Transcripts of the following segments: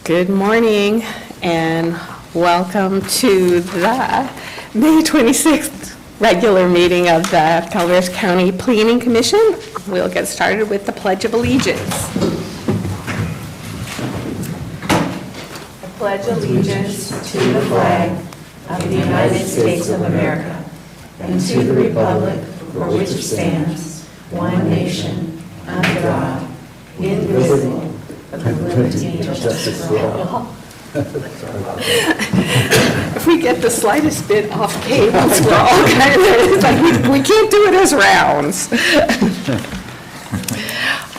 Good morning and welcome to the May 26th regular meeting of the Calaveras County Planning Commission. We'll get started with the Pledge of Allegiance. I pledge allegiance to the flag of the United States of America and to the republic for which it stands, one nation, under God, indivisible, with liberty and justice for all. If we get the slightest bit off cadence, we're all kind of like we can't do it as rounds.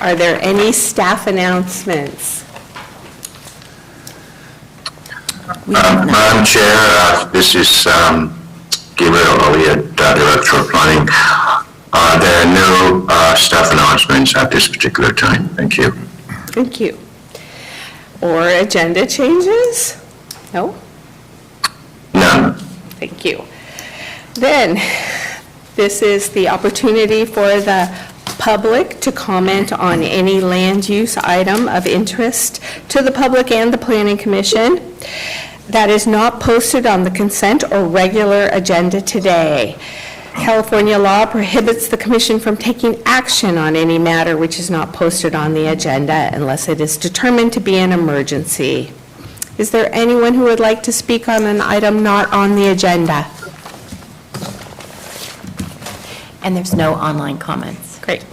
Are there any staff announcements? Madam Chair, this is Gabriel Elliott, Director of Planning. There are no staff announcements at this particular time. Thank you. Thank you. Or agenda changes? No? None. Thank you. Then, this is the opportunity for the public to comment on any land use item of interest to the public and the Planning Commission that is not posted on the consent or regular agenda today. California law prohibits the Commission from taking action on any matter which is not posted on the agenda unless it is determined to be an emergency. Is there anyone who would like to speak on an item not on the agenda? And there's no online comments. Great.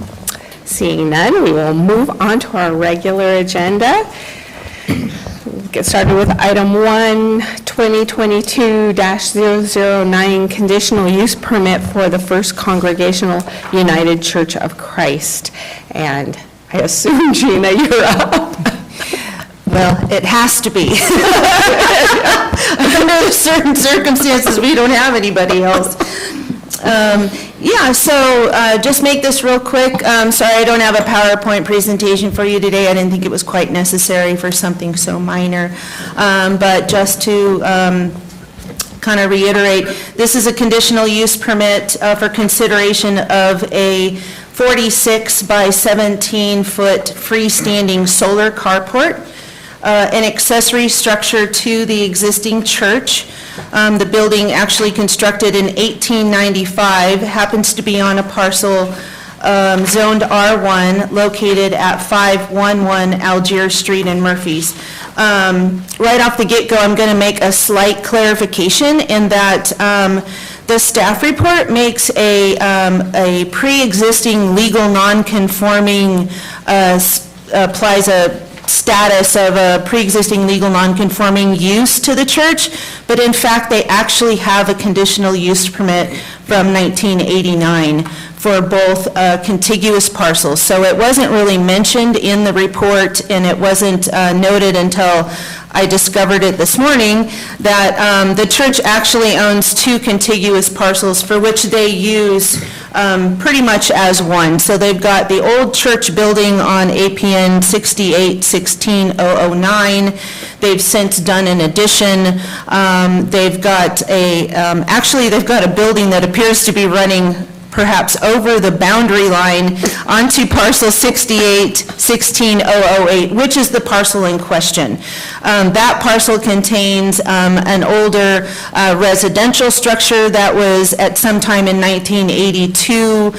Seeing none, we will move on to our regular agenda. We'll get started with item 1, 2022-009, conditional use permit for the First Congregational United Church of Christ. And I assume, Gina, you're up. Well, it has to be. Under certain circumstances, we don't have anybody else. Just make this real quick. Sorry, I don't have a PowerPoint presentation for you today. I didn't think it was quite necessary for something so minor. But just to kind of reiterate, this is a conditional use permit for consideration of a 46 by 17 foot freestanding solar carport, an accessory structure to the existing church. The building, actually constructed in 1895, happens to be on a parcel zoned R1 located at 511 Algier Street in Murphys. Right off the get-go, I'm going to make a slight clarification in that the staff report makes a pre-existing legal non-conforming, applies a status of a pre-existing legal non-conforming use to the church, but in fact they actually have a conditional use permit from 1989 for both contiguous parcels. So it wasn't really mentioned in the report, and it wasn't noted until I discovered it this morning that the church actually owns 2 contiguous parcels for which they use pretty much as one. So they've got the old church building on APN 68-16009. They've since done an addition. They've got they've got a building that appears to be running perhaps over the boundary line onto parcel 68-16008, which is the parcel in question. That parcel contains an older residential structure that was at some time in 1982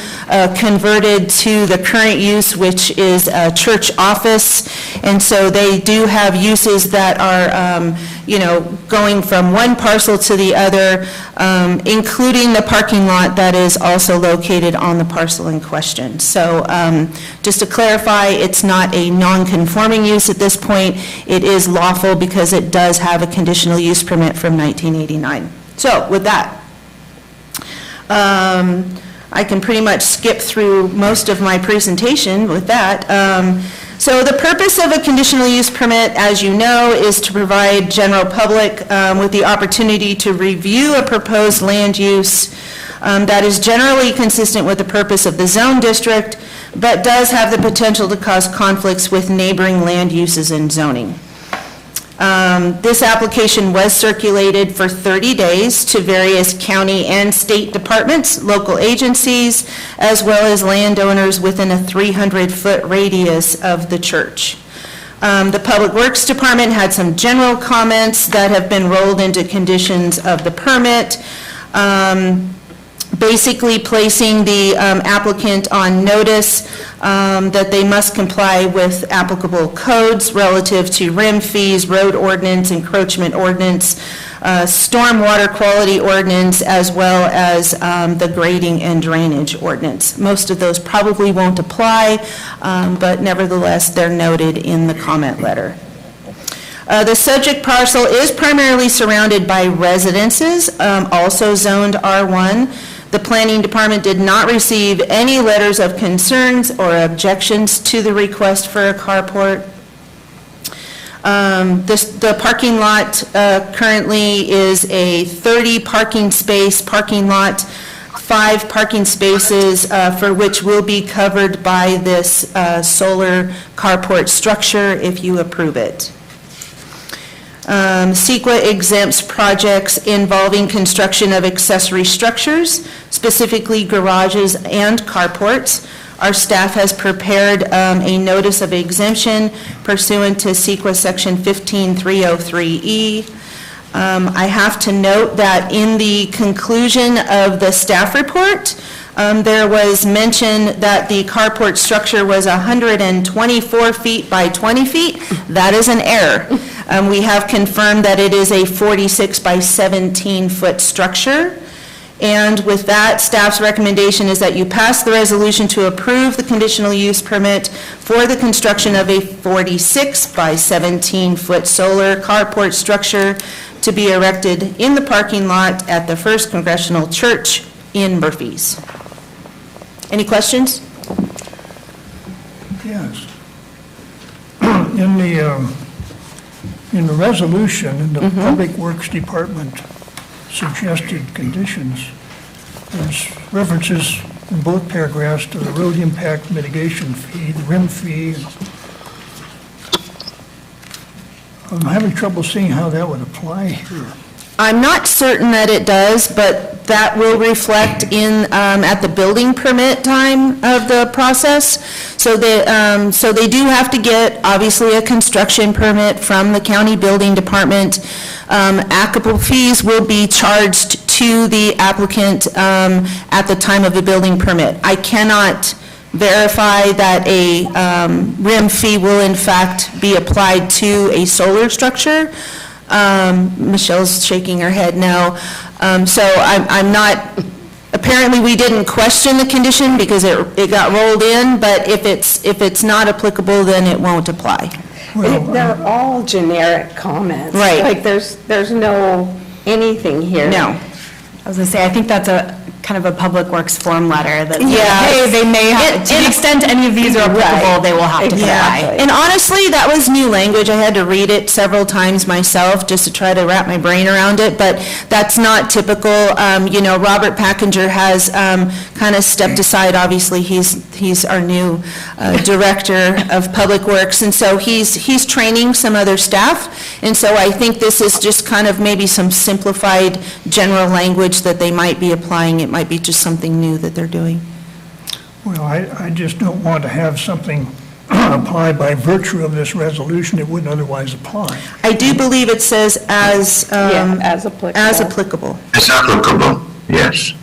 converted to the current use, which is a church office. And so they do have uses that are going from one parcel to the other, including the parking lot that is also located on the parcel in question. So just to clarify, it's not a non-conforming use at this point. It is lawful because it does have a conditional use permit from 1989. So with that, I can pretty much skip through most of my presentation with that. So the purpose of a conditional use permit, as you know, is to provide general public with the opportunity to review a proposed land use that is generally consistent with the purpose of the zone district, but does have the potential to cause conflicts with neighboring land uses and zoning. This application was circulated for 30 days to various county and state departments, local agencies, as well as landowners within a 300-foot radius of the church. The Public Works Department had some general comments that have been rolled into conditions of the permit, basically placing the applicant on notice that they must comply with applicable codes relative to RIM fees, road ordinance, encroachment ordinance, stormwater quality ordinance, as well as the grading and drainage ordinance. Most of those probably won't apply, but nevertheless, they're noted in the comment letter. The subject parcel is primarily surrounded by residences, also zoned R1. The Planning Department did not receive any letters of concerns or objections to the request for a carport. The parking lot currently is a 30 parking space parking lot, 5 parking spaces for which will be covered by this solar carport structure if you approve it. CEQA exempts projects involving construction of accessory structures, specifically garages and carports. Our staff has prepared a notice of exemption pursuant to CEQA Section 15303E. I have to note that in the conclusion of the staff report, there was mention that the carport structure was 124 feet by 20 feet. That is an error. We have confirmed that it is a 46 by 17 foot structure. And with that, staff's recommendation is that you pass the resolution to approve the conditional use permit for the construction of a 46 by 17 foot solar carport structure to be erected in the parking lot at the First Congressional Church in Murphy's. Any questions? Yes. In the resolution, in the Public Works Department suggested conditions, there's references in both paragraphs to the road impact mitigation fee, the RIM fee. I'm having trouble seeing how that would apply here. I'm not certain that it does, but that will reflect in, at the building permit time of the process. So they do have to get, obviously, a construction permit from the county building department. Applicable fees will be charged to the applicant at the time of the building permit. I cannot verify that a RIM fee will in fact be applied to a solar structure. Michelle's shaking her head no. So I'm not, apparently we didn't question the condition because it got rolled in, but if it's not applicable, then it won't apply. They're all generic comments. Right. Like, there's no anything here. No. I was going to say, I think that's a kind of a Public Works form letter that, Yeah. hey, they may have, to the extent any of these are applicable, they will have to comply. Exactly. And honestly, that was new language. I had to read it several times myself just to try to wrap my brain around it, but that's not typical. Robert Packinger has kind of stepped aside. Obviously, he's our new Director of Public Works, and so he's training some other staff, and so I think this is just kind of maybe some simplified general language that they might be applying. It might be just something new that they're doing. Well, I just don't want to have something apply by virtue of this resolution it wouldn't otherwise apply. I do believe it says as applicable. as applicable. It's applicable, yes.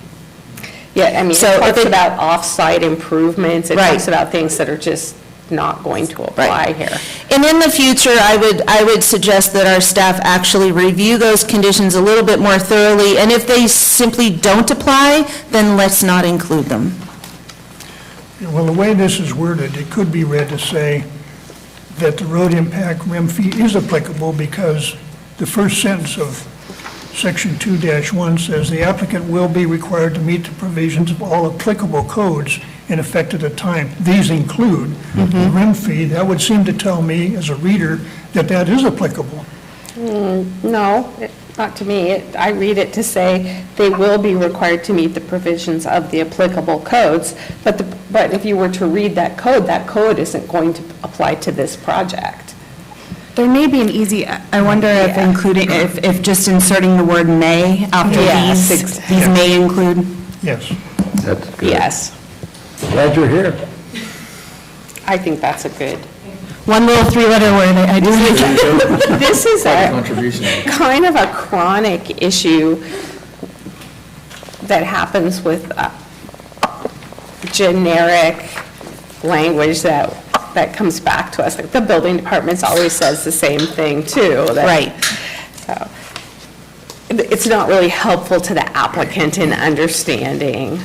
Yeah, I mean, So it if talks it- about off-site improvements, it Right. talks about things that are just not going to apply here. And in the future, I would suggest that our staff actually review those conditions a little bit more thoroughly, and if they simply don't apply, then let's not include them. Well, the way this is worded, it could be read to say that the road impact RIM fee is applicable because the first sentence of Section 2-1 says the applicant will be required to meet the provisions of all applicable codes in effect at the time. These include the RIM fee. That would seem to tell me, as a reader, that that is applicable. No, not to me. I read it to say they will be required to meet the provisions of the applicable codes, but if you were to read that code isn't going to apply to this project. There may be an easy, I wonder if including, if just inserting the word may after Yes, these exactly. may include. Yes. That's good. Yes, Glad you're here. I think that's a good. One little three-letter word, I do think. This is a kind of a chronic issue that happens with generic language that comes back to us. Like the building department always says the same thing too. Right. So it's not really helpful to the applicant in understanding.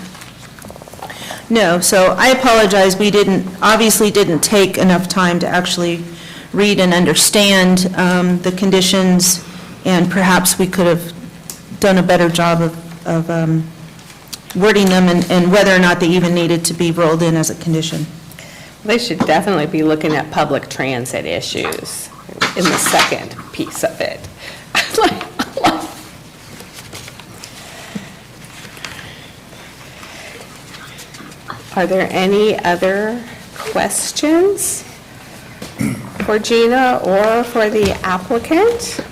No, so I apologize, we obviously didn't take enough time to actually read and understand the conditions, and perhaps we could have done a better job of wording them and whether or not they even needed to be rolled in as a condition. They should definitely be looking at public transit issues in the second piece of it. Are there any other questions for Gina or for the applicant?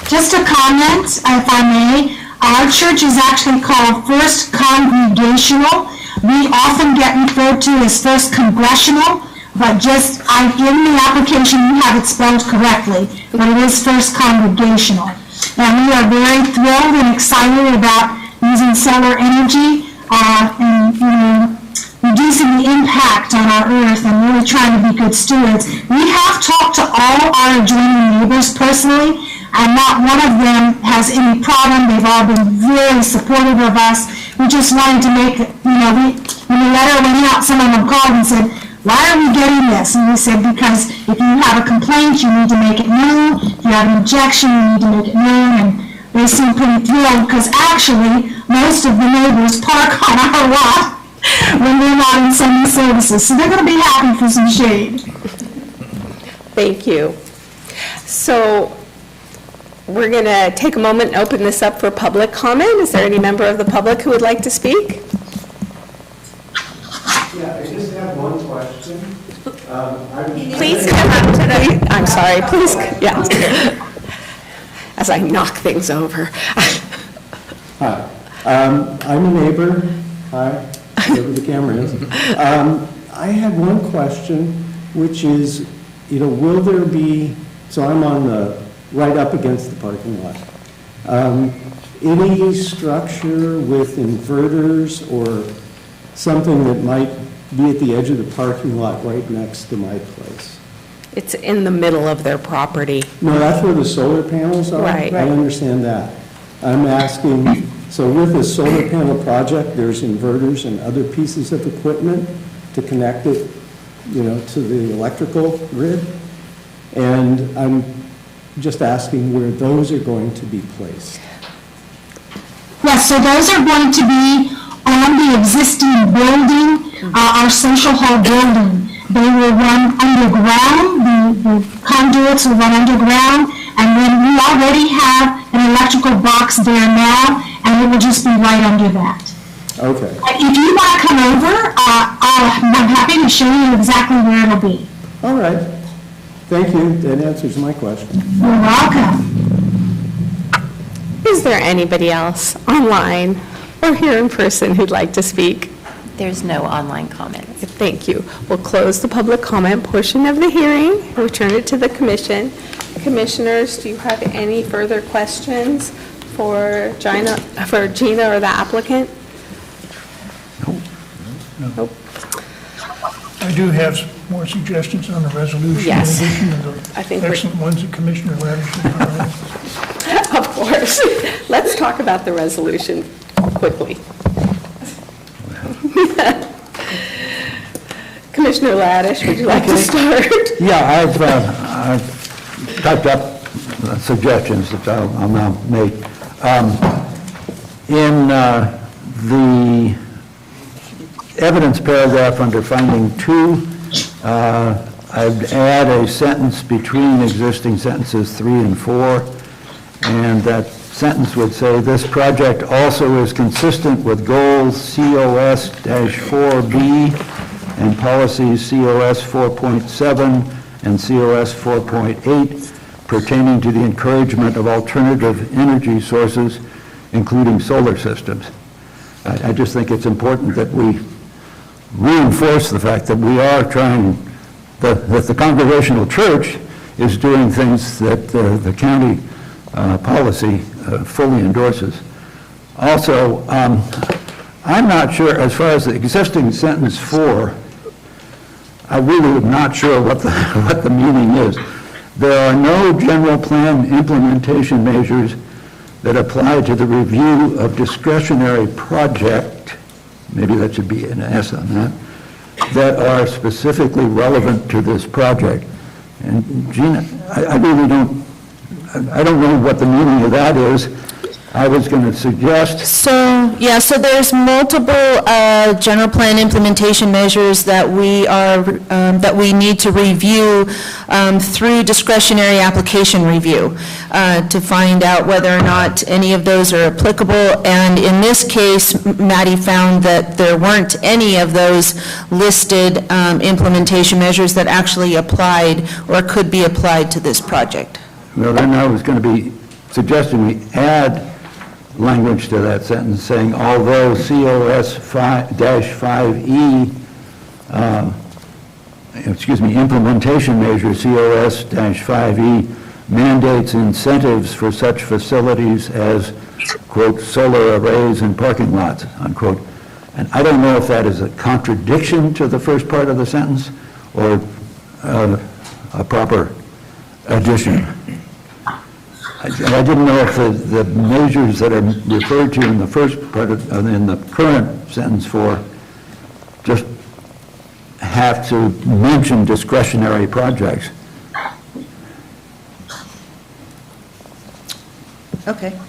Just a comment, if I may. Our church is actually called First Congregational. We often get referred to as First Congressional, but in the application, you have it spelled correctly, but it is First Congregational. And we are very thrilled and excited about using solar energy and reducing the impact on our earth and really trying to be good stewards. We have talked to all our adjoining neighbors personally, and not one of them has any problem. They've all been very supportive of us. We just wanted to make, when the letter went out, some of them called and said, why are we getting this? And we said, because if you have a complaint, you need to make it known. If you have an objection, you need to make it known. And they seem pretty thrilled, because actually, most of the neighbors park on our lot when they're not in Sunday services. So they're going to be happy for some shade. Thank you. So we're going to take a moment and open this up for public comment. Is there any member of the public who would like to speak? Yeah, I just have one question. Please come up to the, I'm sorry, please, yeah. As I knock things over. Hi, I'm a neighbor. Hi, whoever the camera is. I had one question, which is, will there be, so I'm on right up against the parking lot. Any structure with inverters or something that might be at the edge of the parking lot right next to my place? It's in the middle of their property. No, that's where the solar panels are? Right. I understand that. I'm asking, so with the solar panel project, there's inverters and other pieces of equipment to connect it, to the electrical grid? And I'm just asking where those are going to be placed. Yes, so those are going to be on the existing building, our social hall building. They will run underground, the conduits will run underground, and then we already have an electrical box there now, and it will just be right under that. Okay. If you want to come over, I'm happy to show you exactly where it'll be. All right. Thank you. That answers my question. You're welcome. Is there anybody else online or here in person who'd like to speak? There's no online comments. Thank you. We'll close the public comment portion of the hearing and return it to the commission. Commissioners, do you have any further questions for Gina or the applicant? Nope. I do have some more suggestions on the resolution. Yes. In addition to I think the we're- excellent ones that Commissioner Laddish has provided. Of course. Let's talk about the resolution quickly. Commissioner Laddish, would you like to start? Yeah, I've typed up suggestions that I'll now make. In the evidence paragraph under finding 2, I'd add a sentence between existing sentences 3 and 4, and that sentence would say, this project also is consistent with goals COS-4B and policies COS 4.7 and COS 4.8 pertaining to the encouragement of alternative energy sources, including solar systems. I just think it's important that we reinforce the fact that we are trying that the Congregational Church is doing things that the county policy fully endorses. Also, I'm not sure, as far as the existing sentence 4, I really am not sure what the meaning is. There are no general plan implementation measures that apply to the review of discretionary project, maybe that should be an S on that are specifically relevant to this project. And Gina, I really don't know what the meaning of that is. I was going to suggest. So there's multiple general plan implementation measures that we need to review through discretionary application review to find out whether or not any of those are applicable. And in this case, Maddie found that there weren't any of those listed implementation measures that actually applied or could be applied to this project. Well, then I was going to be suggesting we add language to that sentence saying, although COS-5E, implementation measure COS-5E mandates incentives for such facilities as, quote, solar arrays and parking lots, unquote. And I don't know if that is a contradiction to the first part of the sentence or a proper addition. I didn't know if the measures that are referred to in the first part in the current sentence 4 just have to mention discretionary projects. Okay.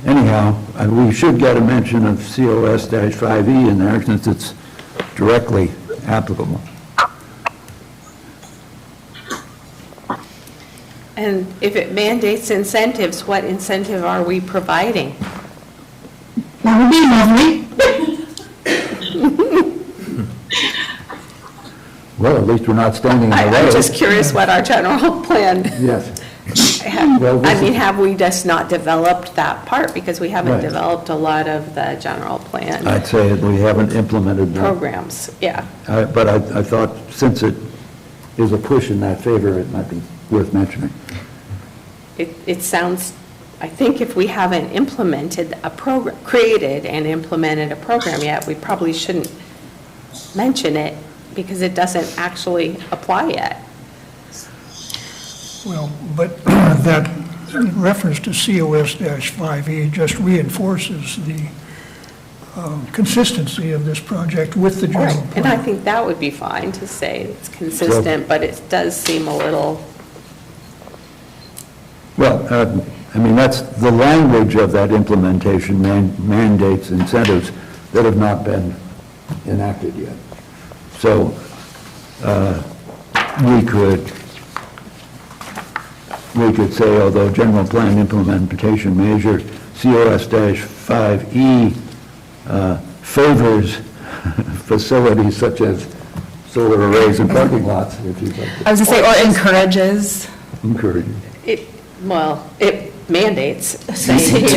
Anyhow, we should get a mention of COS-5E in there since it's directly applicable. And if it mandates incentives, what incentive are we providing? That would be lovely. Well, at least we're not standing in the way. I'm just curious what our general plan, Yes. Well, I mean, have we just not developed that part? Because we haven't Right. developed a lot of the general plan I'd say we haven't implemented that. programs, yeah. But I thought since it is a push in that favor, it might be worth mentioning. It sounds, I think if we haven't implemented a program, created and implemented a program yet, we probably shouldn't mention it because it doesn't actually apply yet. Well, but that reference to COS-5E just reinforces the consistency of this project with the general And I plan. think that would be fine to say it's consistent, but it does seem a little, Well, I mean, that's the language of that implementation, mandates, incentives that have not been enacted yet. So we could say, although general plan implementation measure COS-5E favors facilities such as solar arrays and parking lots, if you'd like I was going to say, or encourages. to encourage it. it mandates. Do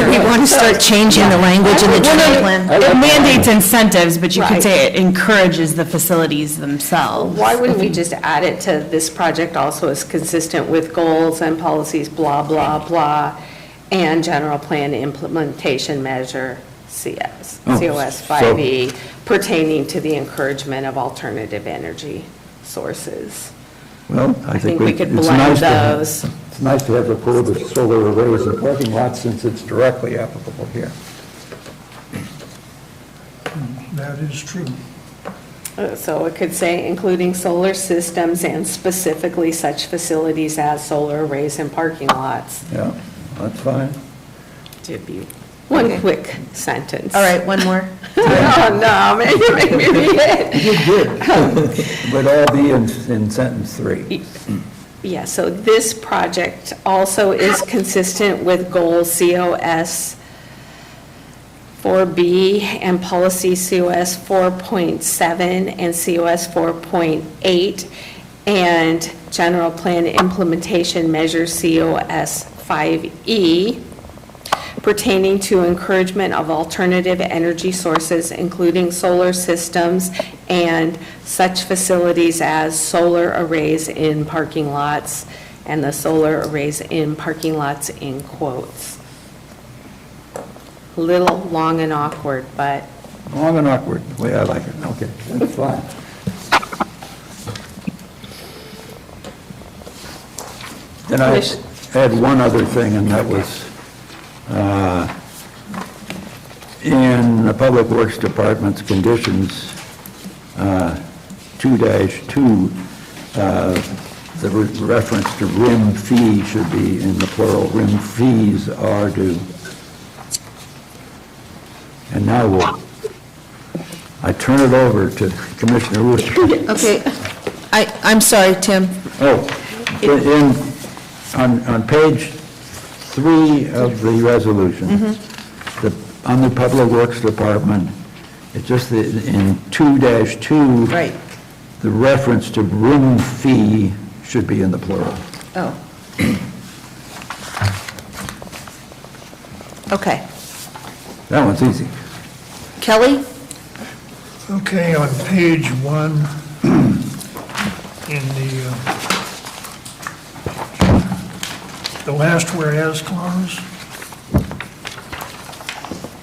we want to start changing the language in the general plan? It mandates incentives, but you could Right. say it encourages the facilities themselves. Why wouldn't we just add it to this project also is consistent with goals and policies, blah, blah, blah, and general plan implementation measure COS-5E pertaining to the encouragement of alternative energy sources. Well, I think we could it's blend nice to have- those. It's nice to have a code of solar arrays and parking lots since it's directly applicable here. That is true. So it could say including solar systems and specifically such facilities as solar arrays and parking lots. Yeah, that's fine. To be one quick sentence. All right, one more. Oh, no, man, you make me read it. You did. Would all be in sentence 3. Yeah, so this project also is consistent with goal COS 4B and policy COS 4.7 and COS 4.8 and general plan implementation measure COS 5E pertaining to encouragement of alternative energy sources, including solar systems and such facilities as solar arrays in parking lots, and the solar arrays in parking lots in quotes. A little long and awkward, but Long and awkward, the way I like it. Okay, that's fine. Then I had one other thing, and that was in the Public Works Department's conditions, 2-2, the reference to rim fee should be in the plural. Rim fees are due. And now I turn it over to Commissioner Wood. Okay, I'm sorry, Tim. On page 3 of the resolution, on the Public Works Department, it's just in 2-2. Right. The reference to rim fee should be in the plural. Oh. Okay. That one's easy. Kelly? Okay, on page 1, in the last whereas clause,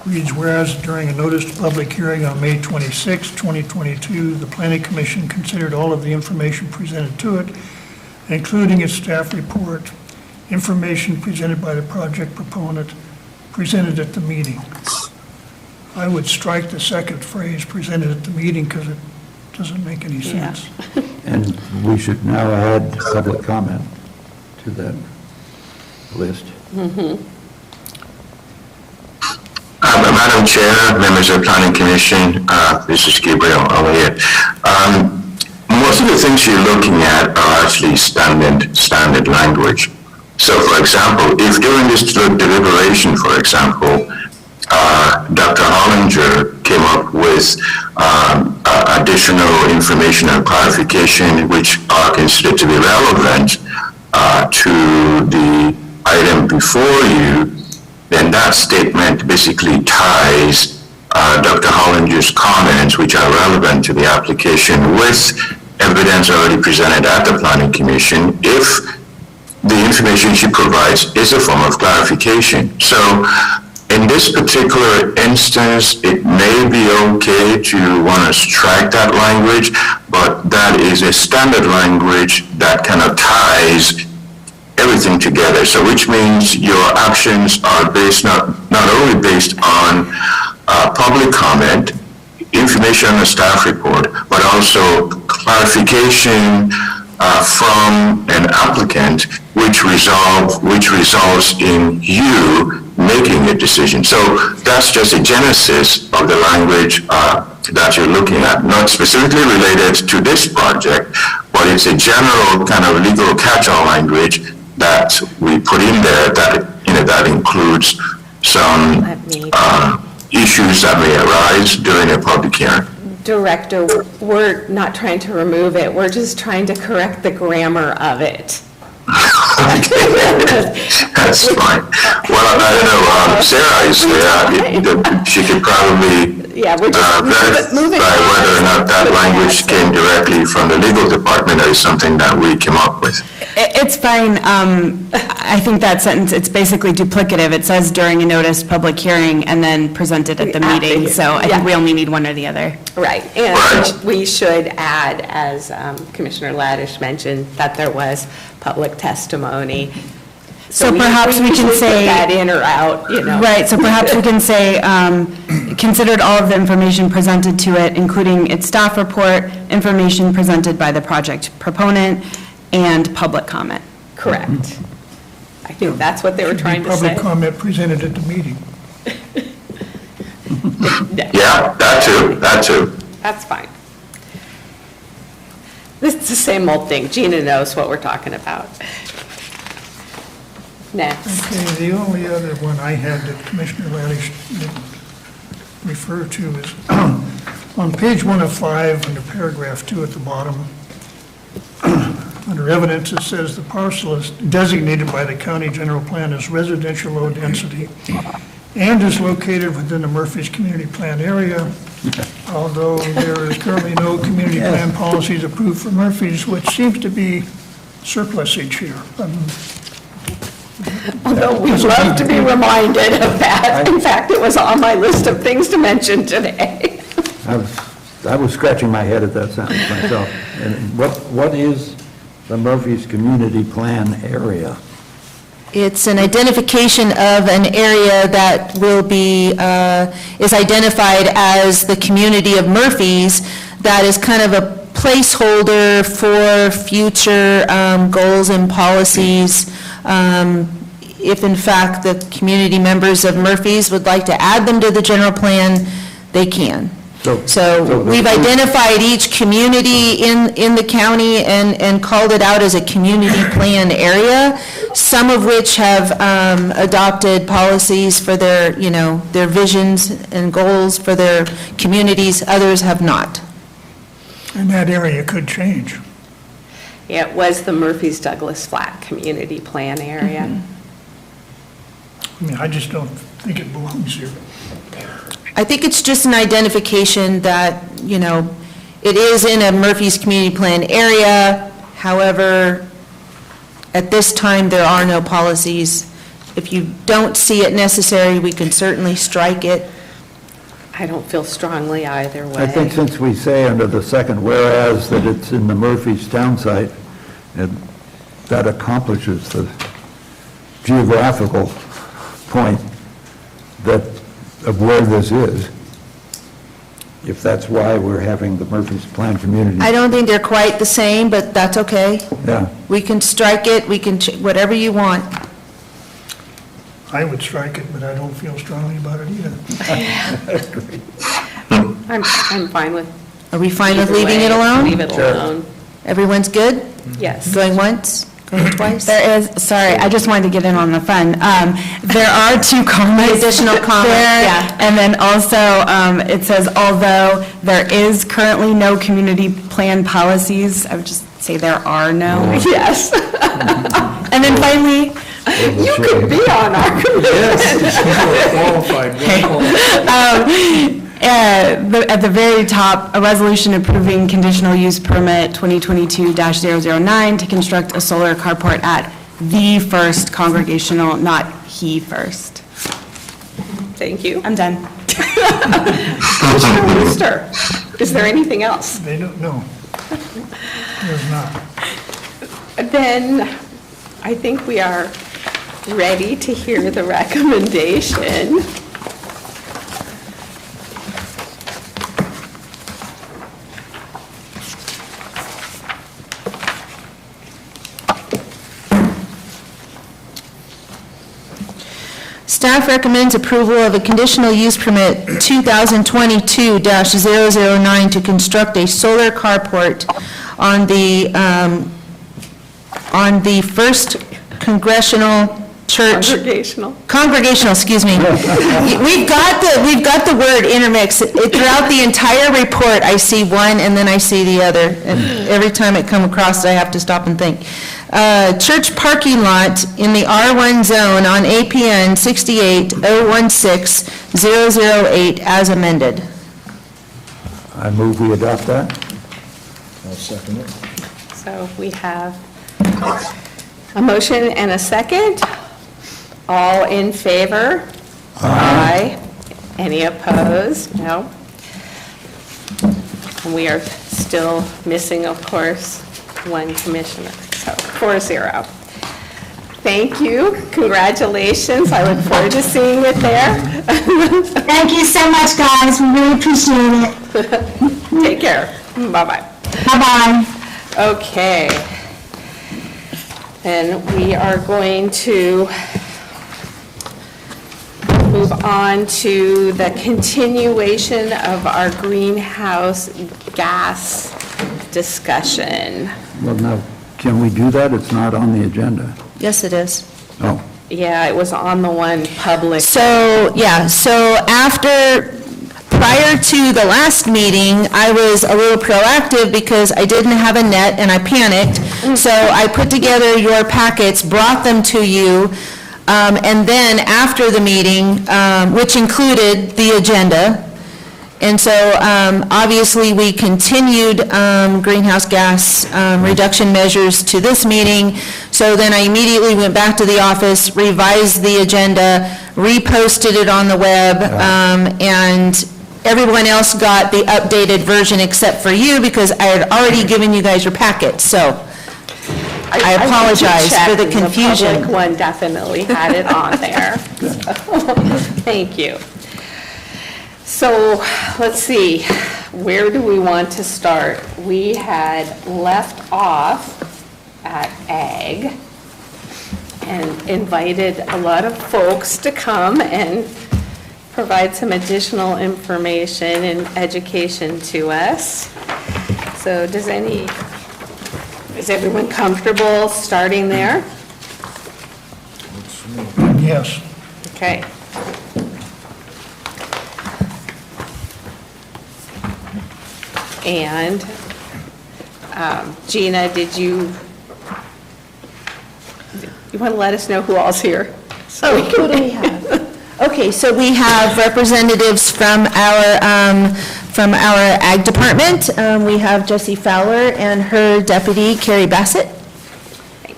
reads, whereas during a noticed public hearing on May 26, 2022, the Planning Commission considered all of the information presented to it, including its staff report, information presented by the project proponent, presented at the meeting. I would strike the second phrase, presented at the meeting, because it doesn't make any sense. And we should now add public comment to that list. Madam Chair, members of the Planning Commission, this is Gabriel Elliott. Most of the things you're looking at are actually standard language. So, for example, if during this deliberation, for example, Dr. Hollinger came up with additional information and clarification which are considered to be relevant to the item before you, then that statement basically ties Dr. Hollinger's comments, which are relevant to the application, with evidence already presented at the Planning Commission, if the information she provides is a form of clarification. So in this particular instance, it may be okay to want to strike that language, but that is a standard language that kind of ties everything together. So which means your actions are based not only based on public comment, information on the staff report, but also clarification from an applicant, which results in you making a decision. So that's just a genesis of the language that you're looking at, not specifically related to this project, but it's a general kind of legal catch-all language that we put in there that includes some issues that may arise during a public hearing. Director, we're not trying to remove it, we're just trying to correct the grammar of it. That's fine. Well, I don't know, Sarah is there. She could probably verify whether or not that language came directly from the legal department or is something that we came up with. It's fine. I think that sentence, it's basically duplicative. It says during a noticed public hearing and then presented at the meeting. So I think we only need one or the other. Right, and we should add, as Commissioner Laddish mentioned, that there was public testimony. So perhaps we can should say. Put that in or out, you know. Right, so perhaps we can say, considered all of the information presented to it, including its staff report, information presented by the project proponent, and public comment. Correct. I think that's what they were trying to say. Public comment presented at the meeting. Yeah, that too. That's fine. This is the same old thing. Gina knows what we're talking about. Next. Okay, the only other one I had that Commissioner Laddish didn't refer to is on page 1 of 5, under paragraph 2 at the bottom, under evidence, it says the parcel is designated by the county general plan as residential low density and is located within the Murphy's Community Plan area. although there is currently no community plan policies approved for Murphy's, which seems to be surplusage here. Although we'd love to be reminded of that. In fact, it was on my list of things to mention today. I was scratching my head at that sentence myself. And what is the Murphy's Community Plan area? It's an identification of an area that will be, is identified as the community of Murphy's, that is kind of a placeholder for future goals and policies. If in fact the community members of Murphy's would like to add them to the general plan, they can. So we've identified each community in the county and called it out as a community plan area, some of which have adopted policies for their, their visions and goals for their communities, others have not. And that area could change. Yeah, it was the Murphy's Douglas Flat Community Plan area. I mean, I just don't think it belongs here. I think it's just an identification that, it is in a Murphy's Community Plan area. However, at this time, there are no policies. If you don't see it necessary, we can certainly strike it. I don't feel strongly either way. I think since we say under the second whereas that it's in the Murphy's town site, that accomplishes the geographical point of where this is, if that's why we're having the Murphy's Plan Community. I don't think they're quite the same, but that's okay. Yeah. We can strike it, we can, whatever you want. I would strike it, but I don't feel strongly about it either. I'm fine with. Are we fine with either leaving way. it alone? Leave it alone. Everyone's good? Yes. Going once, going twice? There is, sorry, I just wanted to get in on the fun. There are two comments. Additional comment, there, yeah. And then also, it says, although there is currently no community plan policies, I would just say there are no. Yes. And then finally, You could be on our committee. at the very top, a resolution approving conditional use permit 2022-009 to construct a solar carport at the First Congregational, not he first. Thank you. I'm done. Commissioner Wooster, is there anything else? They don't know. There's not. Then I think we are ready to hear the recommendation. Staff recommends approval of a conditional use permit 2022-009 to construct a solar carport on the First Congregational Church. Congregational, excuse me. We've got the word intermixed. Throughout the entire report, I see one and then I see the other. And every time it comes across, I have to stop and think. Church parking lot in the R1 zone on APN 68016008 as amended. I move we adopt that. I'll second it. So we have a motion and a second. All in favor? Aye. Any opposed? No. And we are still missing, of course, one commissioner, so 4-0. Thank you, congratulations, I look forward to seeing it there. Thank you so much, guys. We really appreciate it. Take care, bye-bye. Bye-bye. Okay. Then we are going to move on to the continuation of our greenhouse gas discussion. Well, now, can we do that? It's not on the agenda. Yes, it is. Oh, Yeah, it was on the one public. So, yeah, prior to the last meeting, I was a little proactive because I didn't have a net and I panicked. So I put together your packets, brought them to you, and then after the meeting, which included the agenda, And so, obviously, we continued greenhouse gas reduction measures to this meeting. So then I immediately went back to the office, revised the agenda, reposted it on the web, and everyone else got the updated version except for you, because I had already given you guys your packet, so I apologize for the confusion. The public one definitely had it on there. Thank you. So, let's see, where do we want to start? We had left off at ag and invited a lot of folks to come and provide some additional information and education to us. So is everyone comfortable starting there? Yes. Okay. And Gina, you want to let us know who all's here? Oh, who do we have? Okay, so we have representatives from our ag department. We have Jessie Fowler and her deputy, Carrie Bassett.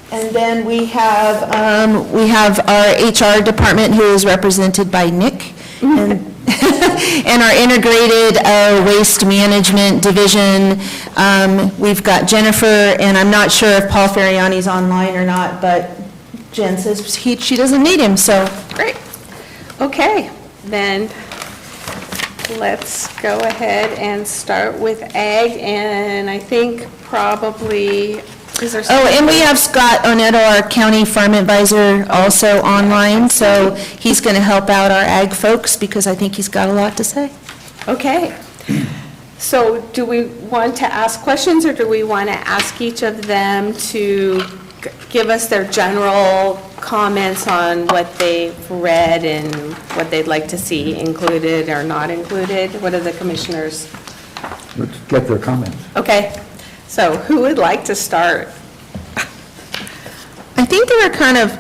And then we have our HR department, who is represented by Nick. And our integrated waste management division, we've got Jennifer, and I'm not sure if Paul Ferriani's online or not, but Jen says she doesn't need him, so. Great. Okay, then let's go ahead and start with ag, and I think probably, is there? Oh, and we have Scott Onetto, our county farm advisor, also online, so he's going to help out our ag folks, because I think he's got a lot to say. Okay. So do we want to ask questions, or do we want to ask each of them to give us their general comments on what they've read and what they'd like to see included or not included? What are the commissioners? Let's get their comments. Okay. So who would like to start? I think they were kind of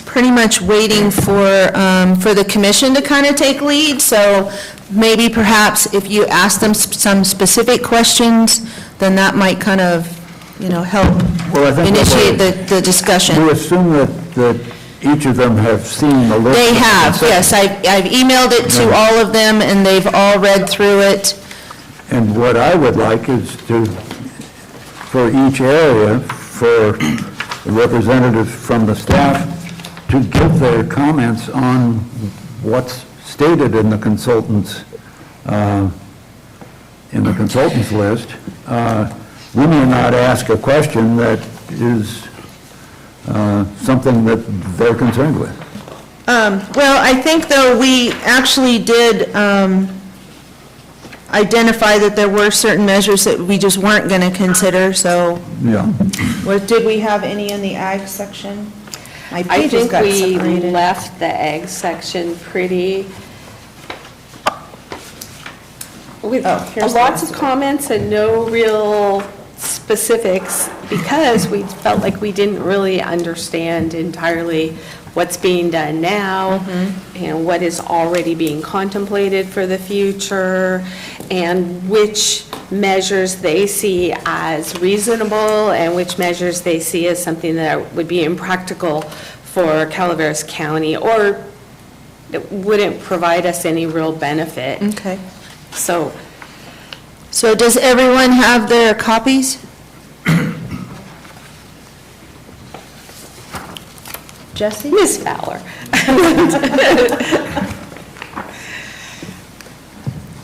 pretty much waiting for the commission to kind of take lead, so maybe perhaps if you ask them some specific questions, then that might kind of, help Well, I think initiate the discussion. We assume that each of them have seen the list. They have, yes. I've emailed it to all of them, and they've all read through it. And what I would like is for each area, for the representatives from the staff to give their comments on what's stated in the consultant's list. We may not ask a question that is something that they're concerned with. Well, I think, though, we actually did identify that there were certain measures that we just weren't going to consider, so. Yeah. Did we have any in the ag section? My I pages think got we separated. left the ag section pretty, with here's the lots rest of of it. comments and no real specifics, because we felt like we didn't really understand entirely what's being done now, and what is already being contemplated for the future, and which measures they see as reasonable and which measures they see as something that would be impractical for Calaveras County, or it wouldn't provide us any real benefit. Okay. So, So does everyone have their copies? Jesse? Ms. Fowler.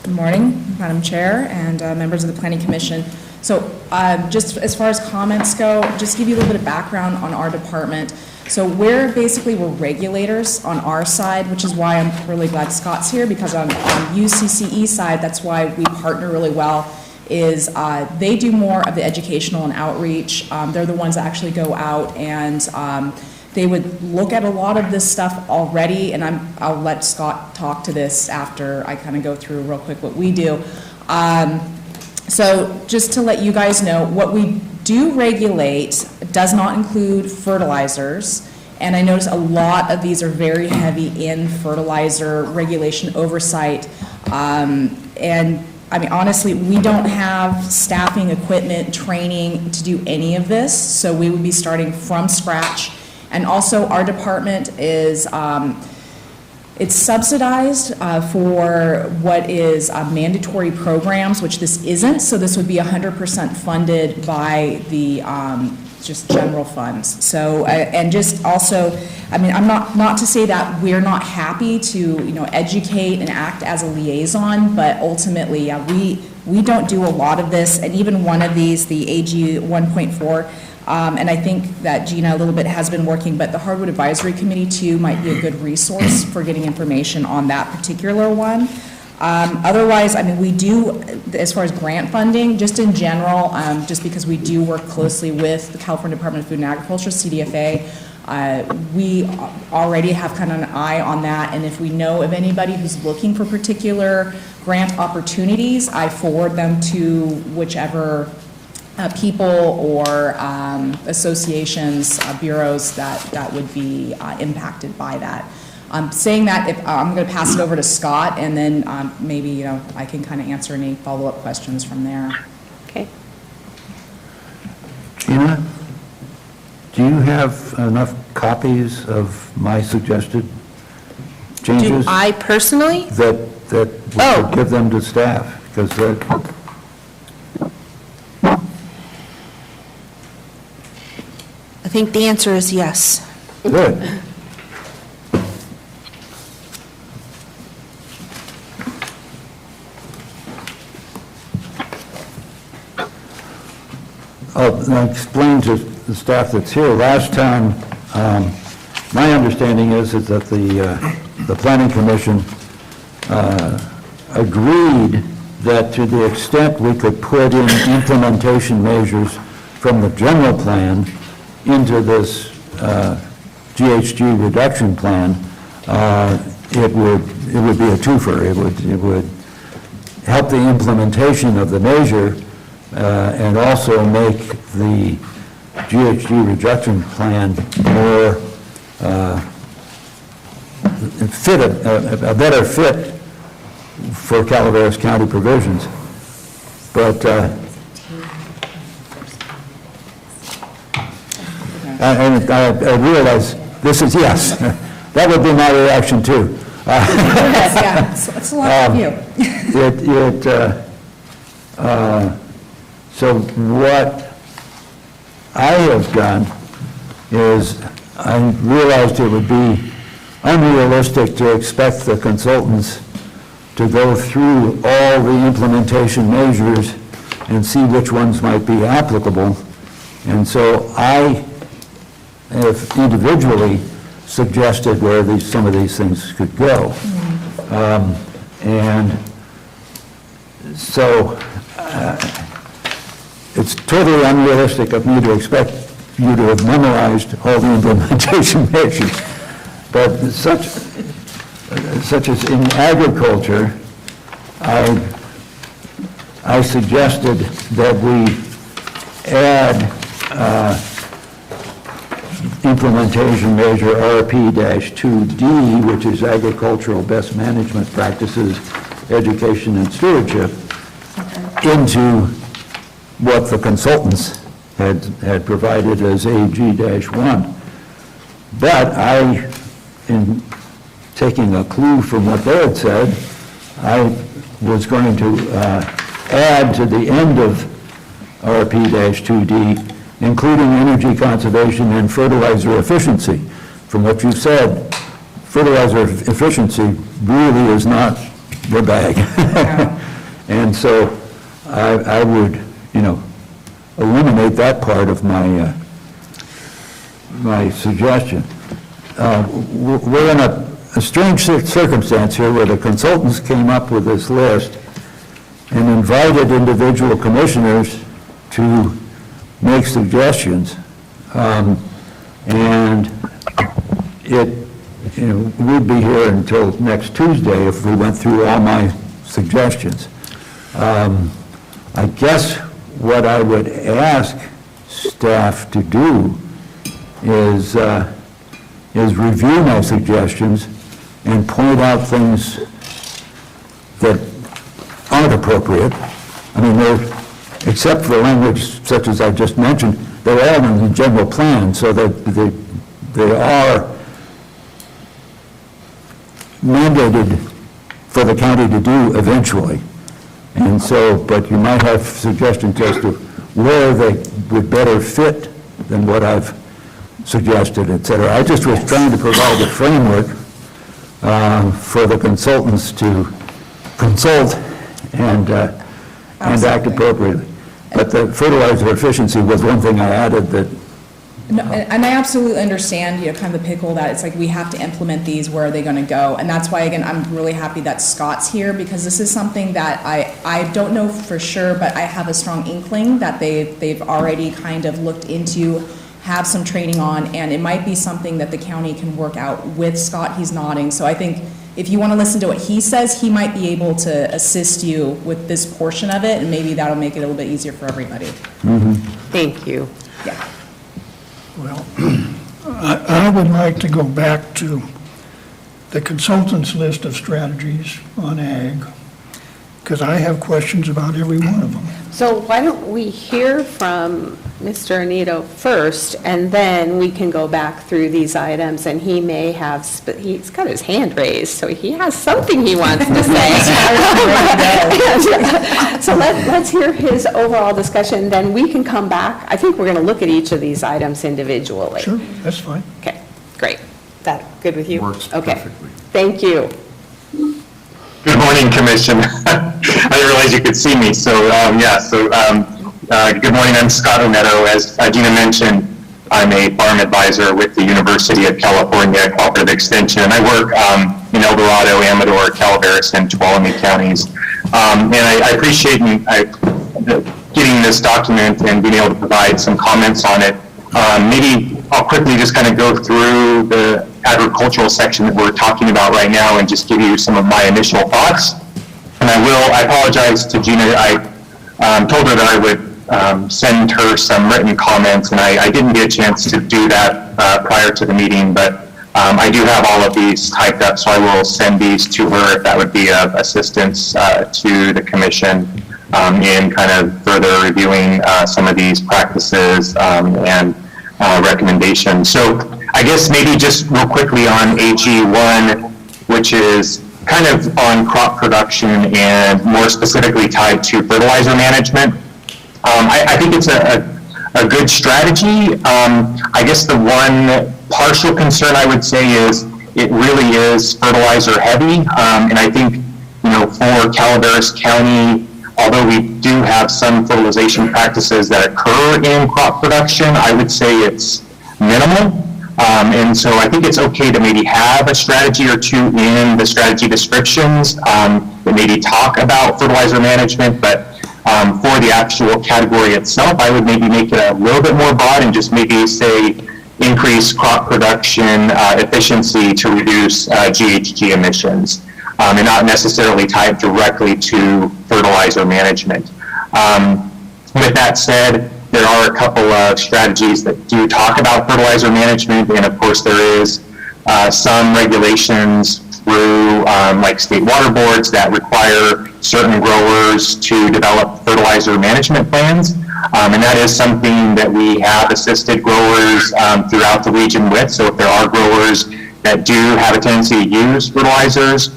Good morning, Madam Chair and members of the Planning Commission. So just as far as comments go, just give you a little bit of background on our department. So we're regulators on our side, which is why I'm really glad Scott's here, because on UCCE side, that's why we partner really well, is they do more of the educational and outreach. They're the ones that actually go out and they would look at a lot of this stuff already, and I'll let Scott talk to this after I kind of go through real quick what we do. So just to let you guys know, what we do regulate does not include fertilizers, and I notice a lot of these are very heavy in fertilizer regulation oversight. And, I mean, honestly, we don't have staffing, equipment, training to do any of this, so we would be starting from scratch. And also, our department is, it's subsidized for what is mandatory programs, which this isn't, so this would be 100% funded by the just general funds. So, and just also, I mean, I'm not to say that we're not happy to, you know, educate and act as a liaison, but ultimately, we don't do a lot of this, and even one of these, the AG 1.4, and I think that Gina a little bit has been working, but the Hardwood Advisory Committee too might be a good resource for getting information on that particular one. Otherwise, I mean, we do, as far as grant funding, just in general, just because we do work closely with the California Department of Food and Agriculture, CDFA, we already have kind of an eye on that, and if we know of anybody who's looking for particular grant opportunities, I forward them to whichever people or associations, bureaus that would be impacted by that. Saying that, if I'm going to pass it over to Scott, and then maybe, you know, I can kind of answer any follow-up questions from there. Okay. Gina, do you have enough copies of my suggested changes? Do I personally? That we could give them to staff, because I think the answer is yes. good. I'll explain to the staff that's here. Last time, my understanding is that the Planning Commission agreed that to the extent we could put in implementation measures from the general plan into this GHG reduction plan, it would be a twofer. It would help the implementation of the measure and also make the GHG reduction plan more a better fit for Calaveras County provisions. But I realize this is yes. That would be my reaction too. Yes, yeah, it's a lot of you. So what I have done is I realized it would be unrealistic to expect the consultants to go through all the implementation measures and see which ones might be applicable. And so I have individually suggested where some of these things could go. And so it's totally unrealistic of me to expect you to have memorized all the implementation measures. But such as in agriculture, I suggested that we add implementation measure RP-2D, which is agricultural best management practices, education and stewardship, into what the consultants had provided as AG-1. But I, in taking a clue from what they had said, I was going to add to the end of RP-2D, including energy conservation and fertilizer efficiency. From what you said, fertilizer efficiency really is not the bag. And so I would, eliminate that part of my my suggestion. We're in a strange circumstance here where the consultants came up with this list and invited individual commissioners to make suggestions. And we'd be here until next Tuesday if we went through all my suggestions. I guess what I would ask staff to do is review my suggestions and point out things that appropriate. I mean, except for language such as I just mentioned, they're all in the general plan, so that they are mandated for the county to do eventually. And so, but you might have suggestions as to where they would better fit than what I've suggested, et cetera. I just was trying to provide a framework for the consultants to consult and act appropriately. But the fertilizer efficiency was one thing I added that. No, and I absolutely understand, kind of the pickle that it's like we have to implement these, where are they gonna go? And that's why, again, I'm really happy that Scott's here, because this is something that I don't know for sure, but I have a strong inkling that they've already kind of looked into, have some training on, and it might be something that the county can work out with Scott. He's nodding. So I think if you want to listen to what he says, he might be able to assist you with this portion of it, and maybe that'll make it a little bit easier for everybody. Thank you. Yeah. Well, I would like to go back to the consultant's list of strategies on ag, because I have questions about every one of them. So why don't we hear from Mr. Anito first, and then we can go back through these items, and he may have, he's got his hand raised, so he has something he wants to say. So let's hear his overall discussion, then we can come back. I think we're going to look at each of these items individually. Sure, that's fine. Okay, great. Is that good with you? Works Okay. perfectly. Thank you. Good morning, Commission. I didn't realize you could see me, so good morning. I'm Scott Oneto. As Gina mentioned, I'm a farm advisor with the University of California Cooperative Extension, and I work in El Dorado, Amador, Calaveras, and Tuolumne counties. And I appreciate getting this document and being able to provide some comments on it. Maybe I'll quickly just kind of go through the agricultural section that we're talking about right now and just give you some of my initial thoughts. And I apologize to Gina. I told her that I would send her some written comments, and I didn't get a chance to do that prior to the meeting, but I do have all of these typed up, so I will send these to her if that would be of assistance to the commission in kind of further reviewing some of these practices and recommendations. So I guess maybe just real quickly on AG1, which is kind of on crop production and more specifically tied to fertilizer management. I think it's a good strategy. I guess the one partial concern I would say is it really is fertilizer heavy. And I think, for Calaveras County, although we do have some fertilization practices that occur in crop production, I would say it's minimal. And so I think it's okay to maybe have a strategy or two in the strategy descriptions that maybe talk about fertilizer management, but for the actual category itself, I would maybe make it a little bit more broad and just maybe say increase crop production efficiency to reduce GHG emissions, and not necessarily tied directly to fertilizer management. With that said, there are a couple of strategies that do talk about fertilizer management, and of course there is some regulations through like state water boards that require certain growers to develop fertilizer management plans, and that is something that we have assisted growers throughout the region with. So if there are growers that do have a tendency to use fertilizers,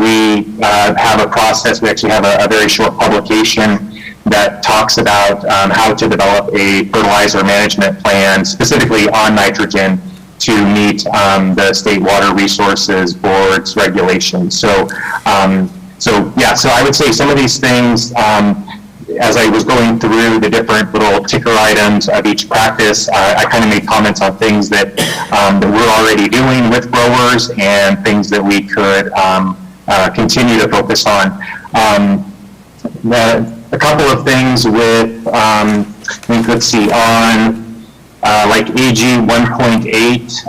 we have a process. We actually have a very short publication that talks about how to develop a fertilizer management plan specifically on nitrogen to meet the State Water Resources Board's regulations. So I would say some of these things, as I was going through the different little ticker items of each practice, I kind of made comments on things that we're already doing with growers and things that we could continue to focus on. A couple of things with, let's see, on like AG 1.8,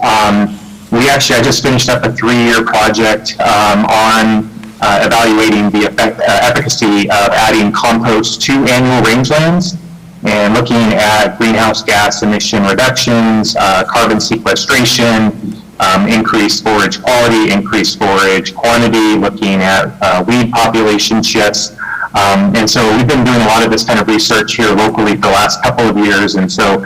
I just finished up a 3-year project on evaluating the efficacy of adding compost to annual rangelands and looking at greenhouse gas emission reductions, carbon sequestration, increased forage quality, increased forage quantity, looking at weed population shifts. And so we've been doing a lot of this kind of research here locally for the last couple of years, and so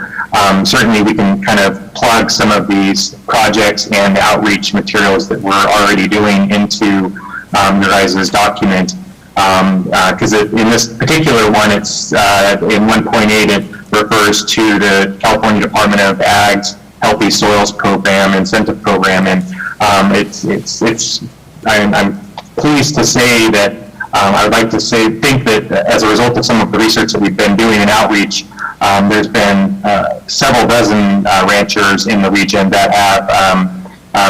certainly we can kind of plug some of these projects and the outreach materials that we're already doing into your guys' document. Because in this particular one, it's in 1.8, it refers to the California Department of Ag's Healthy Soils Program, incentive program, and I'm pleased to say that I would like to think that as a result of some of the research that we've been doing in outreach, there's been several dozen ranchers in the region that have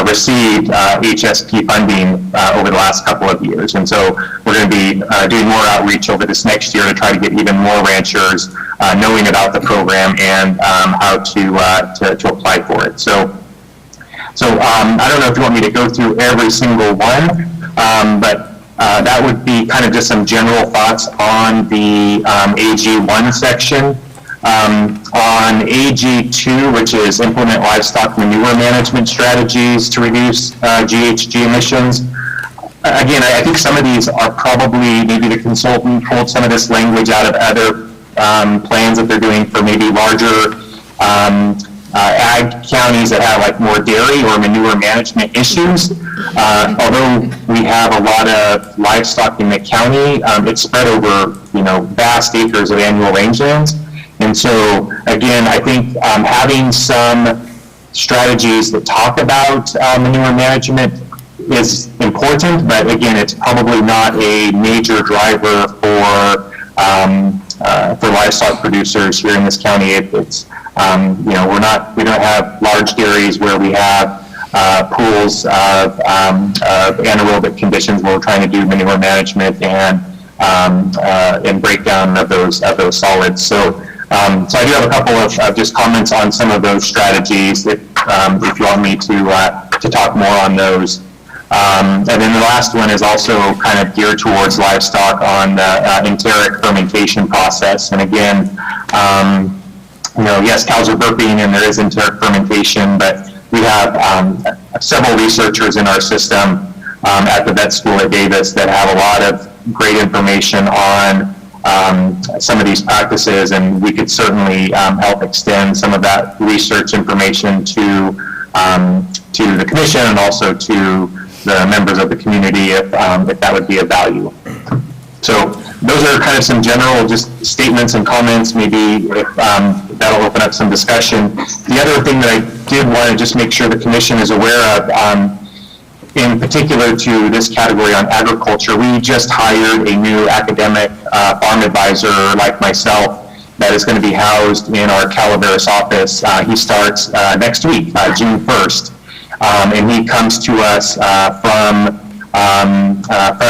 received HSP funding over the last couple of years. And so we're going to be doing more outreach over this next year to try to get even more ranchers knowing about the program and how to apply for it. So I don't know if you want me to go through every single one, but that would be kind of just some general thoughts on the AG1 section. On AG2, which is implement livestock manure management strategies to reduce GHG emissions. Again, I think some of these are probably, maybe the consultant pulled some of this language out of other plans that they're doing for maybe larger ag counties that have like more dairy or manure management issues. Although we have a lot of livestock in the county, it's spread over, vast acres of annual rangelands. And so, again, I think having some strategies that talk about manure management is important, but again, it's probably not a major driver for livestock producers here in this county. It's we don't have large dairies where we have pools of anaerobic conditions where we're trying to do manure management and breakdown of those solids. So I do have a couple of just comments on some of those strategies if you want me to talk more on those. And then the last one is also kind of geared towards livestock on the enteric fermentation process. And again, yes, cows are burping and there is enteric fermentation, but we have several researchers in our system at the vet school at Davis that have a lot of great information on some of these practices, and we could certainly help extend some of that research information to the commission and also to the members of the community if that would be of value. So those are kind of some general just statements and comments. Maybe if that'll open up some discussion. The other thing that I did want to just make sure the commission is aware of, in particular to this category on agriculture, we just hired a new academic farm advisor like myself that is going to be housed in our Calaveras office. He starts next week, June 1st, and he comes to us from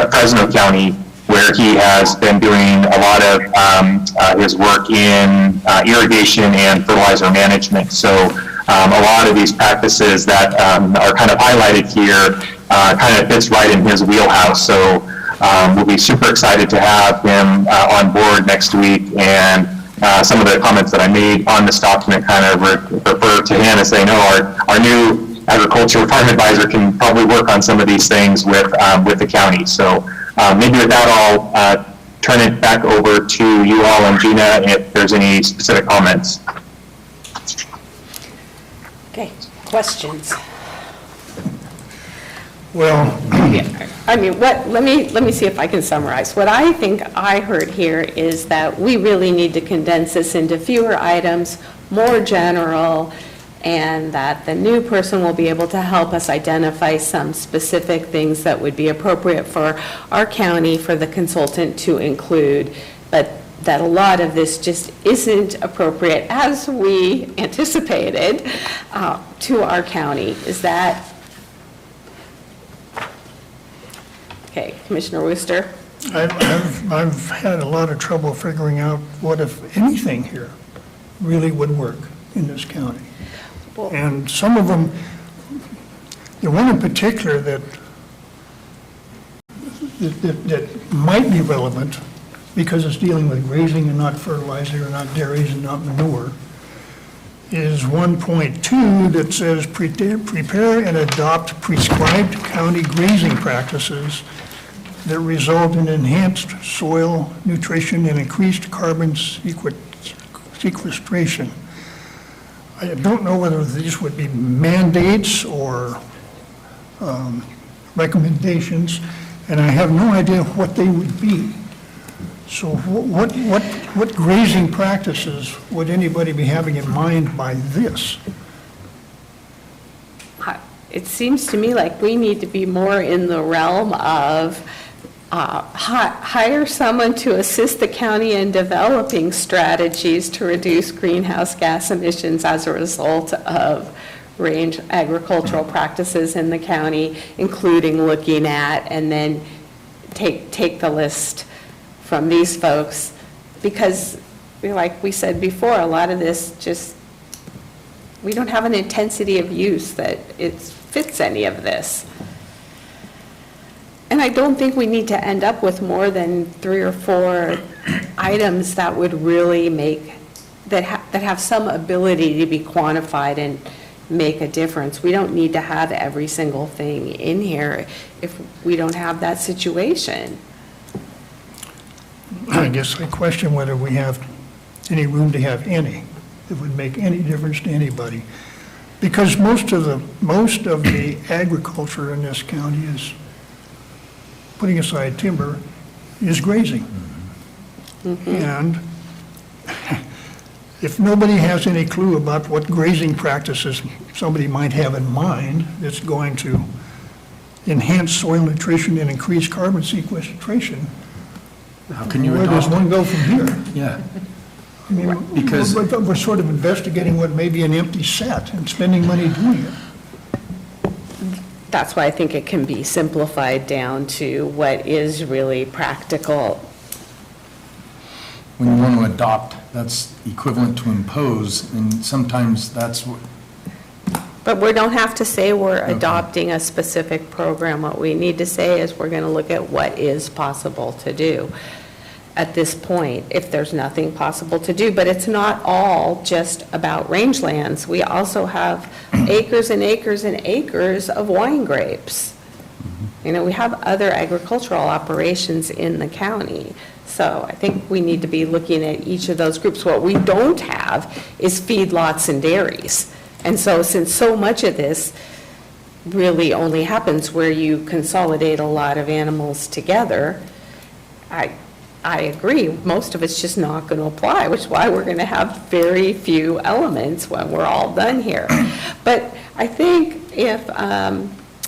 Fresno County, where he has been doing a lot of his work in irrigation and fertilizer management. So a lot of these practices that are kind of highlighted here kind of fits right in his wheelhouse. So we'll be super excited to have him on board next week, and some of the comments that I made on this document kind of refer to him and say, no, our new agriculture farm advisor can probably work on some of these things with the county. So maybe with that, I'll turn it back over to you all and Gina if there's any specific comments. Okay, questions? Well, I mean, let me see if I can summarize. What I think I heard here is that we really need to condense this into fewer items, more general, and that the new person will be able to help us identify some specific things that would be appropriate for our county for the consultant to include, but that a lot of this just isn't appropriate as we anticipated to our county. Is that okay, Commissioner Wooster? I've had a lot of trouble figuring out what, if anything, here really would work in this county. Well, And some of them, the one in particular that might be relevant, because it's dealing with grazing and not fertilizer, and not dairies and not manure, is 1.2 that says prepare and adopt prescribed county grazing practices that result in enhanced soil nutrition and increased carbon sequestration. I don't know whether these would be mandates or recommendations, and I have no idea what they would be. So what grazing practices would anybody be having in mind by this? It seems to me like we need to be more in the realm of hire someone to assist the county in developing strategies to reduce greenhouse gas emissions as a result of range agricultural practices in the county, including looking at, and then take the list from these folks. Because, like we said before, a lot of this just, we don't have an intensity of use that it fits any of this. And I don't think we need to end up with more than 3 or 4 items that would really make, that have some ability to be quantified and make a difference. We don't need to have every single thing in here if we don't have that situation. I guess I question whether we have any room to have any that would make any difference to anybody. Because most of the agriculture in this county is, putting aside timber, is grazing. And if nobody has any clue about what grazing practices somebody might have in mind that's going to enhance soil nutrition and increase carbon sequestration, How can you where does adopt? one go from here? Yeah, I mean, Because- we're sort of investigating what may be an empty set and spending money doing it. That's why I think it can be simplified down to what is really practical. when you want to adopt, that's equivalent to impose, and sometimes that's what, But we don't have to say we're adopting a specific program. What we need to say is we're going to look at what is possible to do at this point, if there's nothing possible to do. But it's not all just about rangelands. We also have acres and acres and acres of wine grapes. You know, we have other agricultural operations in the county. So I think we need to be looking at each of those groups. What we don't have is feedlots and dairies. And so since so much of this really only happens where you consolidate a lot of animals together, I agree, most of it's just not going to apply, which is why we're going to have very few elements when we're all done here. But I think if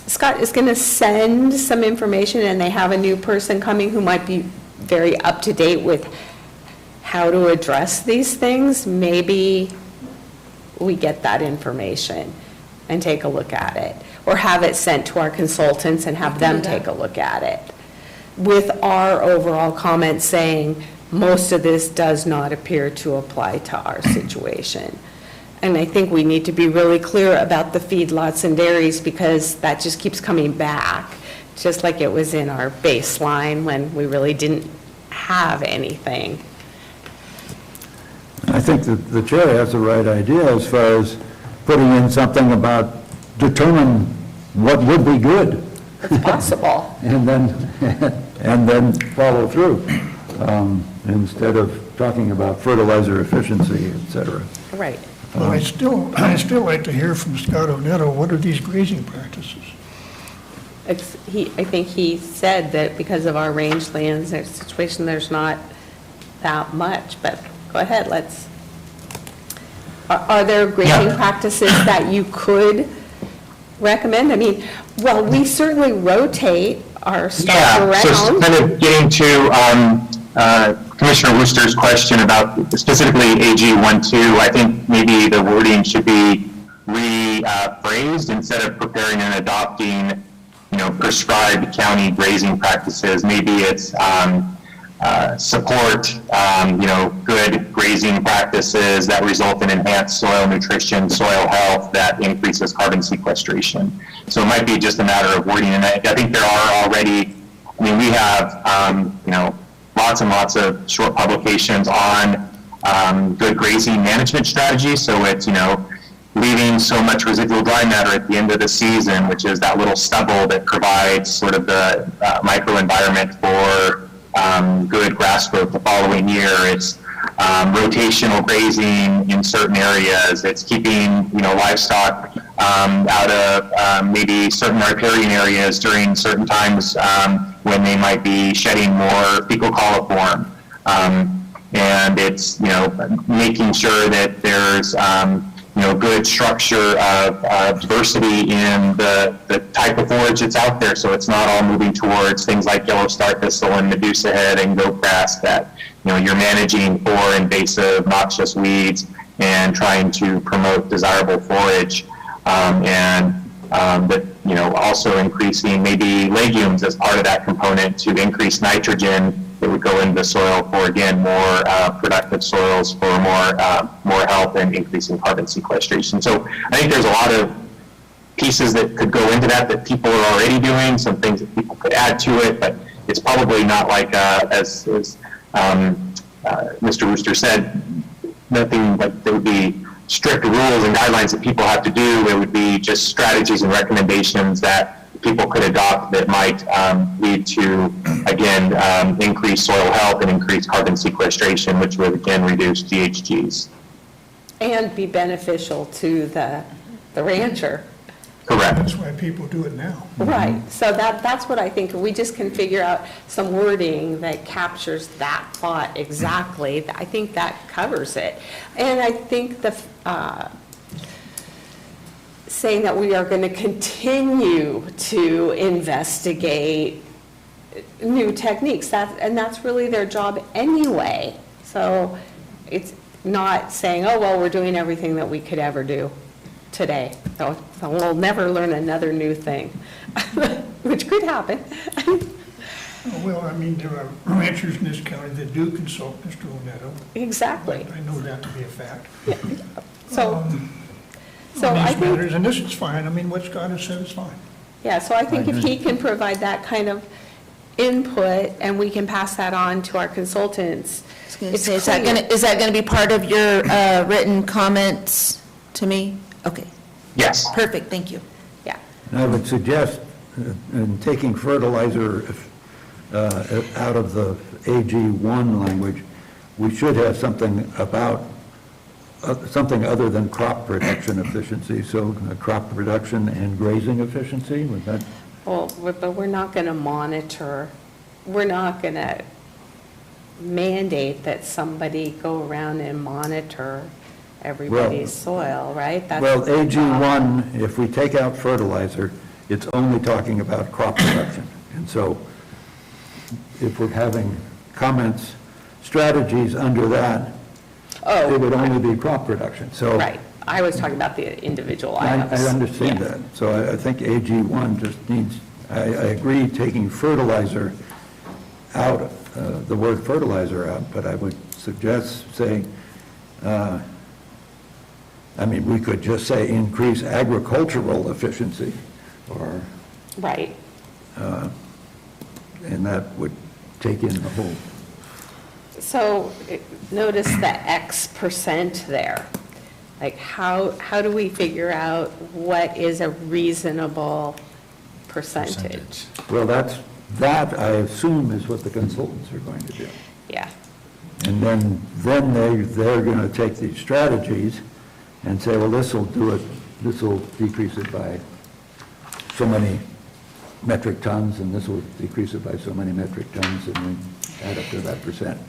Scott is going to send some information and they have a new person coming who might be very up to date with how to address these things, maybe we get that information and take a look at it, or have it sent to our consultants and have them take a look at it, with our overall comments saying, most of this does not appear to apply to our situation. And I think we need to be really clear about the feedlots and dairies, because that just keeps coming back, just like it was in our baseline when we really didn't have anything. I think that the chair has the right idea as far as putting in something about determine what would be good. It's possible. And then follow through, instead of talking about fertilizer efficiency, et cetera. Right. But I'd still like to hear from Scott Onetto, what are these grazing practices? I think he said that because of our rangelands situation, there's not that much, but go ahead, are there grazing practices that you could recommend? I mean, well, we certainly rotate our stuff around. So kind of getting to Commissioner Wooster's question about specifically AG 1.2, I think maybe the wording should be rephrased instead of preparing and adopting, prescribed county grazing practices. Maybe it's support, good grazing practices that result in enhanced soil nutrition, soil health that increases carbon sequestration. So it might be just a matter of wording, and I think there are already, we have, lots and lots of short publications on good grazing management strategies. So it's, leaving so much residual dry matter at the end of the season, which is that little stubble that provides sort of the microenvironment for good grass growth the following year. It's rotational grazing in certain areas. It's keeping, livestock out of maybe certain riparian areas during certain times when they might be shedding more fecal coliform. And it's, making sure that there's, good structure of diversity in the type of forage that's out there, so it's not all moving towards things like yellow star thistle and Medusa head and goat grass that, you're managing for invasive, noxious weeds and trying to promote desirable forage. But, also increasing maybe legumes as part of that component to increase nitrogen that would go into the soil for, again, more productive soils for more health and increasing carbon sequestration. So I think there's a lot of pieces that could go into that people are already doing, some things that people could add to it, but it's probably not like, as Mr. Rooster said, nothing like there would be strict rules and guidelines that people have to do. There would be just strategies and recommendations that people could adopt that might lead to, again, increased soil health and increased carbon sequestration, which would, again, reduce GHGs. And be beneficial to the rancher. Correct. That's why people do it now. Right, so that's what I think, we just can figure out some wording that captures that thought exactly, I think that covers it. And I think the, saying that we are going to continue to investigate new techniques, and that's really their job anyway. So it's not saying, oh, well, we're doing everything that we could ever do today. So we'll never learn another new thing, which could happen. Well, I mean, there are ranchers in this county that do consult Mr. Onetto. Exactly. I know that to be a fact. Yeah. So on I these think, matters, and this is fine. I mean, what Scott has said is fine. yeah, so I think if he can provide that kind of input and we can pass that on to our consultants, it's Is that going to be part of your written comments to me? Okay, Yes. perfect, thank you. yeah. And I would suggest, in taking fertilizer out of the AG1 language, we should have something about, something other than crop production efficiency, so crop production and grazing efficiency, would that? Well, but we're not going to monitor, we're not going to mandate that somebody go around and monitor everybody's soil, right? That's Well, the job. AG1, if we take out fertilizer, it's only talking about crop production. And so if we're having comments, strategies under that, Oh, it would only be crop production. So right. I was talking about the individual I items. understand Yeah. that. So I think AG1 just needs, I agree taking fertilizer out, the word fertilizer out, but I would suggest saying, we could just say increase agricultural efficiency, or, Right. and that would take in the whole. So notice the X% there. Like how do we figure out what is a reasonable percentage? Well, that I assume is what the consultants are going to do. Yeah. And then they're going to take these strategies and say, well, this will do it, this will decrease it by so many metric tons, and this will decrease it by so many metric tons, and we add up to that percent.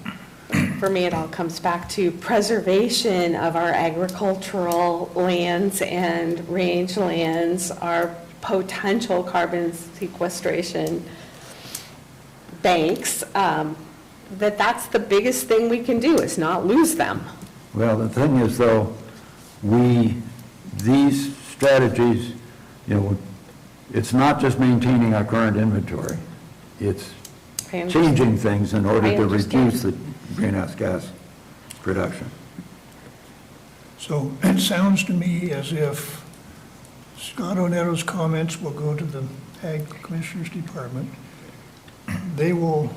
For me, it all comes back to preservation of our agricultural lands and range lands, our potential carbon sequestration banks, that's the biggest thing we can do, is not lose them. Well, the thing is, though, these strategies, it's not just maintaining our current inventory. It's changing things in order to reduce the greenhouse gas production. So it sounds to me as if Scott Onetto's comments will go to the Ag Commissioner's Department. They will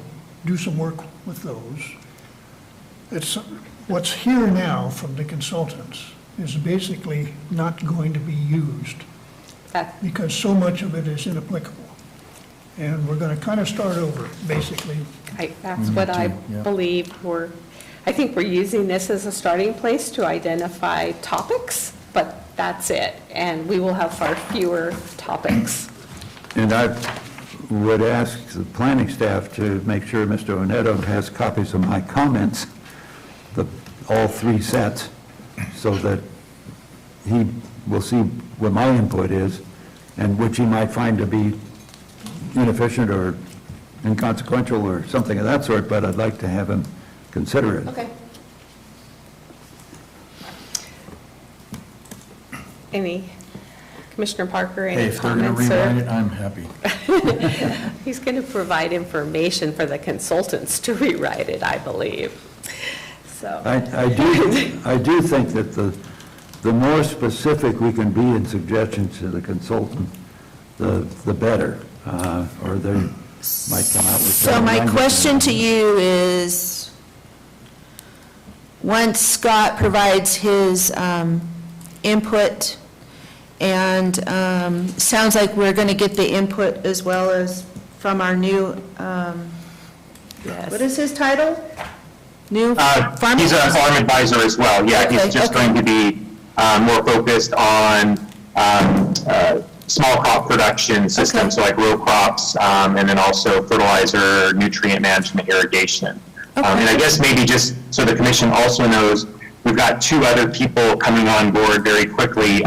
do some work with those. It's what's here now from the consultants is basically not going to be used That- because so much of it is inapplicable. And we're going to kind of start over, basically. That's what I yeah. believe I think we're using this as a starting place to identify topics, but that's it. And we will have far fewer topics. And I would ask the planning staff to make sure Mr. Oneto has copies of my comments, all three sets, so that he will see what my input is, and which he might find to be inefficient or inconsequential or something of that sort, but I'd like to have him consider it. Okay. Commissioner Parker, Hey, any if they're going to comments, rewrite it, sir? I'm happy. He's going to provide information for the consultants to rewrite it, I believe. So, I do think that the more specific we can be in suggestions to the consultant, the better, or they might come out with. So better my language. question to you is, once Scott provides his input, and sounds like we're going to get the input as well as from our new, what is his title? New farm? He's a farm advisor as well, yeah, Okay, he's just okay. going to be more focused on small crop production systems, so like row crops, and then also fertilizer, nutrient management, irrigation. And I guess maybe just so the commission also knows, we've got two other people coming on board very quickly,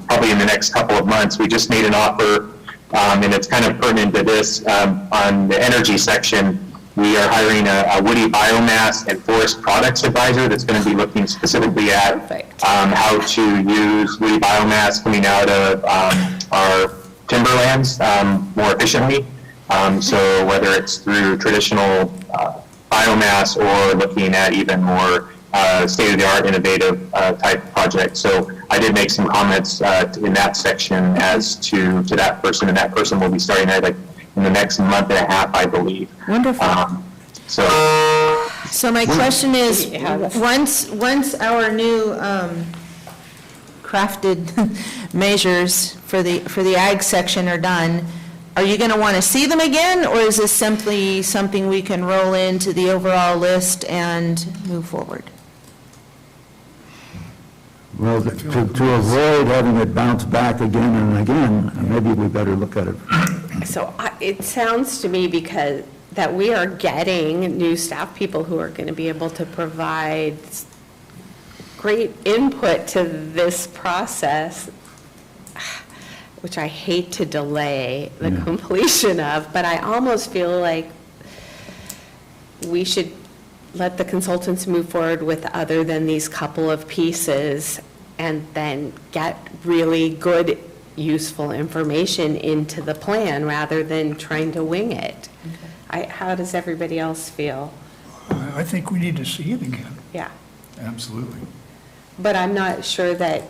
probably in the next couple of months. We just made an offer, and it's kind of pertinent to this, on the energy section. We are hiring a woody biomass and forest products advisor that's going to be looking specifically at Perfect. how to use woody biomass coming out of our timberlands more efficiently. So whether it's through traditional biomass or looking at even more state-of-the-art innovative type project. So I did make some comments in that section as to that person, and that person will be starting like in the next month and a half, I believe. Wonderful. So my question is, once our new crafted measures for the ag section are done, are you going to want to see them again, or is this simply something we can roll into the overall list and move forward? Well, to avoid having it bounce back again and again, maybe we better look at it. So it sounds to me that we are getting new staff people who are going to be able to provide great input to this process, which I hate to delay the completion of, but I almost feel like we should let the consultants move forward with other than these couple of pieces and then get really good, useful information into the plan rather than trying to wing it. How does everybody else feel? I think we need to see it again. Yeah. Absolutely. But I'm not sure that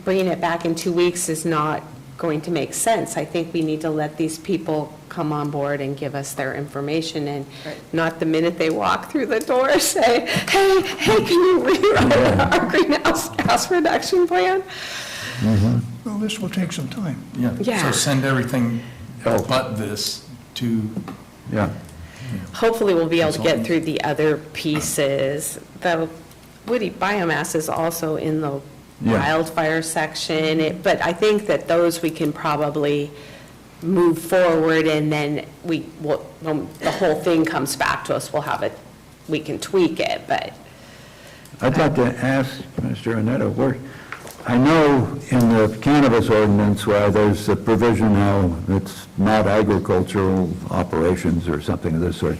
bringing it back in 2 weeks is not going to make sense. I think we need to let these people come on board and give us their information, and not the minute they walk through the door say, hey, can you rewrite our greenhouse gas reduction plan? Well, this will take some time. Yeah. So send everything but this to, Yeah. Hopefully we'll be able to get through the other pieces. The woody biomass is also in the wildfire section, but I think that those we can probably move forward, and then when the whole thing comes back to us, we can tweak it, but. I'd like to ask Mr. Oneto, I know in the cannabis ordinance where there's a provision how it's not agricultural operations or something of this sort.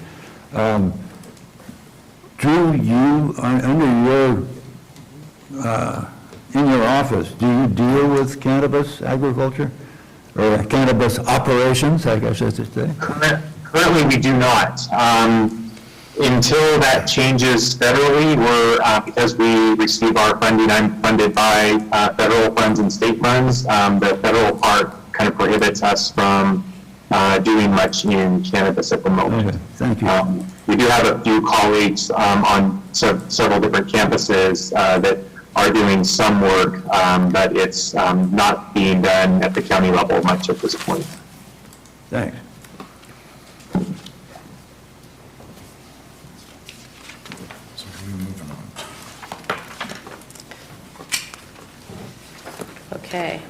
Do you, in your office, do you deal with cannabis agriculture? Or cannabis operations, I guess I should say? Currently, we do not. Until that changes federally, because we receive our funding, I'm funded by federal funds and state funds, the federal part kind of prohibits us from doing much in cannabis at the moment. Okay, thank you. We do have a few colleagues on several different campuses that are doing some work, but it's not being done at the county level much at this point. Thanks. So we're moving on. Okay.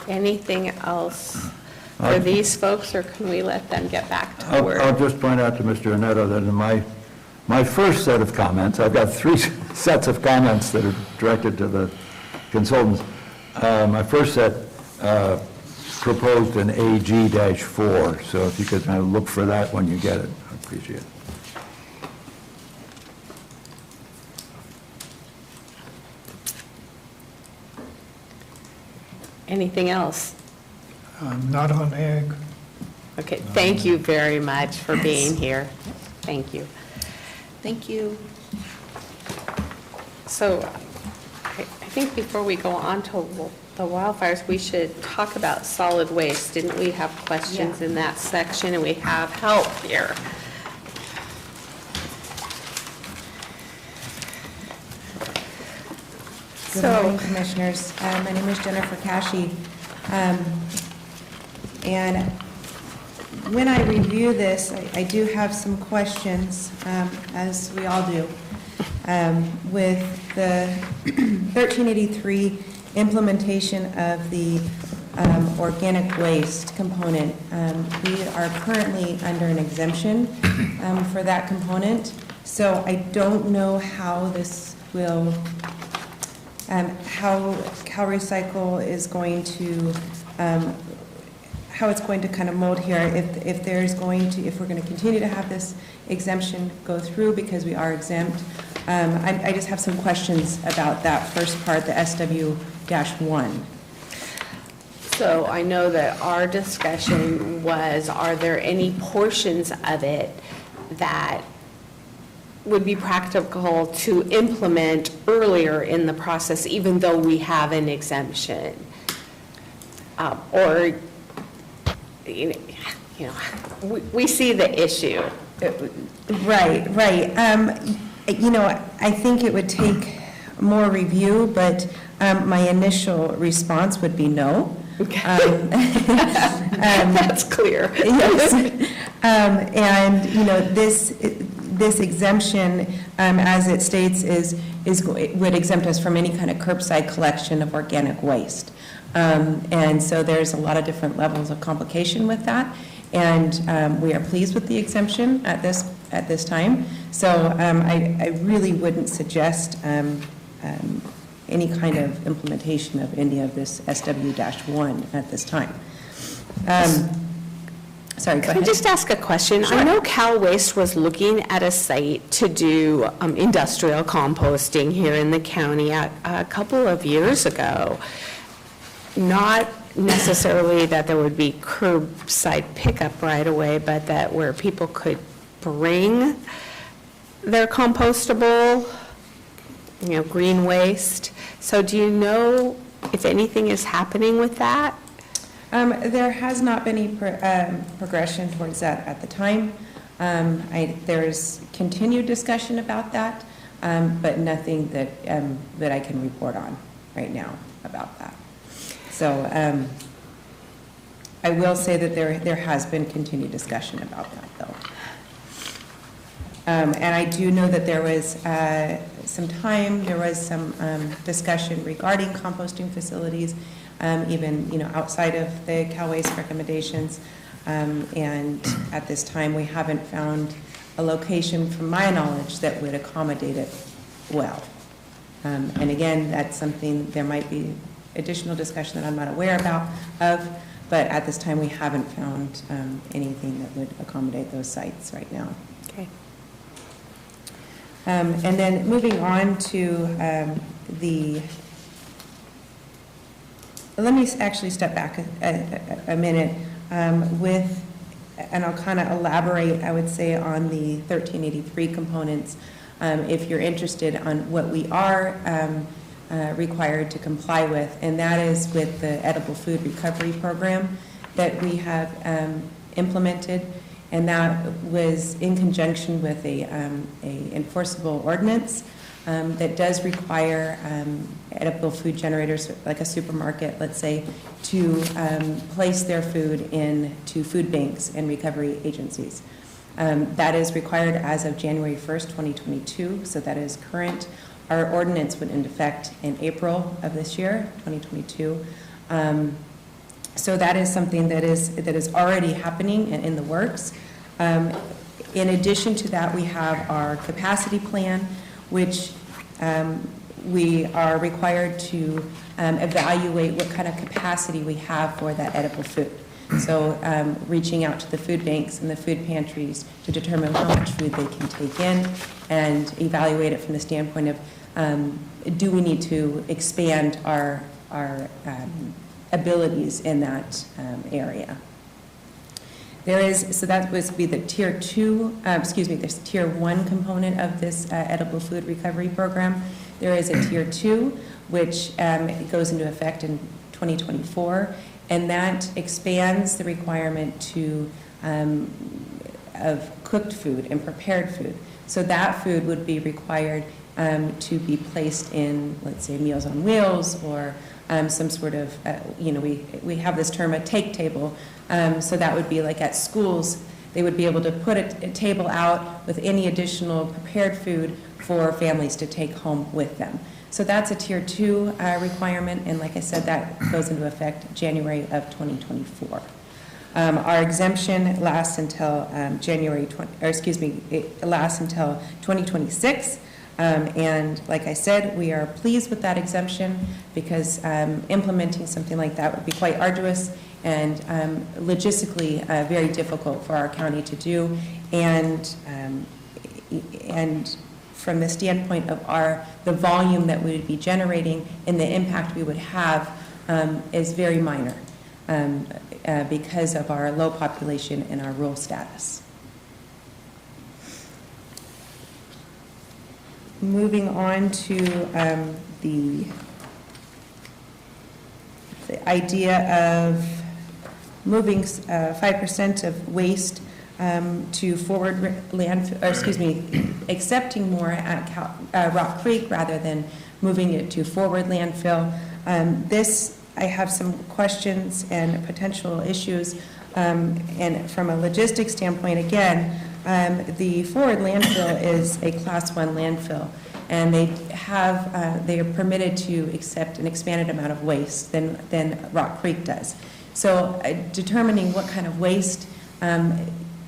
Anything else for these folks, or can we let them get back to work? I'll just point out to Mr. Annetto that in my first set of comments, I've got 3 sets of comments that are directed to the consultants. My first set proposed an AG-4, so if you could kind of look for that when you get it, I appreciate it. Anything else? Not on ag. Okay, thank you very much for being here. Thank you. Thank you. So I think before we go on to the wildfires, we should talk about solid waste. Didn't we have questions in that section? And we have help here. Good morning, Commissioners. My name is Jennifer Cashy. And when I review this, I do have some questions, as we all do, with the 1383 implementation of the organic waste component. We are currently under an exemption for that component, so I don't know how this will, how CalRecycle is going to, how it's going to kind of mold here, if there's going to, if we're going to continue to have this exemption go through because we are exempt. I just have some questions about that first part, the SW-1. So I know that our discussion was, are there any portions of it that would be practical to implement earlier in the process, even though we have an exemption? Or, you know, we see the issue. Right. You know, I think it would take more review, but my initial response would be no. Okay. That's clear. Yes. And, you know, this exemption, as it states, would exempt us from any kind of curbside collection of organic waste. And so there's a lot of different levels of complication with that. And we are pleased with the exemption at this time. So I really wouldn't suggest any kind of implementation of any of this SW-1 at this time. Sorry, go Can I ahead. just ask a question? Sure. I know Cal Waste was looking at a site to do industrial composting here in the county a couple of years ago. Not necessarily that there would be curbside pickup right away, but that where people could bring their compostable, you know, green waste. So do you know if anything is happening with that? There has not been any progression towards that at the time. There's continued discussion about that, but nothing that I can report on right now about that. So I will say that there has been continued discussion about that, though. And I do know that there was some discussion regarding composting facilities, even, you know, outside of the Cal Waste recommendations. And at this time, we haven't found a location, from my knowledge, that would accommodate it well. And again, that's something, there might be additional discussion that I'm not aware of, but at this time, we haven't found anything that would accommodate those sites right now. Okay. And then moving on to let me actually step back a minute with, and I'll kind of elaborate, I would say, on the 1383 components, if you're interested on what we are required to comply with, and that is with the edible food recovery program that we have implemented. And that was in conjunction with a enforceable ordinance that does require edible food generators, like a supermarket, let's say, to place their food into food banks and recovery agencies. That is required as of January 1st, 2022, so that is current. Our ordinance went into effect in April of this year, 2022. So that is something that is already happening and in the works. In addition to that, we have our capacity plan, which we are required to evaluate what kind of capacity we have for that edible food. So reaching out to the food banks and the food pantries to determine how much food they can take in and evaluate it from the standpoint of do we need to expand our abilities in that area. So that would be the tier 2, this tier 1 component of this edible food recovery program. There is a tier 2, which goes into effect in 2024, and that expands the requirement to of cooked food and prepared food. So that food would be required to be placed in, let's say, Meals on Wheels or some sort of, we have this term, a take table. So that would be like at schools, they would be able to put a table out with any additional prepared food for families to take home with them. So that's a tier 2 requirement, and like I said, that goes into effect January of 2024. Our exemption lasts until it lasts until 2026. And like I said, we are pleased with that exemption because implementing something like that would be quite arduous and logistically very difficult for our county to do. And from the standpoint of the volume that we would be generating and the impact we would have is very minor because of our low population and our rural status. Moving on to the idea of moving 5% of waste to forward landfill, accepting more at Rock Creek rather than moving it to forward landfill. I have some questions and potential issues, and from a logistics standpoint, again, the forward landfill is a Class 1 landfill, and they are permitted to accept an expanded amount of waste than Rock Creek does. So determining what kind of waste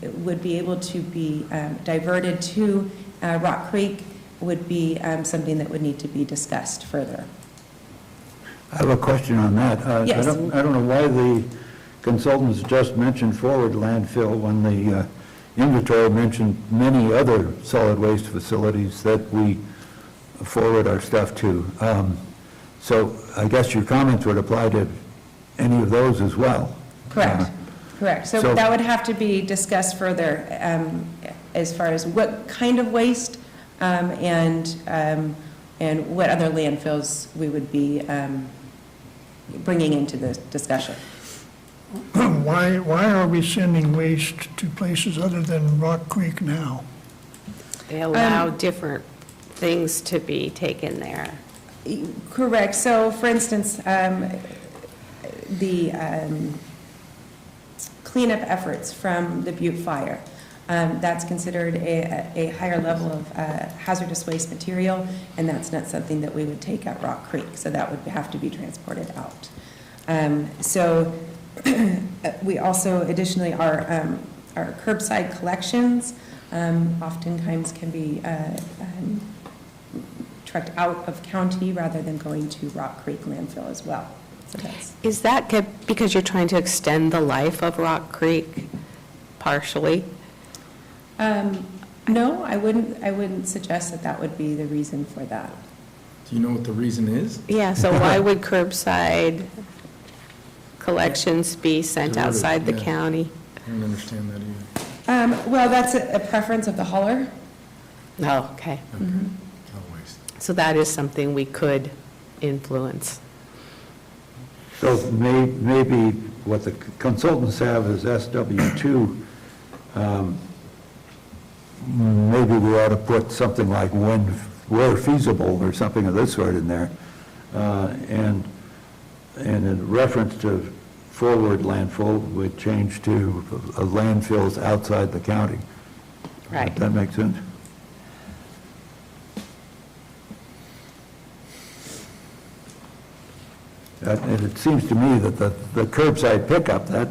would be able to be diverted to Rock Creek would be something that would need to be discussed further. I have a question on that. Yes. I don't know why the consultants just mentioned forward landfill when the inventory mentioned many other solid waste facilities that we forward our stuff to. So I guess your comments would apply to any of those as well. Correct. Correct. So that would have to be discussed further as far as what kind of waste and what other landfills we would be bringing into the discussion. Why are we sending waste to places other than Rock Creek now? They allow different things to be taken there. Correct. So, for instance, the cleanup efforts from the Butte fire, that's considered a higher level of hazardous waste material, and that's not something that we would take at Rock Creek, so that would have to be transported out. We also, additionally, our curbside collections oftentimes can be trucked out of county rather than going to Rock Creek landfill as well. So Is that because you're trying to extend the life of Rock Creek partially? No, I wouldn't suggest that would be the reason for that. Do you know what the reason is? Yeah, so why would curbside collections be sent outside the county? I don't understand that either. Well, that's a preference of the hauler. Oh, okay. Waste. So that is something we could influence. So maybe what the consultants have is SW2. Maybe we ought to put something like when where feasible, or something of this sort in there. And in reference to forward landfill, would change to landfills outside the county. Right. That makes sense? And it seems to me that the curbside pickup, it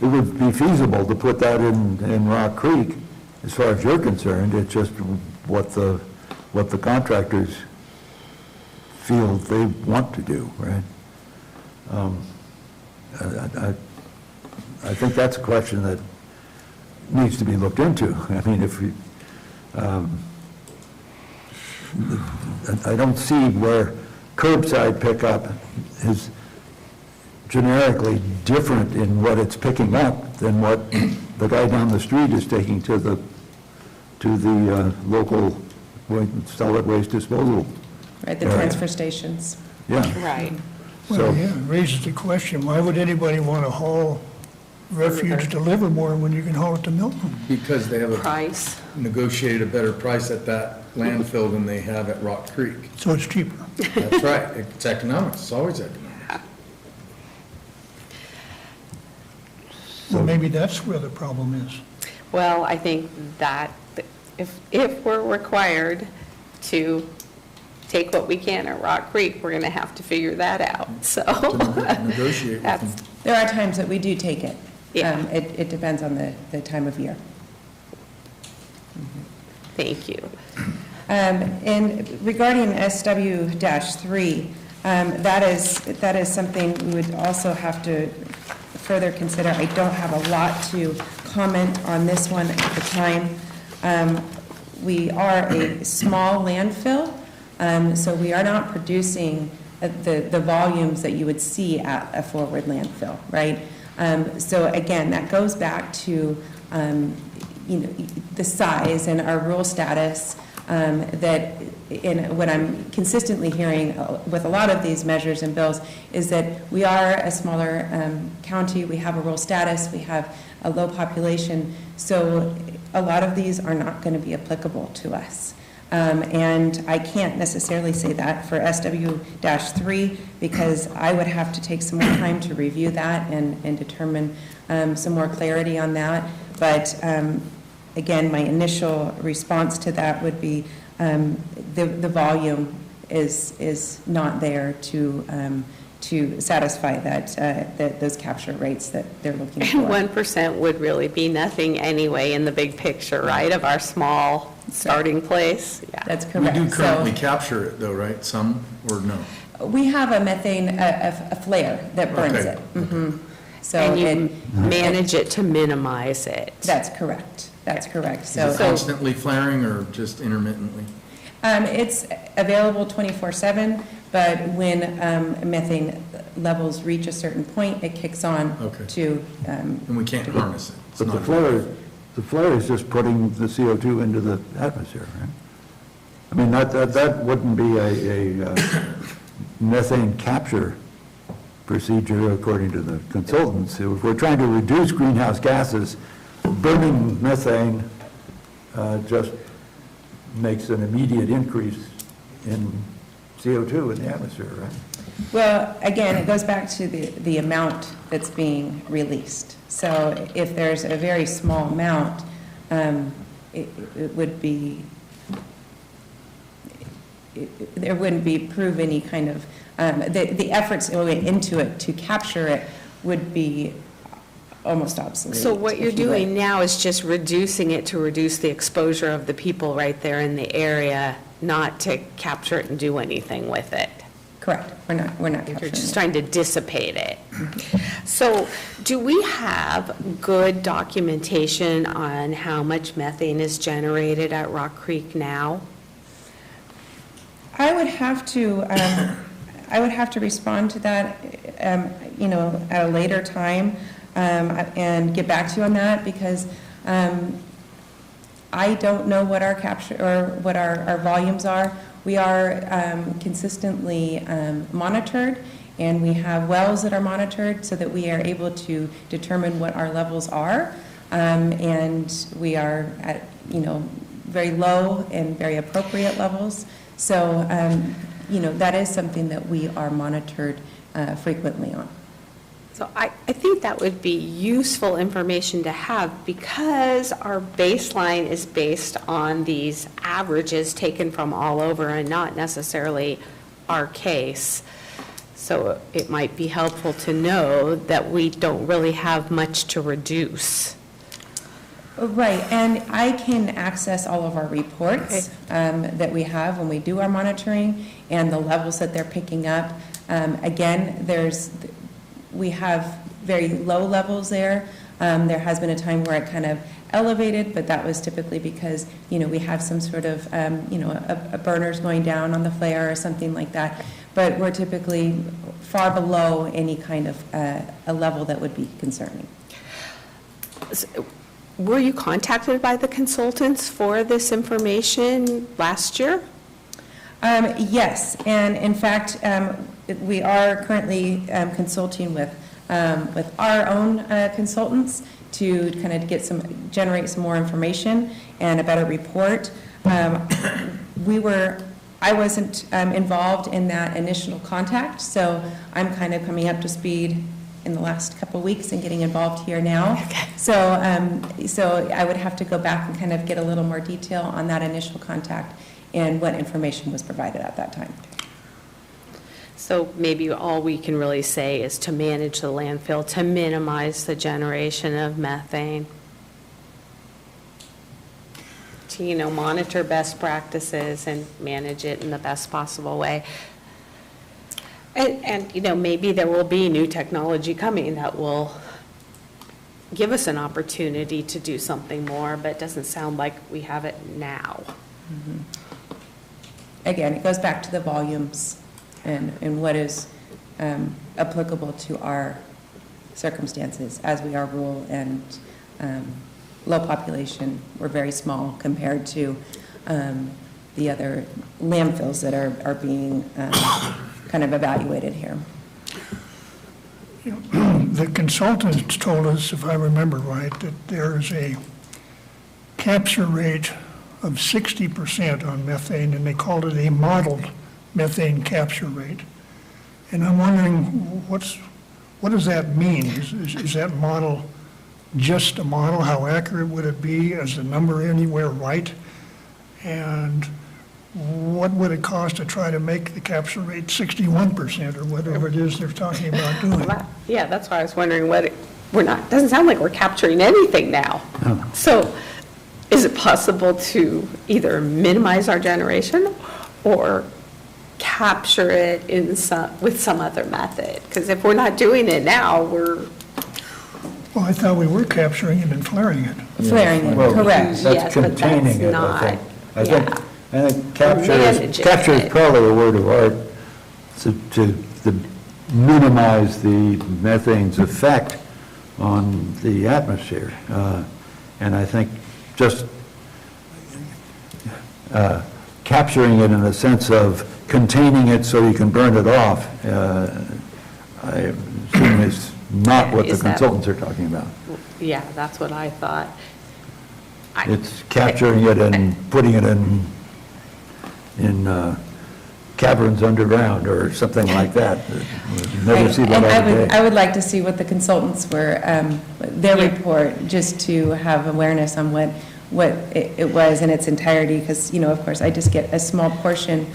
would be feasible to put that in Rock Creek, as far as you're concerned. It's just what the contractors feel they want to do, right? I think that's a question that needs to be looked into. I mean, if we, I don't see where curbside pickup is generically different in what it's picking up than what the guy down the street is taking to the local solid waste disposal. Right, the area. transfer stations. Yeah. Right. Well, So- yeah, it raises the question, why would anybody want to haul refuge to Livermore when you can haul it to Milton? Because they have Price. negotiated a better price at that landfill than they have at Rock Creek. So it's cheaper. That's right, it's economics, it's always economics. Well, maybe that's where the problem is. Well, I think that if we're required to take what we can at Rock Creek, we're going to have to figure that out, so. Negotiate with That's- them. There are times that we do take it. Yeah. It depends on the time of year. Thank you. And regarding SW-3, that is something we would also have to further consider. I don't have a lot to comment on this one at the time. We are a small landfill, so we are not producing the volumes that you would see at a forward landfill, right? So again, that goes back to the size and our rural status, that in what I'm consistently hearing with a lot of these measures and bills is that we are a smaller county, we have a rural status, we have a low population, so a lot of these are not going to be applicable to us. And I can't necessarily say that for SW-3 because I would have to take some more time to review that and determine some more clarity on that. But again, my initial response to that would be the volume is not there to satisfy that those capture rates that they're looking for. And 1% would really be nothing anyway in the big picture, right, of our small starting place? Yeah. That's We correct. do currently So capture it though, right? Some, or no? we have a methane, a flare that burns Okay. it. Mhm. So And you it, manage it to minimize it. that's correct. That's correct. Is So it constantly flaring or just intermittently? it's available 24/7, but when methane levels reach a certain point, it kicks on Okay. to. And we can't harness it? It's But not- the flare is just putting the CO2 into the atmosphere, right? I mean, that wouldn't be a methane capture procedure according to the consultants. If we're trying to reduce greenhouse gases, burning methane just makes an immediate increase in CO2 in the atmosphere, right? Well, again, it goes back to the amount that's being released. So if there's a very small amount, it would be, there wouldn't be prove any kind of, the efforts into it to capture it would be almost obsolete. So what you're if you would. doing now is just reducing it to reduce the exposure of the people right there in the area, not to capture it and do anything with it. Correct. We're not You're capturing just it. trying to dissipate it. So do we have good documentation on how much methane is generated at Rock Creek now? I would have to respond to that, at a later time, and get back to you on that, because I don't know what our capture, or what our volumes are. We are consistently monitored, and we have wells that are monitored so that we are able to determine what our levels are. and we are at, very low and very appropriate levels. So, that is something that we are monitored frequently on. So I think that would be useful information to have because our baseline is based on these averages taken from all over and not necessarily our case. So it might be helpful to know that we don't really have much to reduce. Right, and I can access all of our reports that we have when we do our monitoring and the levels that they're picking up. Again, we have very low levels there. There has been a time where it kind of elevated, but that was typically because, we have some sort of, a burner's going down on the flare or something like that. But we're typically far below any kind of a level that would be concerning. Were you contacted by the consultants for this information last year? Yes, and in fact, we are currently consulting with our own consultants to kind of generate some more information and a better report. I wasn't involved in that initial contact, so I'm kind of coming up to speed in the last couple of weeks and getting involved here now. Okay. So I would have to go back and kind of get a little more detail on that initial contact and what information was provided at that time. So maybe all we can really say is to manage the landfill, to minimize the generation of methane, to, monitor best practices and manage it in the best possible way. And maybe there will be new technology coming that will give us an opportunity to do something more, but it doesn't sound like we have it now. Mm-hmm. Again, it goes back to the volumes and what is applicable to our circumstances, as we are rural and low population. We're very small compared to the other landfills that are being kind of evaluated here. The consultants told us, if I remember right, that there's a capture rate of 60% on methane, and they called it a modeled methane capture rate. And I'm wondering, what does that mean? Is that model just a model? How accurate would it be? Is the number anywhere right? And what would it cost to try to make the capture rate 61% or whatever it is they're talking about doing? Yeah, that's why I was wondering doesn't sound like we're capturing anything now. Oh. So is it possible to either minimize our generation or capture it with some other method? Because if we're not doing it now, Well, I thought we were capturing it and flaring it. Flaring it, correct. That's containing it, I think. I think capture is probably a word of art to minimize the methane's effect on the atmosphere. And I think just capturing it in the sense of containing it so you can burn it off, I assume is not what the consultants are talking about. Yeah, that's what I thought. It's capturing it and putting it in caverns underground or something like that. Never see that every day. I would like to see what the consultants were, their report, just to have awareness on what it was in its entirety, because, of course, I just get a small portion,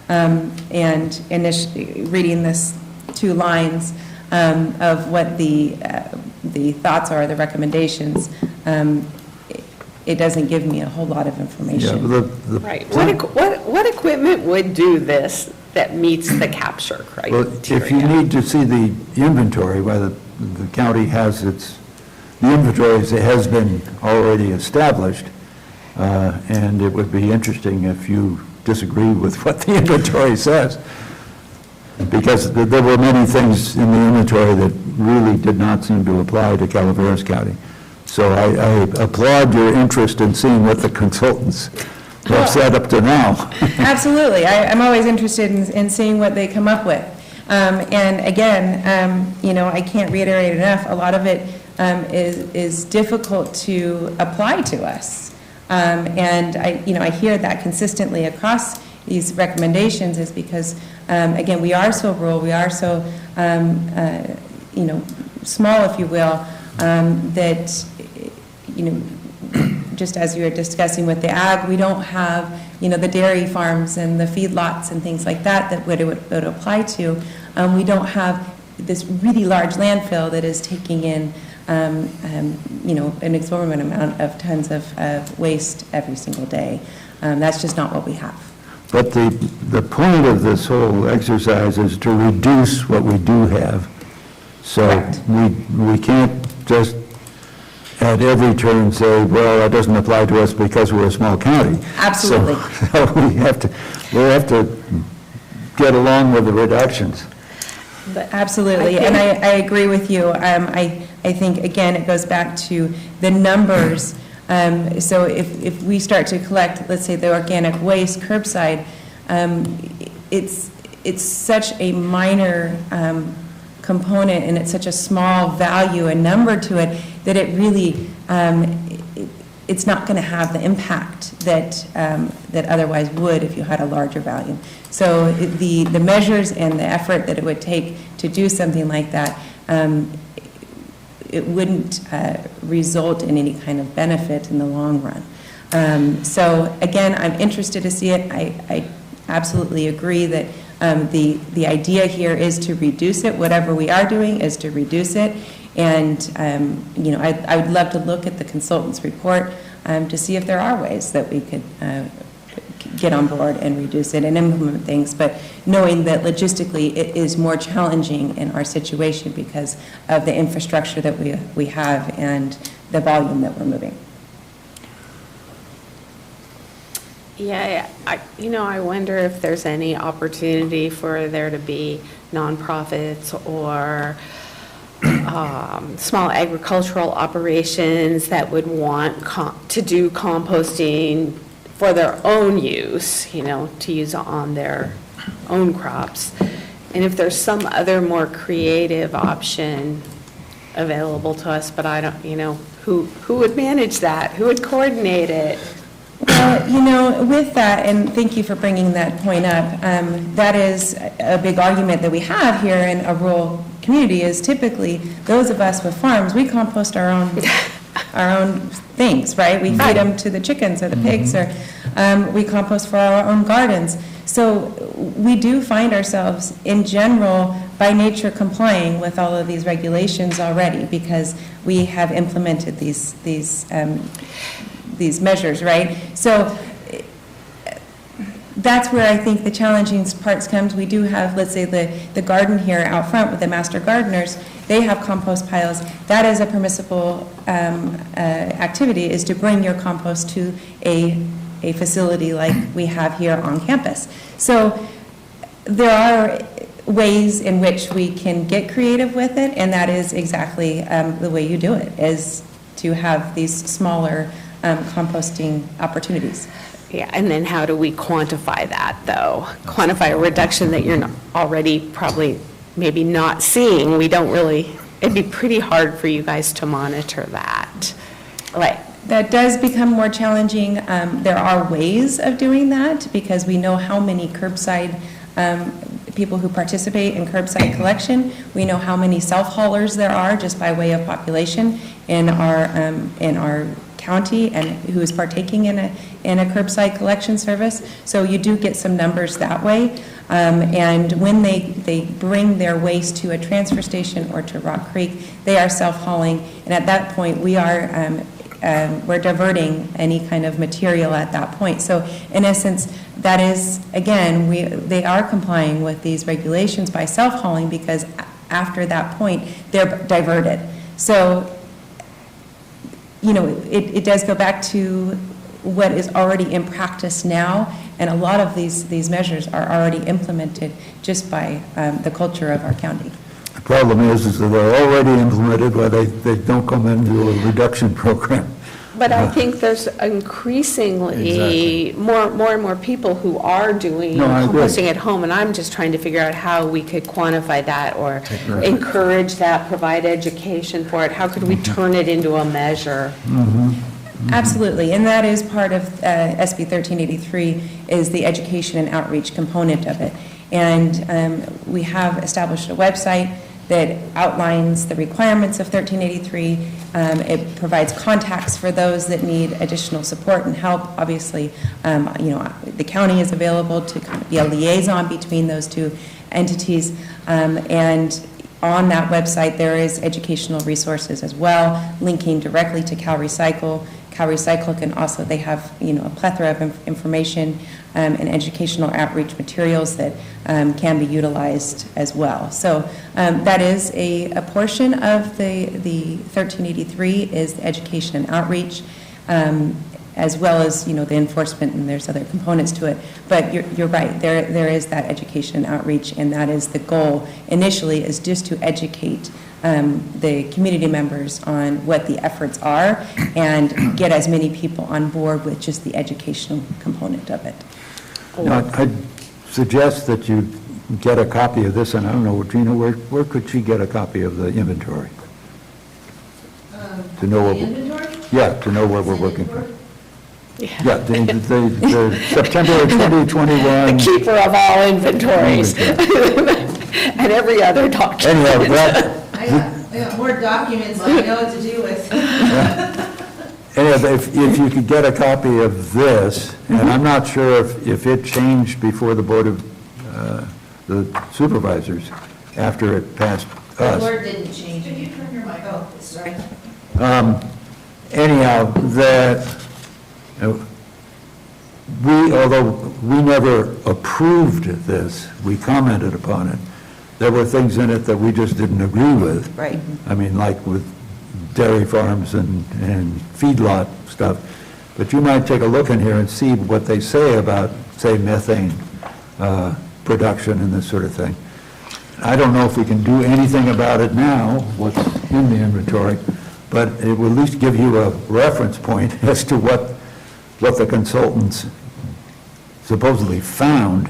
and initially reading this 2 lines of what the thoughts are, the recommendations, it doesn't give me a whole lot of information. Yeah, right. What equipment would do this that meets the capture criteria? Well, if you need to see the inventory, whether the county has the inventory has been already established, and it would be interesting if you disagree with what the inventory says, because there were many things in the inventory that really did not seem to apply to Calaveras County. So I applaud your interest in seeing what the consultants have said up to now. Absolutely. I'm always interested in seeing what they come up with. And again, I can't reiterate enough, a lot of it is difficult to apply to us. And I hear that consistently across these recommendations is because, again, we are so rural, we are so, small, if you will, that, just as you were discussing with the ag, we don't have, the dairy farms and the feedlots and things like that would apply to. We don't have this really large landfill that is taking in, an exorbitant amount of tons of waste every single day. That's just not what we have. But the point of this whole exercise is to reduce what we do have. So we can't just at every turn say, well, that doesn't apply to us because we're a small county. Absolutely. So we have to get along with the reductions. But absolutely, and I agree with you. I think, again, it goes back to the numbers. So if we start to collect, let's say, the organic waste curbside, it's such a minor component, and it's such a small value and number to it that it really, it's not going to have the impact that otherwise would if you had a larger value. So the measures and the effort that it would take to do something like that, it wouldn't result in any kind of benefit in the long run. So again, I'm interested to see it. I absolutely agree that the idea here is to reduce it. Whatever we are doing is to reduce it. And, I would love to look at the consultant's report to see if there are ways that we could get on board and reduce it and implement things, but knowing that logistically it is more challenging in our situation because of the infrastructure that we have and the volume that we're moving. Yeah, I wonder if there's any opportunity for there to be nonprofits or small agricultural operations that would want to do composting for their own use, to use on their own crops. And if there's some other more creative option available to us, but I don't, who would manage that? Who would coordinate it? Well, with that, and thank you for bringing that point up, that is a big argument that we have here in a rural community is typically those of us with farms, we compost our own things, right? We feed them to the chickens or the pigs, or we compost for our own gardens. So we do find ourselves, in general, by nature, complying with all of these regulations already because we have implemented these measures, right? So that's where I think the challenging parts comes. We do have, let's say, the garden here out front with the master gardeners. They have compost piles. That is a permissible activity, is to bring your compost to a facility like we have here on campus. So there are ways in which we can get creative with it, and that is exactly the way you do it, is to have these smaller composting opportunities. Yeah, and then how do we quantify that, though? Quantify a reduction that you're already probably maybe not seeing. We don't really, it'd be pretty hard for you guys to monitor that. Right. That does become more challenging. There are ways of doing that because we know how many curbside people who participate in curbside collection. We know how many self-haulers there are just by way of population in our county and who is partaking in a curbside collection service. So you do get some numbers that way. And when they bring their waste to a transfer station or to Rock Creek, they are self-hauling. And at that point, we're diverting any kind of material at that point. So in essence, that is, again, they are complying with these regulations by self-hauling because after that point, they're diverted. So, it does go back to what is already in practice now, and a lot of these measures are already implemented just by the culture of our county. The problem is that they're already implemented, but they don't come into a reduction program. But I think there's increasingly more and more people who are doing No, I agree. composting at home, and I'm just trying to figure out how we could quantify that or encourage that, provide education for it. How could we turn it into a measure? Absolutely, and that is part of SB 1383, is the education and outreach component of it. And we have established a website that outlines the requirements of 1383. It provides contacts for those that need additional support and help. Obviously, the county is available to kind of be a liaison between those two entities. And on that website, there is educational resources as well, linking directly to Cal Recycle. Cal Recycle can also, they have, a plethora of information and educational outreach materials that can be utilized as well. So that is a portion of the 1383 is the education and outreach, as well as, the enforcement, and there's other components to it. But you're right, there is that education and outreach, and that is the goal initially, is just to educate the community members on what the efforts are and get as many people on board with just the educational component of it. Now, I'd suggest that you get a copy of this, and I don't know, Gina, where could she get a copy of the inventory? To know what, yeah, to know where we're working from. Yeah, the September 2021. The keeper of all inventories and every other document. Anyhow, I got more documents I know what to do with. Anyhow, if you could get a copy of this, and I'm not sure if it changed before the Board of the Supervisors after it passed us. The word didn't change. Could you turn your mic? Oh, sorry. Anyhow, although we never approved this, we commented upon it. There were things in it that we just didn't agree with. Right. I mean, like with dairy farms and feedlot stuff. But you might take a look in here and see what they say about, say, methane production and this sort of thing. I don't know if we can do anything about it now, what's in the inventory, but it will at least give you a reference point as to what the consultants supposedly found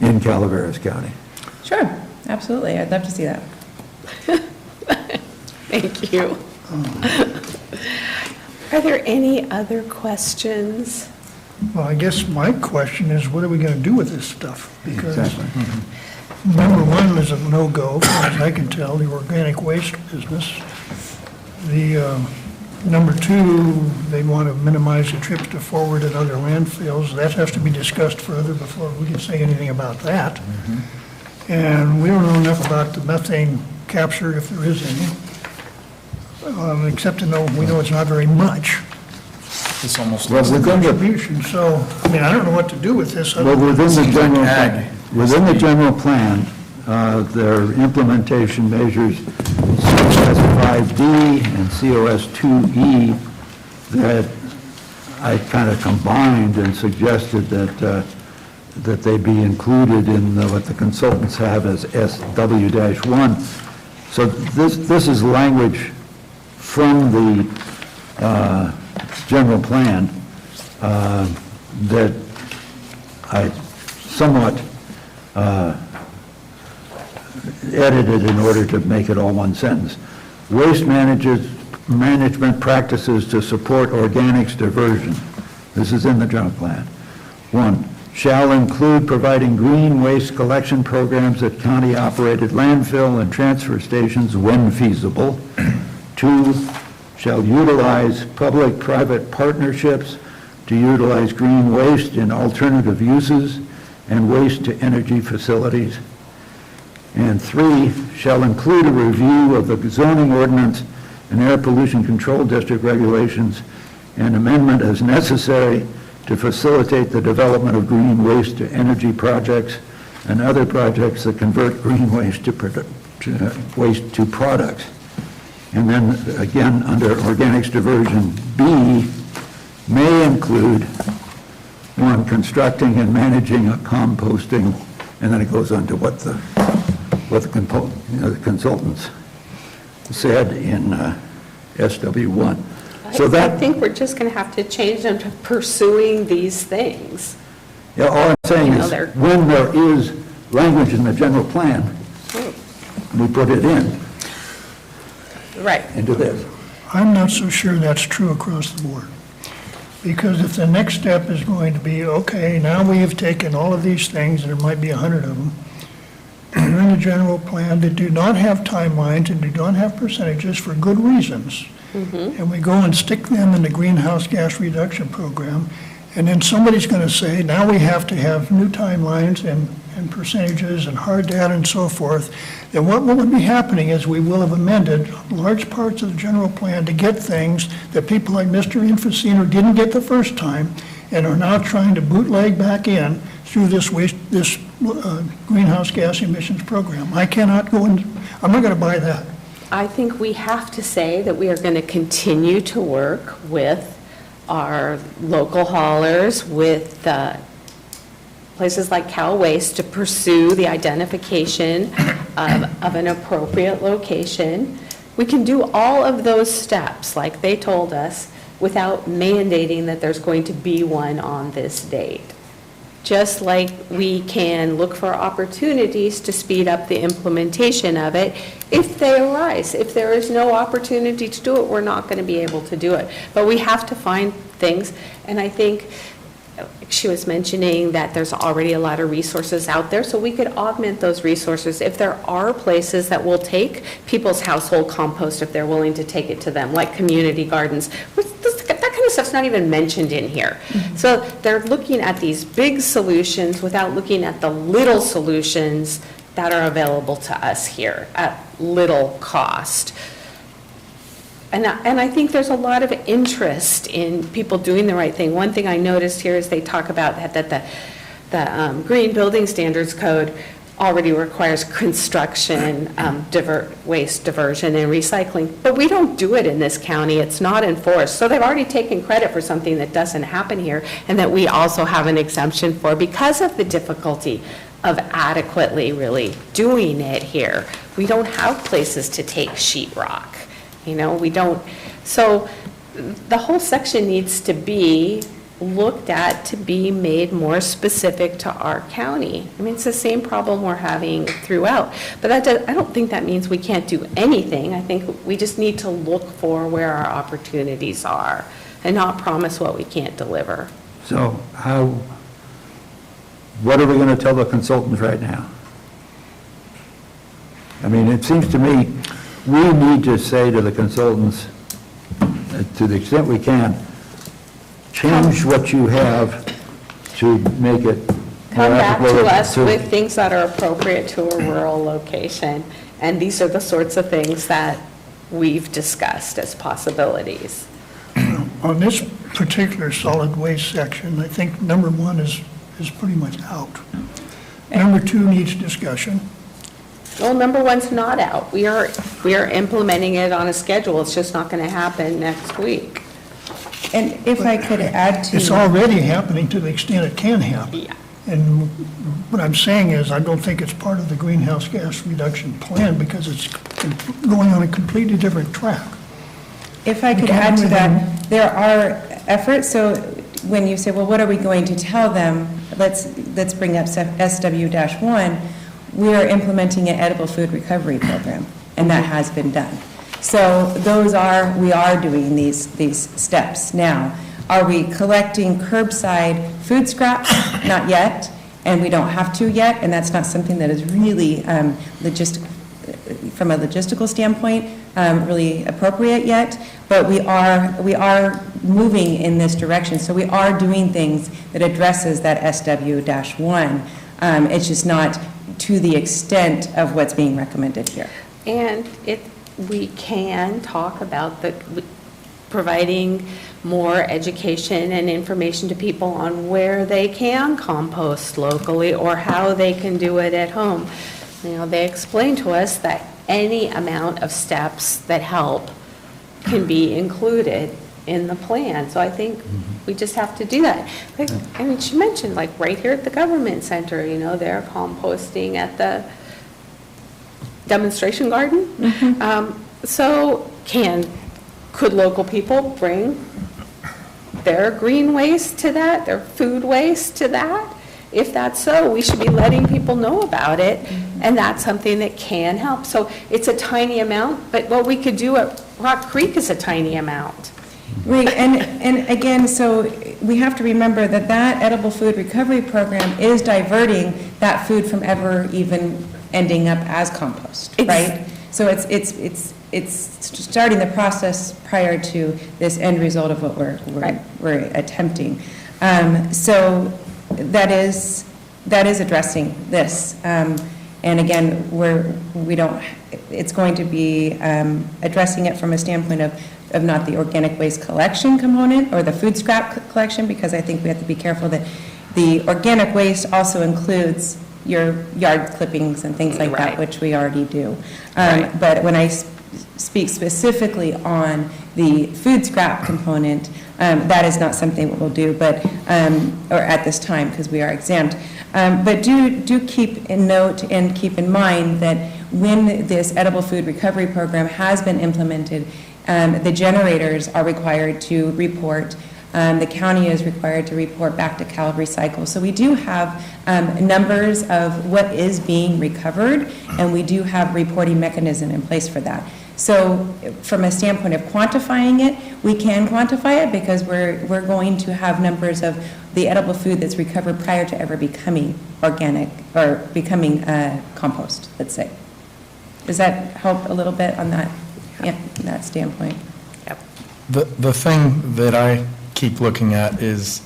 in Calaveras County. Sure, absolutely. I'd love to see that. Thank you. Are there any other questions? Well, I guess my question is, what are we going to do with this stuff? Because Exactly. number one is a no-go, as far as I can tell, the organic waste business. The number two, they want to minimize the trips to forward and other landfills. That has to be discussed further before we can say anything about that. And we don't know enough about the methane capture, if there is any, except to know, we know it's not very much. It's almost. Well, within the, Contribution, so, I mean, I don't know what to do with this. other well, than- within the Seems like general, ag. within the general plan, there are implementation measures, COS 5D and COS 2E, that I kind of combined and suggested that they be included in what the consultants have as SW-1. So this is language from the general plan that I somewhat edited in order to make it all one sentence. Waste management practices to support organics diversion. This is in the general plan. 1, shall include providing green waste collection programs at county-operated landfill and transfer stations when feasible. 2, shall utilize public-private partnerships to utilize green waste in alternative uses and waste-to-energy facilities. And 3, shall include a review of the zoning ordinance and air pollution control district regulations and amendment as necessary to facilitate the development of green waste-to-energy projects and other projects that convert green waste to waste to products. And then, again, under organics diversion, B, may include, 1, constructing and managing a composting, and then it goes on to what the consultants said in SW1. So I that, think we're just going to have to change them to pursuing these things. yeah, all I'm saying You know, is, they're- when there is language in the general plan, we put it in, Right. into this. I'm not so sure that's true across the board. Because if the next step is going to be, okay, now we have taken all of these things, and there might be 100 of them, and they're in the general plan that do not have timelines and do not have percentages for good reasons, and we go and stick them in the greenhouse gas reduction program, and then somebody's going to say, now we have to have new timelines and percentages and hard data and so forth, then what will be happening is we will have amended large parts of the general plan to get things that people like Mr. Infacino didn't get the first time and are now trying to bootleg back in through this greenhouse gas emissions program. I cannot go in, I'm not going to buy that. I think we have to say that we are going to continue to work with our local haulers, with places like Cal Waste to pursue the identification of an appropriate location. We can do all of those steps, like they told us, without mandating that there's going to be one on this date. Just like we can look for opportunities to speed up the implementation of it if they arise. If there is no opportunity to do it, we're not going to be able to do it. But we have to find things, and I think she was mentioning that there's already a lot of resources out there, so we could augment those resources. If there are places that will take people's household compost, if they're willing to take it to them, like community gardens, that kind of stuff's not even mentioned in here. So they're looking at these big solutions without looking at the little solutions that are available to us here at little cost. And I think there's a lot of interest in people doing the right thing. One thing I noticed here is they talk about that the Green Building Standards Code already requires construction, waste diversion and recycling, but we don't do it in this county. It's not enforced. So they've already taken credit for something that doesn't happen here and that we also have an exemption for because of the difficulty of adequately really doing it here. We don't have places to take sheetrock. You know, we don't, so the whole section needs to be looked at to be made more specific to our county. I mean, it's the same problem we're having throughout, but I don't think that means we can't do anything. I think we just need to look for where our opportunities are and not promise what we can't deliver. So what are we going to tell the consultants right now? I mean, it seems to me we need to say to the consultants, to the extent we can, change what you have to make it Come more back to applicable us with things that are appropriate to a rural location, and these are the sorts of things that we've discussed as possibilities. On this particular solid waste section, I think number one is pretty much out. Number two needs discussion. Well, number one's not out. We are implementing it on a schedule. It's just not going to happen next week. And if I could add to... It's already happening to the extent it can happen. Yeah. And what I'm saying is, I don't think it's part of the greenhouse gas reduction plan because it's going on a completely different track. If I could add to that, there are efforts, so when you say, well, what are we going to tell them? Let's bring up SW-1. We are implementing an edible food recovery program, and that has been done. So we are doing these steps now. Are we collecting curbside food scraps? Not yet, and we don't have to yet, and that's not something that is really from a logistical standpoint, really appropriate yet, but we are moving in this direction. So we are doing things that addresses that SW-1. It's just not to the extent of what's being recommended here. And we can talk about providing more education and information to people on where they can compost locally or how they can do it at home. You know, they explain to us that any amount of steps that help can be included in the plan. So I think we just have to do that. Like, I mean, she mentioned, like, right here at the Government Center, you know, they're composting at the demonstration garden. So Could local people bring their green waste to that, their food waste to that? If that's so, we should be letting people know about it, and that's something that can help. So it's a tiny amount, but what we could do at Rock Creek is a tiny amount. Right, and again, so we have to remember that that edible food recovery program is diverting that food from ever even ending up as compost, right? So it's starting the process prior to this end result of what we're attempting. So that is addressing this. And again, it's going to be addressing it from a standpoint of not the organic waste collection component or the food scrap collection, because I think we have to be careful that the organic waste also includes your yard clippings and things like that, which we already do. But when I speak specifically on the food scrap component, that is not something that we'll do, but or at this time, because we are exempt. But do keep in note and keep in mind that when this edible food recovery program has been implemented, the generators are required to report. The county is required to report back to Cal Recycle. So we do have numbers of what is being recovered, and we do have reporting mechanism in place for that. So from a standpoint of quantifying it, we can quantify it because we're going to have numbers of the edible food that's recovered prior to ever becoming organic or becoming compost, let's say. Does that help a little bit on that, that standpoint? Yep. The thing that I keep looking at is,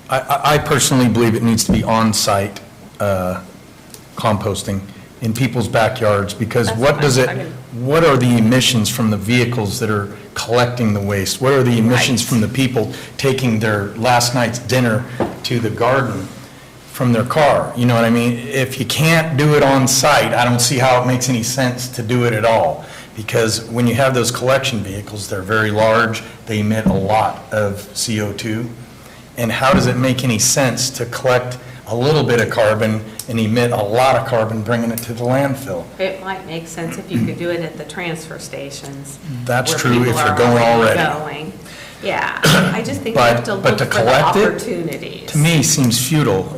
I personally believe it needs to be on-site composting in people's backyards, because what are the emissions from the vehicles that are collecting the waste? What are the emissions from the people taking their last night's dinner to the garden from their car? You know what I mean? If you can't do it on site, I don't see how it makes any sense to do it at all. Because when you have those collection vehicles, they're very large, they emit a lot of CO2. And how does it make any sense to collect a little bit of carbon and emit a lot of carbon bringing it to the landfill? It might make sense if you could do it at the transfer stations. That's where true if people you're are going already. Going. Yeah, I just think you have to look for the opportunities. To me, seems futile.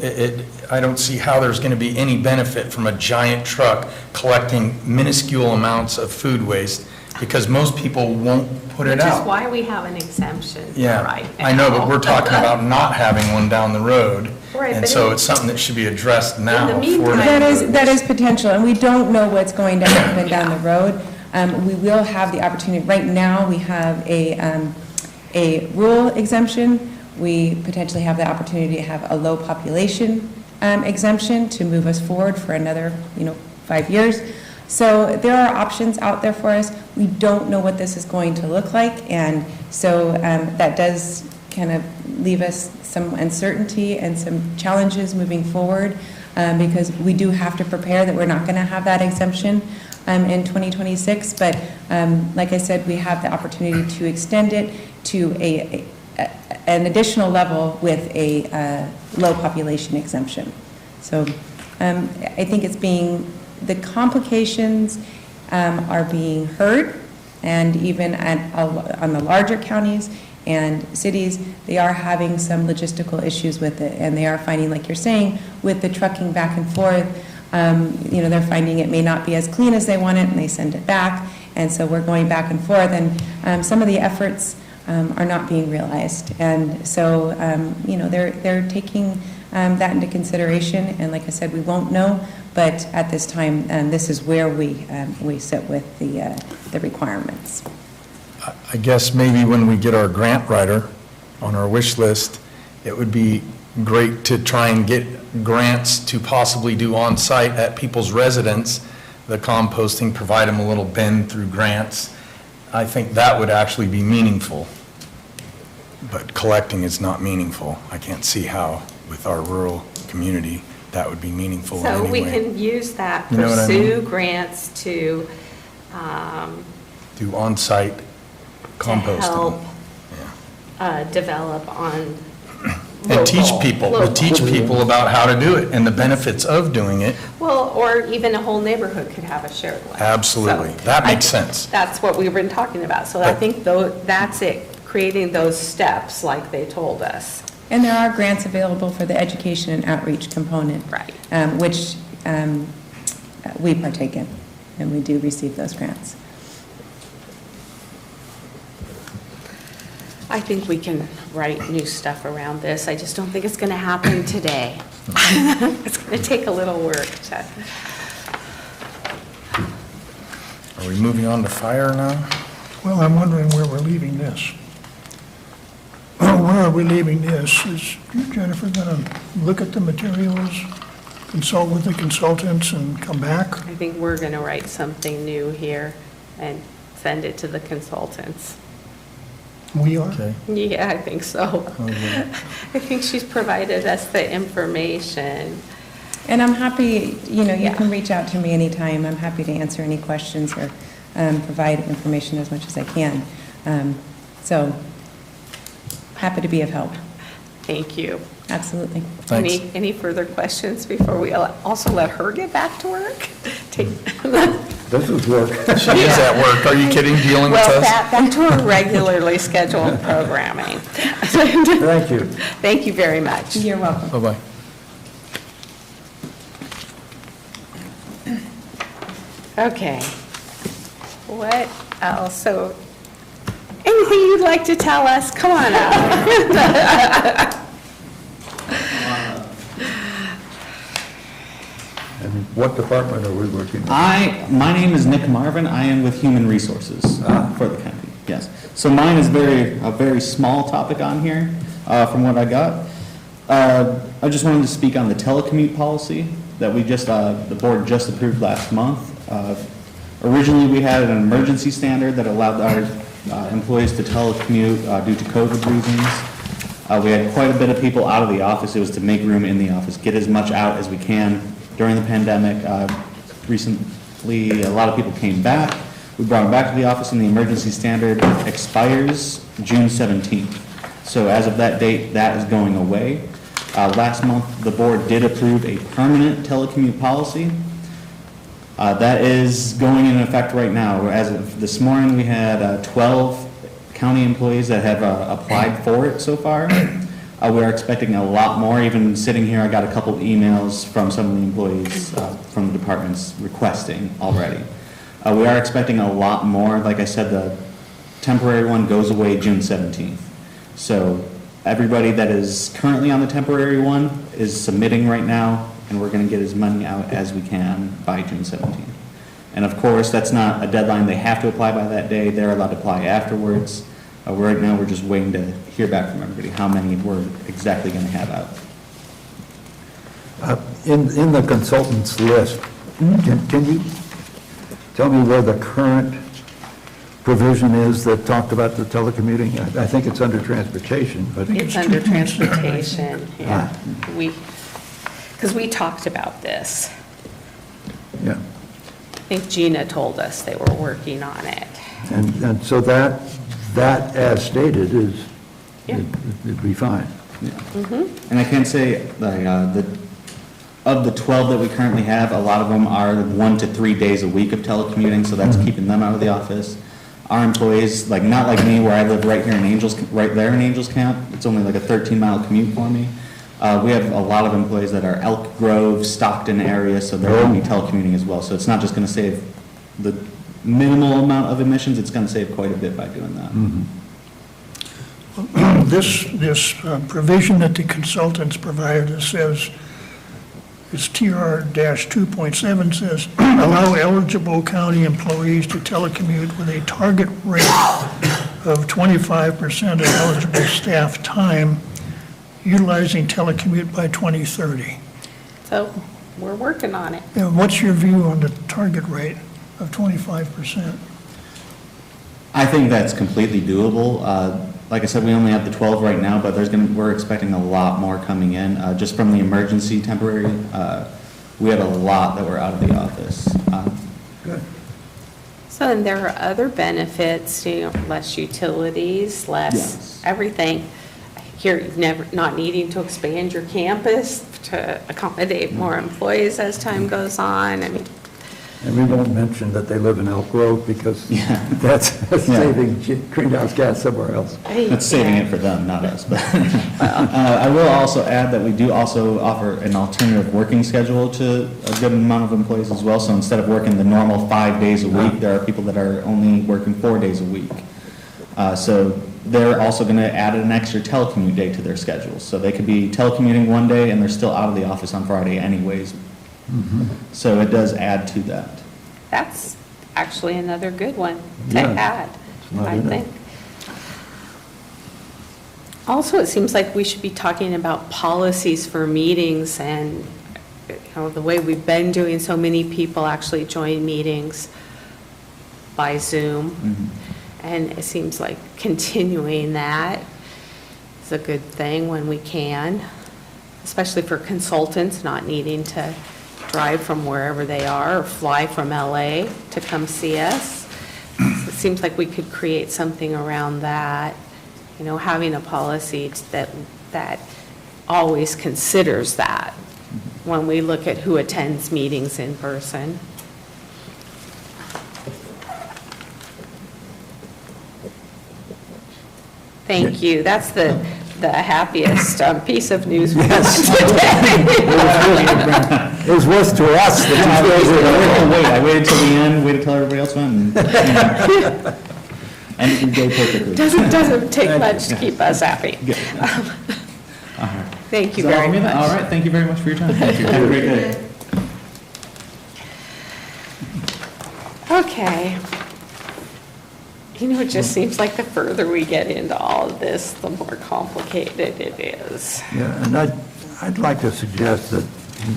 I don't see how there's going to be any benefit from a giant truck collecting minuscule amounts of food waste, because most people won't put it out. Which is why we have an exemption right now. I know, but we're talking about not having one down the road. Right, and so it's something that should be addressed now. In the meantime, that is potential, and we don't know what's going to happen down the road. We will have the opportunity. Right now, we have a rural exemption. We potentially have the opportunity to have a low population exemption to move us forward for another 5 years. So there are options out there for us. We don't know what this is going to look like, and so that does kind of leave us some uncertainty and some challenges moving forward, because we do have to prepare that we're not going to have that exemption in 2026. But like I said, we have the opportunity to extend it to an additional level with a low population exemption. So I think the complications are being heard, and even on the larger counties and cities, they are having some logistical issues with it, and they are finding, like you're saying, with the trucking back and forth, they're finding it may not be as clean as they want it, and they send it back, and so we're going back and forth, and some of the efforts are not being realized, and so they're taking that into consideration, and like I said, we won't know, but at this time, this is where we sit with the requirements. I guess maybe when we get our grant writer on our wish list, it would be great to try and get grants to possibly do on-site at people's residence, the composting, provide them a little bend through grants. I think that would actually be meaningful, but collecting is not meaningful. I can't see how with our rural community that would be meaningful in any way. So we can use that, You know what I pursue mean? grants to Do on-site composting. help develop on And teach Local, people, local. teach people about how to do it and the benefits of doing it. Well, or even a whole neighborhood could have a shared lane. Absolutely. So, That makes sense. That's what we've been talking about. So I think that's it, creating those steps like they told us. And there are grants available for the education and outreach component. Right. Which we partake in, and we do receive those grants. I think we can write new stuff around this. I just don't think it's going to happen today. It's going to take a little work to. Are we moving on to fire now? Well, I'm wondering where we're leaving this. Where are we leaving this? Is Jennifer going to look at the materials, consult with the consultants, and come back? I think we're going to write something new here and send it to the consultants. We are? Okay. Yeah, I think so. I think she's provided us the information. And I'm happy, you Yeah. can reach out to me anytime. I'm happy to answer any questions or provide information as much as I can. So, happy to be of help. Thank you. Absolutely. Thanks. Any further questions before we also let her get back to work? This is work. She is at work. Are you kidding, dealing with Well, us? back to her regularly scheduled programming. Thank you. Thank you very much. You're welcome. Bye-bye. Okay. What else? So, anything you'd like to tell us? Come on up. And what department are we working with? My name is Nick Marvin. I am with Human Resources for the county, yes. So mine is a very small topic on here from what I got. I just wanted to speak on the telecommute policy that the board just approved last month. Originally, we had an emergency standard that allowed our employees to telecommute due to COVID reasons. We had quite a bit of people out of the office. It was to make room in the office, get as much out as we can during the pandemic. Recently, a lot of people came back. We brought them back to the office, and the emergency standard expires June 17th. So as of that date, that is going away. Last month, the board did approve a permanent telecommute policy. That is going into effect right now. As of this morning, we had 12 county employees that have applied for it so far. We are expecting a lot more. Even sitting here, I got a couple of emails from some of the employees from the departments requesting already. We are expecting a lot more. Like I said, the temporary one goes away June 17th. So everybody that is currently on the temporary one is submitting right now, and we're going to get as many out as we can by June 17th. And of course, that's not a deadline. They have to apply by that day. They're allowed to apply afterwards. Right now, we're just waiting to hear back from everybody how many we're exactly going to have out. In the consultants list, can you tell me where the current provision is that talked about the telecommuting? I think it's under transportation, but... It's under transportation, yeah. Because we talked about this. Yeah. I think Gina told us they were working on it. And so that as stated is, it'd be fine. And I can say, of the 12 that we currently have, a lot of them are 1 to 3 days a week of telecommuting, so that's keeping them out of the office. Our employees, not like me, where I live right here in right there in Angels Camp, it's only like a 13-mile commute for me. We have a lot of employees that are Elk Grove, Stockton area, so they're going to be telecommuting as well. So it's not just going to save the minimal amount of emissions, it's going to save quite a bit by doing that. This provision that the consultants provided us says, it's TR-2.7 says, allow eligible county employees to telecommute with a target rate of 25% of eligible staff time utilizing telecommute by 2030. So we're working on it. And what's your view on the target rate of 25%? I think that's completely doable. Like I said, we only have the 12 right now, but we're expecting a lot more coming in. Just from the emergency temporary, we had a lot that were out of the office. Good. So, and there are other benefits, less utilities, less Yes. everything. here, not needing to expand your campus to accommodate more employees as time goes on. I mean, And we won't mention that they live in Elk Grove because that's saving greenhouse gas somewhere else. That's saving it for them, not us. But I will also add that we do also offer an alternative working schedule to a good amount of employees as well. So instead of working the normal 5 days a week, there are people that are only working 4 days a week. So they're also going to add an extra telecomute day to their schedule. So they could be telecommuting one day and they're still out of the office on Friday anyways. So it does add to that. that's actually another good one to Yeah, add, not I in it. think. Also, it seems like we should be talking about policies for meetings and, the way we've been doing, so many people actually join meetings by Zoom. And it seems like continuing that is a good thing when we can, especially for consultants not needing to drive from wherever they are or fly from LA to come see us. It seems like we could create something around that, having a policy that always considers that when we look at who attends meetings in person. Thank you. That's the happiest piece of news we have today. It was worth to us that I waited till the end, waited till everybody else went. And you go perfectly. Doesn't take much to keep us happy. Thank you very much. All right, thank you very much for your time. Thank you. Have a great day. Okay. It just seems like the further we get into all of this, the more complicated it is. Yeah, and I'd like to suggest that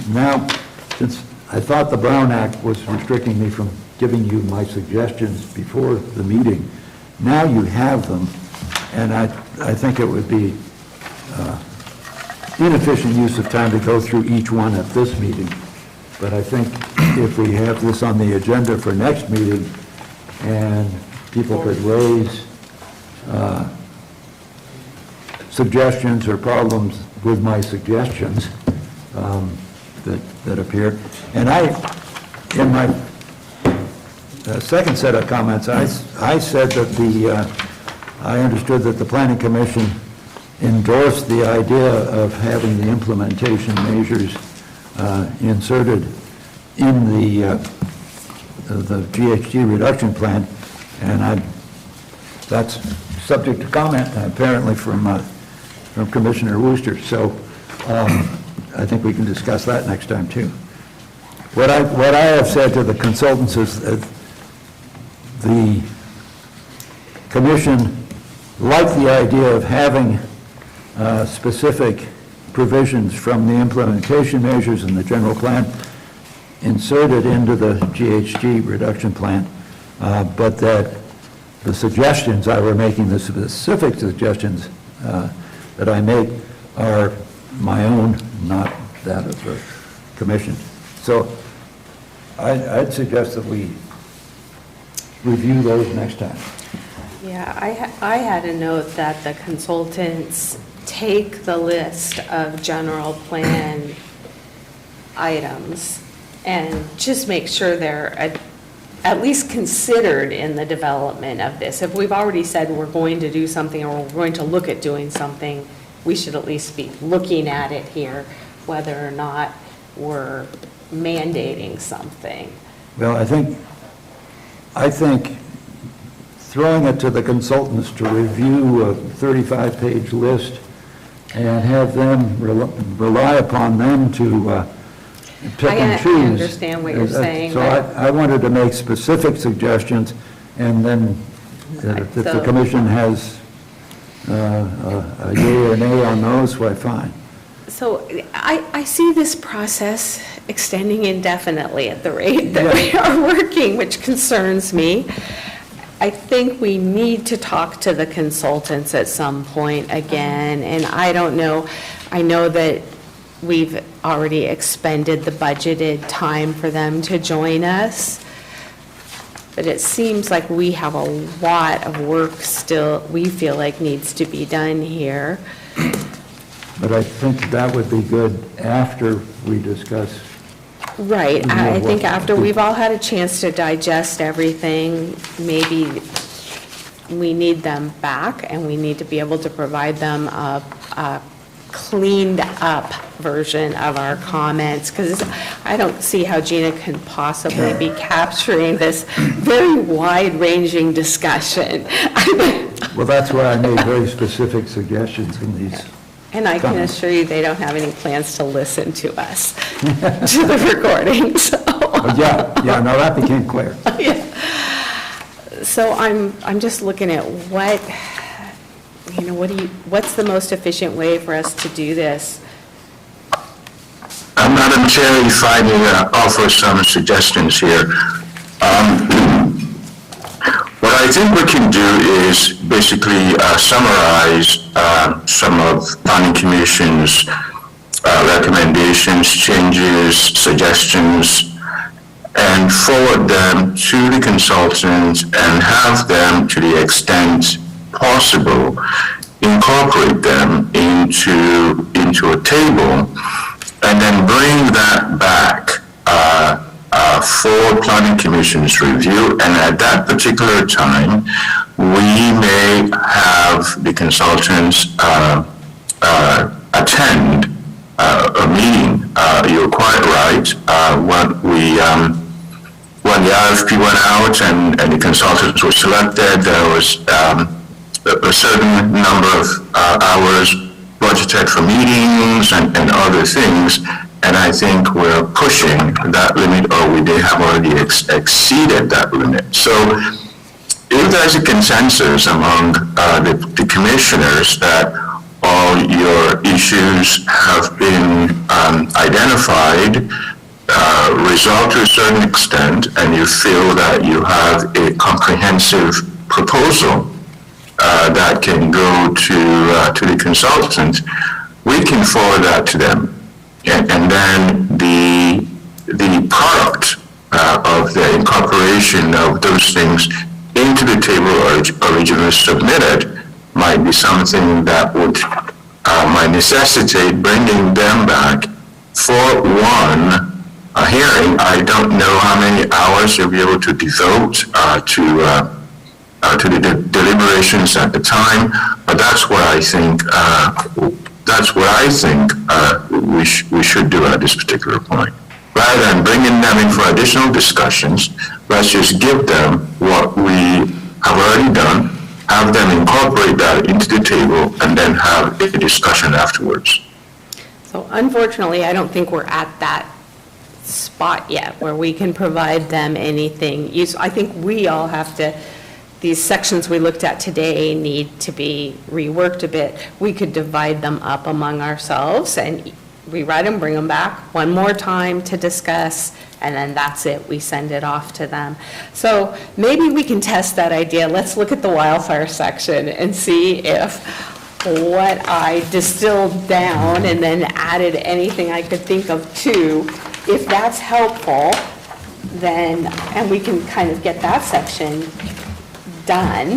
now, since I thought the Brown Act was restricting me from giving you my suggestions before the meeting, now you have them, and I think it would be inefficient use of time to go through each one at this meeting. But I think if we have this on the agenda for next meeting, and people could raise suggestions or problems with my suggestions that appeared. And in my second set of comments, I said that I understood that the Planning Commission endorsed the idea of having the implementation measures inserted in the GHG reduction plan, and that's subject to comment apparently from Commissioner Wooster. So I think we can discuss that next time too. What I have said to the consultants is that the commission liked the idea of having specific provisions from the implementation measures in the general plan inserted into the GHG reduction plan, but that the suggestions I were making, the specific suggestions that I make are my own, not that of the commission. So I'd suggest that we review those next time. Yeah, I had a note that the consultants take the list of general plan items and just make sure they're at least considered in the development of this. If we've already said we're going to do something or we're going to look at doing something, we should at least be looking at it here, whether or not we're mandating something. Well, I think throwing it to the consultants to review a 35-page list and have them rely upon them to pick and choose. I understand what you're saying. So I wanted to make specific suggestions, and then if the commission has a yea or nay on those, why, fine. So I see this process extending indefinitely at the rate that we are working, which concerns me. I think we need to talk to the consultants at some point again, and I don't know, I know that we've already expended the budgeted time for them to join us, but it seems like we have a lot of work still, we feel like needs to be done here. But I think that would be good after we discuss. Right, I think after we've all had a chance to digest everything, maybe we need them back, and we need to be able to provide them a cleaned up version of our comments, because I don't see how Gina can possibly be capturing this very wide-ranging discussion. Well, that's why I made very specific suggestions in these. And I can assure you, they don't have any plans to listen to us, to the recording, so. Yeah, no, that became clear. Yeah. So I'm just looking at what, what's the most efficient way for us to do this? Madam Chair, if I may offer some suggestions here. What I think we can do is basically summarize some of Planning Commission's recommendations, changes, suggestions, and forward them to the consultant and have them, to the extent possible, incorporate them into a table, and then bring that back for Planning Commission's review. And at that particular time, we may have the consultants attend a meeting. You're quite right. When the RFP went out and the consultants were selected, there was a certain number of hours budgeted for meetings and other things, and I think we're pushing that limit, or we may have already exceeded that limit. So if there's a consensus among the commissioners that all your issues have been identified, resolved to a certain extent, and you feel that you have a comprehensive proposal that can go to the consultant, we can forward that to them. And then the product of the incorporation of those things into the table originally submitted might be something that might necessitate bringing them back for a hearing. I don't know how many hours you'll be able to devote to the deliberations at the time, but that's what I think. We should do at this particular point. Rather than bringing them in for additional discussions, let's just give them what we have already done, have them incorporate that into the table, and then have a discussion afterwards. So unfortunately, I don't think we're at that spot yet where we can provide them anything. I think we all have to, these sections we looked at today need to be reworked a bit. We could divide them up among ourselves and rewrite them, bring them back one more time to discuss, and then that's it. We send it off to them. So maybe we can test that idea. Let's look at the wildfire section and see if what I distilled down and then added anything I could think of too, if that's helpful, then, and we can kind of get that section done,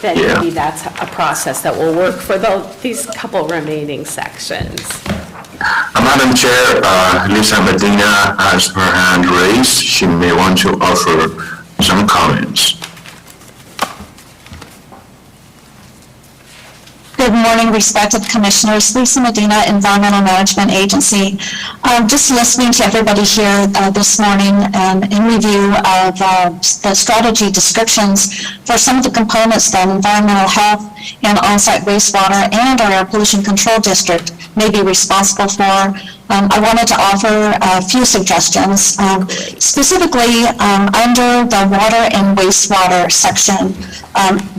then maybe that's a process that will work for these couple remaining sections. Madam Chair, Lisa Medina has her hand raised. She may want to offer some comments. Good morning, respected commissioners. Lisa Medina, Environmental Management Agency. Just listening to everybody here this morning in review of the strategy descriptions for some of the components that environmental health and on-site wastewater and our air pollution control district may be responsible for. I wanted to offer a few suggestions, specifically under the water and wastewater section,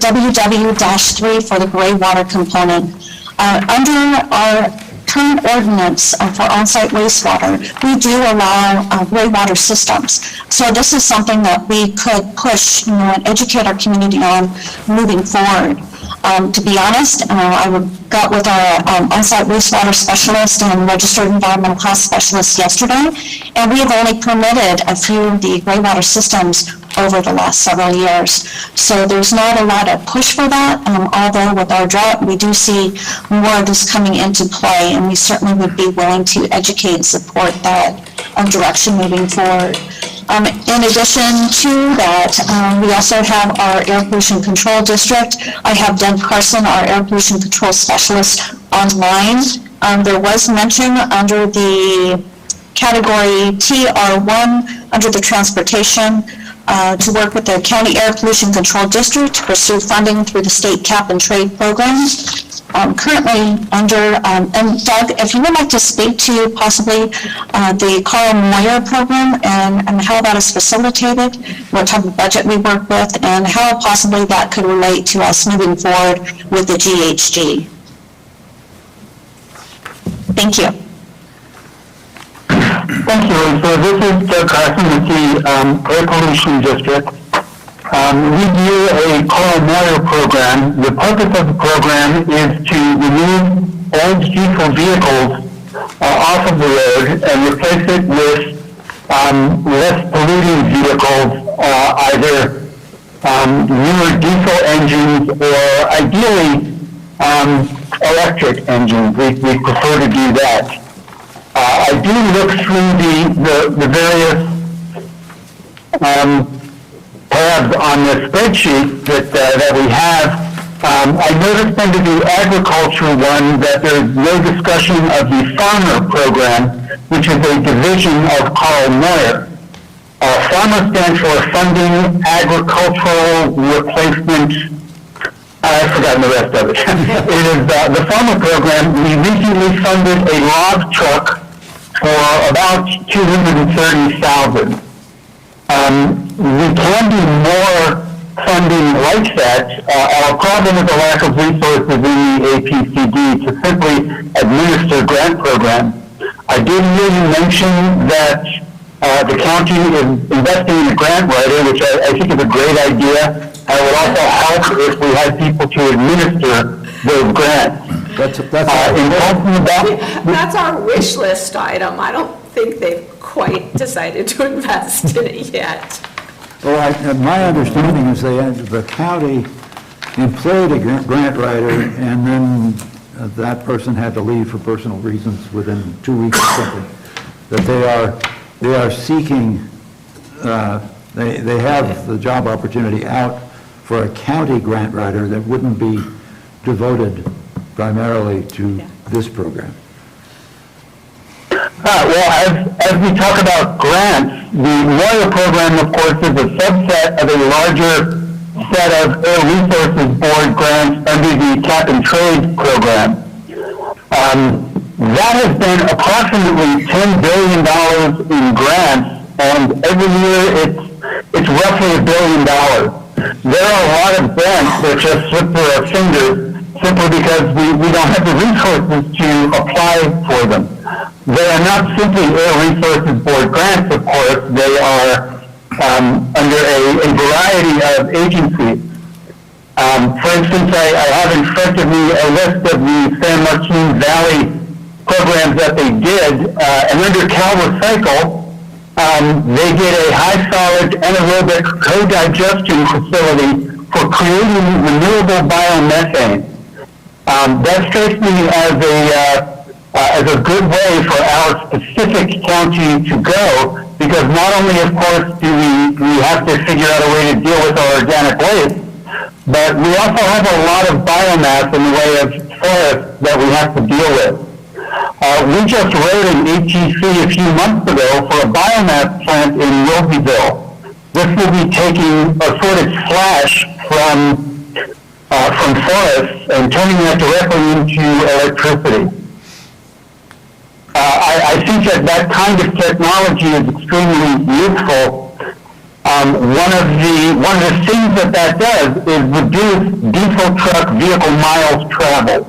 WW-3 for the gray water component. Under our current ordinance for on-site wastewater, we do allow gray water systems. So this is something that we could push, and educate our community on moving forward. To be honest, got with our on-site wastewater specialist and registered environmental cost specialist yesterday, and we have only permitted a few of the gray water systems over the last several years. So there's not a lot of push for that, although with our drought, we do see more of this coming into play, and we certainly would be willing to educate and support that direction moving forward. In addition to that, we also have our air pollution control district. I have Deb Carson, our air pollution control specialist, online. There was mention under the category TR1 under the transportation to work with the County Air Pollution Control District to pursue funding through the state cap and trade program. Currently under, and Doug, if you would like to speak to possibly the Carl Moyer program and how that is facilitated, what type of budget we work with, and how possibly that could relate to us moving forward with the GHG. Thank you. Thank you. So this is Doug Carson with the Air Pollution District. We do a Carl Moyer program. The purpose of the program is to remove old diesel vehicles off of the road and replace it with less polluting vehicles, either newer diesel engines or ideally electric engines. We prefer to do that. I do look through the various tabs on the spreadsheet that we have. I noticed under the agriculture one that there's no discussion of the farmer program, which is a division of Carl Moyer. Farmer stands for Funding Agricultural Replacement. I've forgotten the rest of it. It is the farmer program. We recently funded a log truck for about $230,000. We can do more funding like that. Our problem is a lack of resources in the APCD to simply administer grant programs. I did hear you mention that the county is investing in a grant writer, which I think is a great idea. It would also help if we had people to administer those grants. That's our wish list item. I don't think they've quite decided to invest in it yet. Well, my understanding is the county employed a grant writer, and then that person had to leave for personal reasons within 2 weeks or something. That they are seeking, they have the job opportunity out for a county grant writer that wouldn't be devoted primarily to this program. Well, as we talk about grants, the Moyer program, of course, is a subset of a larger set of Air Resources Board grants under the Cap and Trade program. That has been approximately $10 billion in grants, and every year it's roughly $1 billion. There are a lot of grants that just slip through our fingers simply because we don't have the resources to apply for them. They are not simply Air Resources Board grants, of course. They are under a variety of agencies. For instance, I have in front of me a list of the San Joaquin Valley programs that they did, and under Cal Recycle, they did a high solid anaerobic co-digestion facility for creating renewable biomethane. That strikes me as a good way for our specific county to go, because not only, of course, do we have to figure out a way to deal with our organic waste, but we also have a lot of biomass in the way of forests that we have to deal with. We just wrote an ATC a few months ago for a biomass plant in Wilseyville. This will be taking assorted slash from forests and turning that directly into electricity. I think that kind of technology is extremely useful. One of the things that does is reduce diesel truck vehicle miles traveled.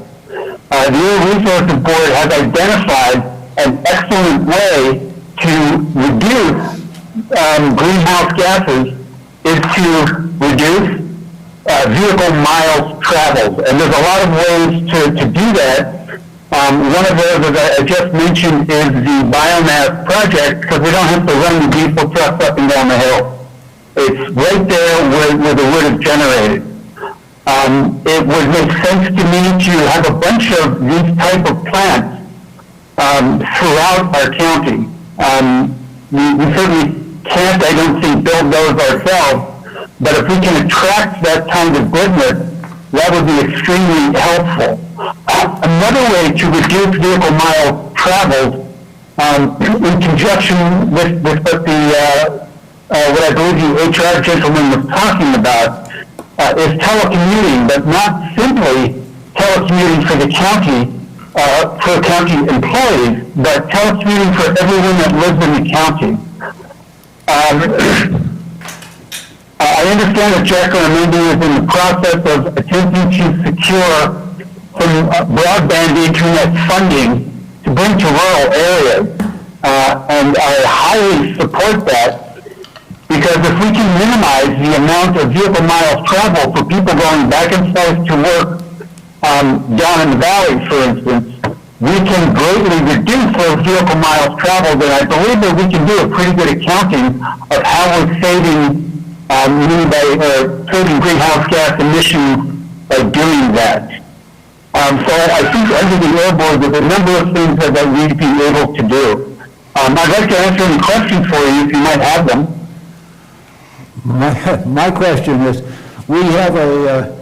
The Air Resources Board has identified an excellent way to reduce greenhouse gases is to reduce vehicle miles traveled. And there's a lot of ways to do that. One of those, as I just mentioned, is the biomass project, because we don't have to run the diesel trucks up and down the hill. It's right there where the wood is generated. It would make sense to me to have a bunch of these type of plants throughout our county. We certainly can't, I don't think, build those ourselves, but if we can attract that kind of business, that would be extremely helpful. Another way to reduce vehicle miles traveled, in conjunction with what what I believe the HR gentleman was talking about, is telecommuting, but not simply telecommuting for the county, for county employees, but telecommuting for everyone that lives in the county. I understand that Jack Armando is in the process of attempting to secure some broadband internet funding to bring to rural areas, and I highly support that, because if we can minimize the amount of vehicle miles traveled for people going back and forth to work down in the valley, for instance, we can greatly reduce those vehicle miles traveled, and I believe that we can do a pretty good accounting of how we're saving saving greenhouse gas emissions by doing that. So I think under the Air Board, there's a number of things that we'd be able to do. I'd like to answer any questions for you if you might have them. My question is, we have a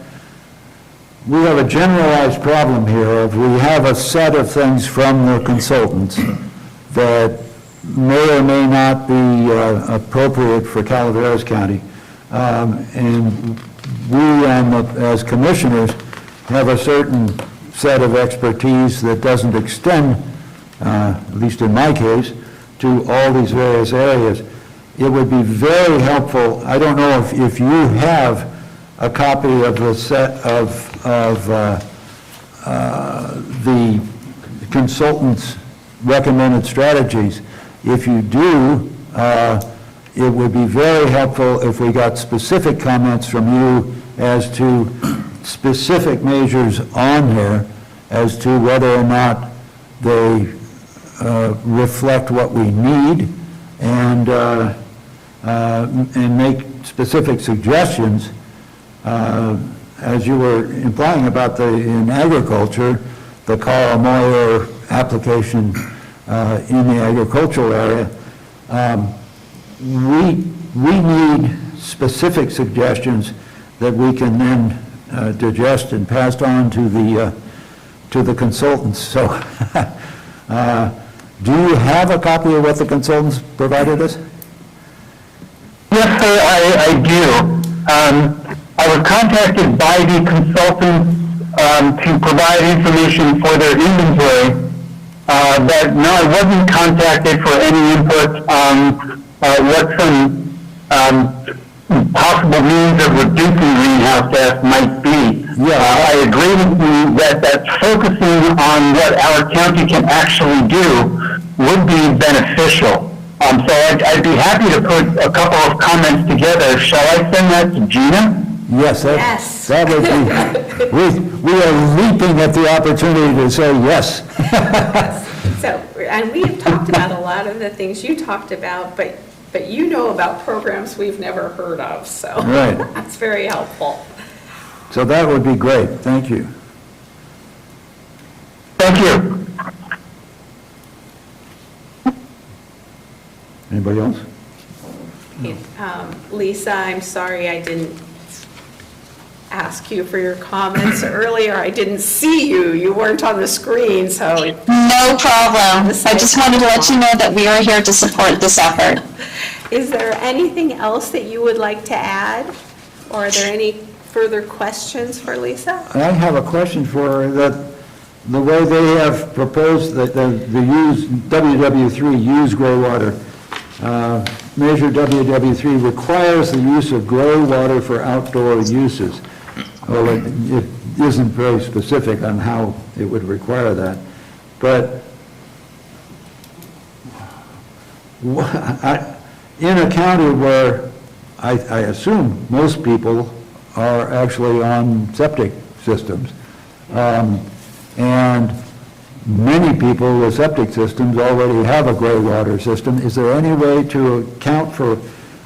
generalized problem here of we have a set of things from the consultants that may or may not be appropriate for Calaveras County. And we, as commissioners, have a certain set of expertise that doesn't extend, at least in my case, to all these various areas. It would be very helpful, I don't know if you have a copy of the set of the consultants' recommended strategies. If you do, it would be very helpful if we got specific comments from you as to specific measures on there as to whether or not they reflect what we need, and make specific suggestions, as you were implying about in agriculture, the Carl Moyer application in the agricultural area. We need specific suggestions that we can then digest and pass on to the consultants. So, do you have a copy of what the consultants provided us? Yes, sir, I do. I was contacted by the consultants to provide information for their inventory, but no, I wasn't contacted for any input on what some possible means of reducing greenhouse gas might be. Yeah, I agree with you that focusing on what our county can actually do would be beneficial. So I'd be happy to put a couple of comments together. Shall I send that to Gina? Yes, that would be, we are leaping at the opportunity to say yes. So, and we have talked about a lot of the things you talked about, but you know about programs we've never heard of, so right. That's very helpful. So that would be great. Thank you. Thank you. Anybody else? Lisa, I'm sorry I didn't ask you for your comments earlier. I didn't see you. You weren't on the screen, so. No problem. I just wanted to let you know that we are here to support this effort. Is there anything else that you would like to add? Or are there any further questions for Lisa? I have a question for her, that the way they have proposed that the WW3 use gray water, Measure WW3 requires the use of gray water for outdoor uses. Well, it isn't very specific on how it would require that, but in a county where I assume most people are actually on septic systems. And many people with septic systems already have a gray water system. Is there any way to account for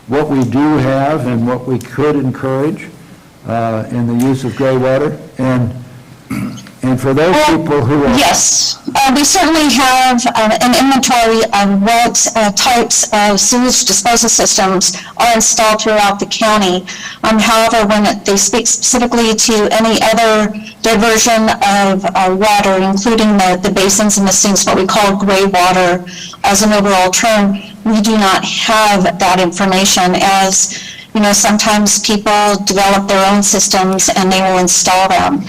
what we do have and what we could encourage in the use of gray water? And for those people who are... Yes, we certainly have an inventory of what types of sewage disposal systems are installed throughout the county. However, when they speak specifically to any other diversion of water, including the basins and the sinks, what we call gray water as an overall term, we do not have that information. As you know, sometimes people develop their own systems and they will install them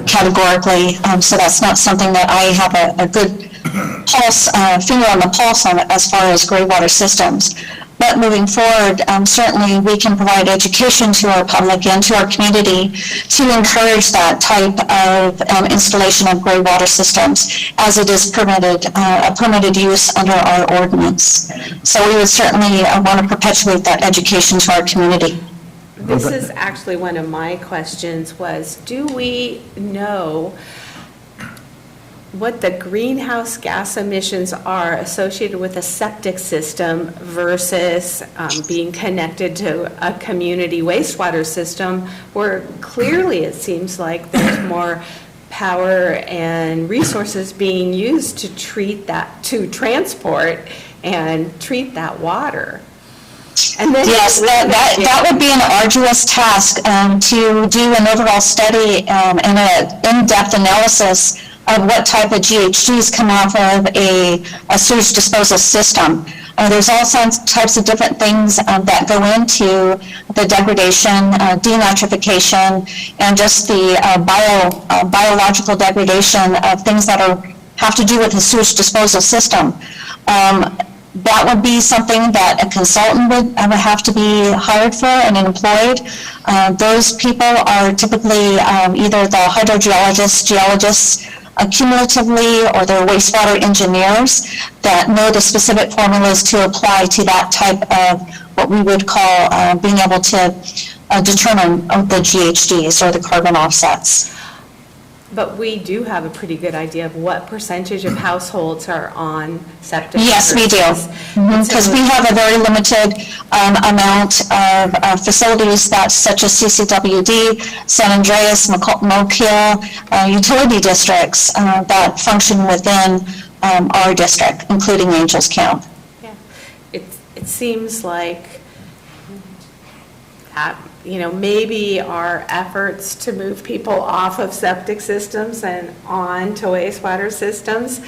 categorically. So that's not something that I have a good pulse, finger on the pulse on as far as gray water systems. But moving forward, certainly we can provide education to our public and to our community to encourage that type of installation of gray water systems as it is permitted, a permitted use under our ordinance. So we would certainly want to perpetuate that education to our community. This is actually one of my questions was, do we know what the greenhouse gas emissions are associated with a septic system versus being connected to a community wastewater system, where clearly it seems like there's more power and resources being used to treat that, to transport and treat that water? And then yes, that would be an arduous task to do an overall study and an in-depth analysis of what type of GHGs come off of a sewage disposal system. There's all types of different things that go into the degradation, denitrification, and just the biological degradation of things that have to do with the sewage disposal system. That would be something that a consultant would have to be hired for and employed. Those people are typically either the hydrogeologists, geologists, cumulatively, or they're wastewater engineers that know the specific formulas to apply to that type of what we would call being able to determine the GHGs or the carbon offsets. But we do have a pretty good idea of what percentage of households are on septic. Yes, we do, because we have a very limited amount of facilities that, such as CCWD, San Andreas, Moke Hill, utility districts that function within our district, including Angels Camp. Yeah, it seems like maybe our efforts to move people off of septic systems and on to wastewater systems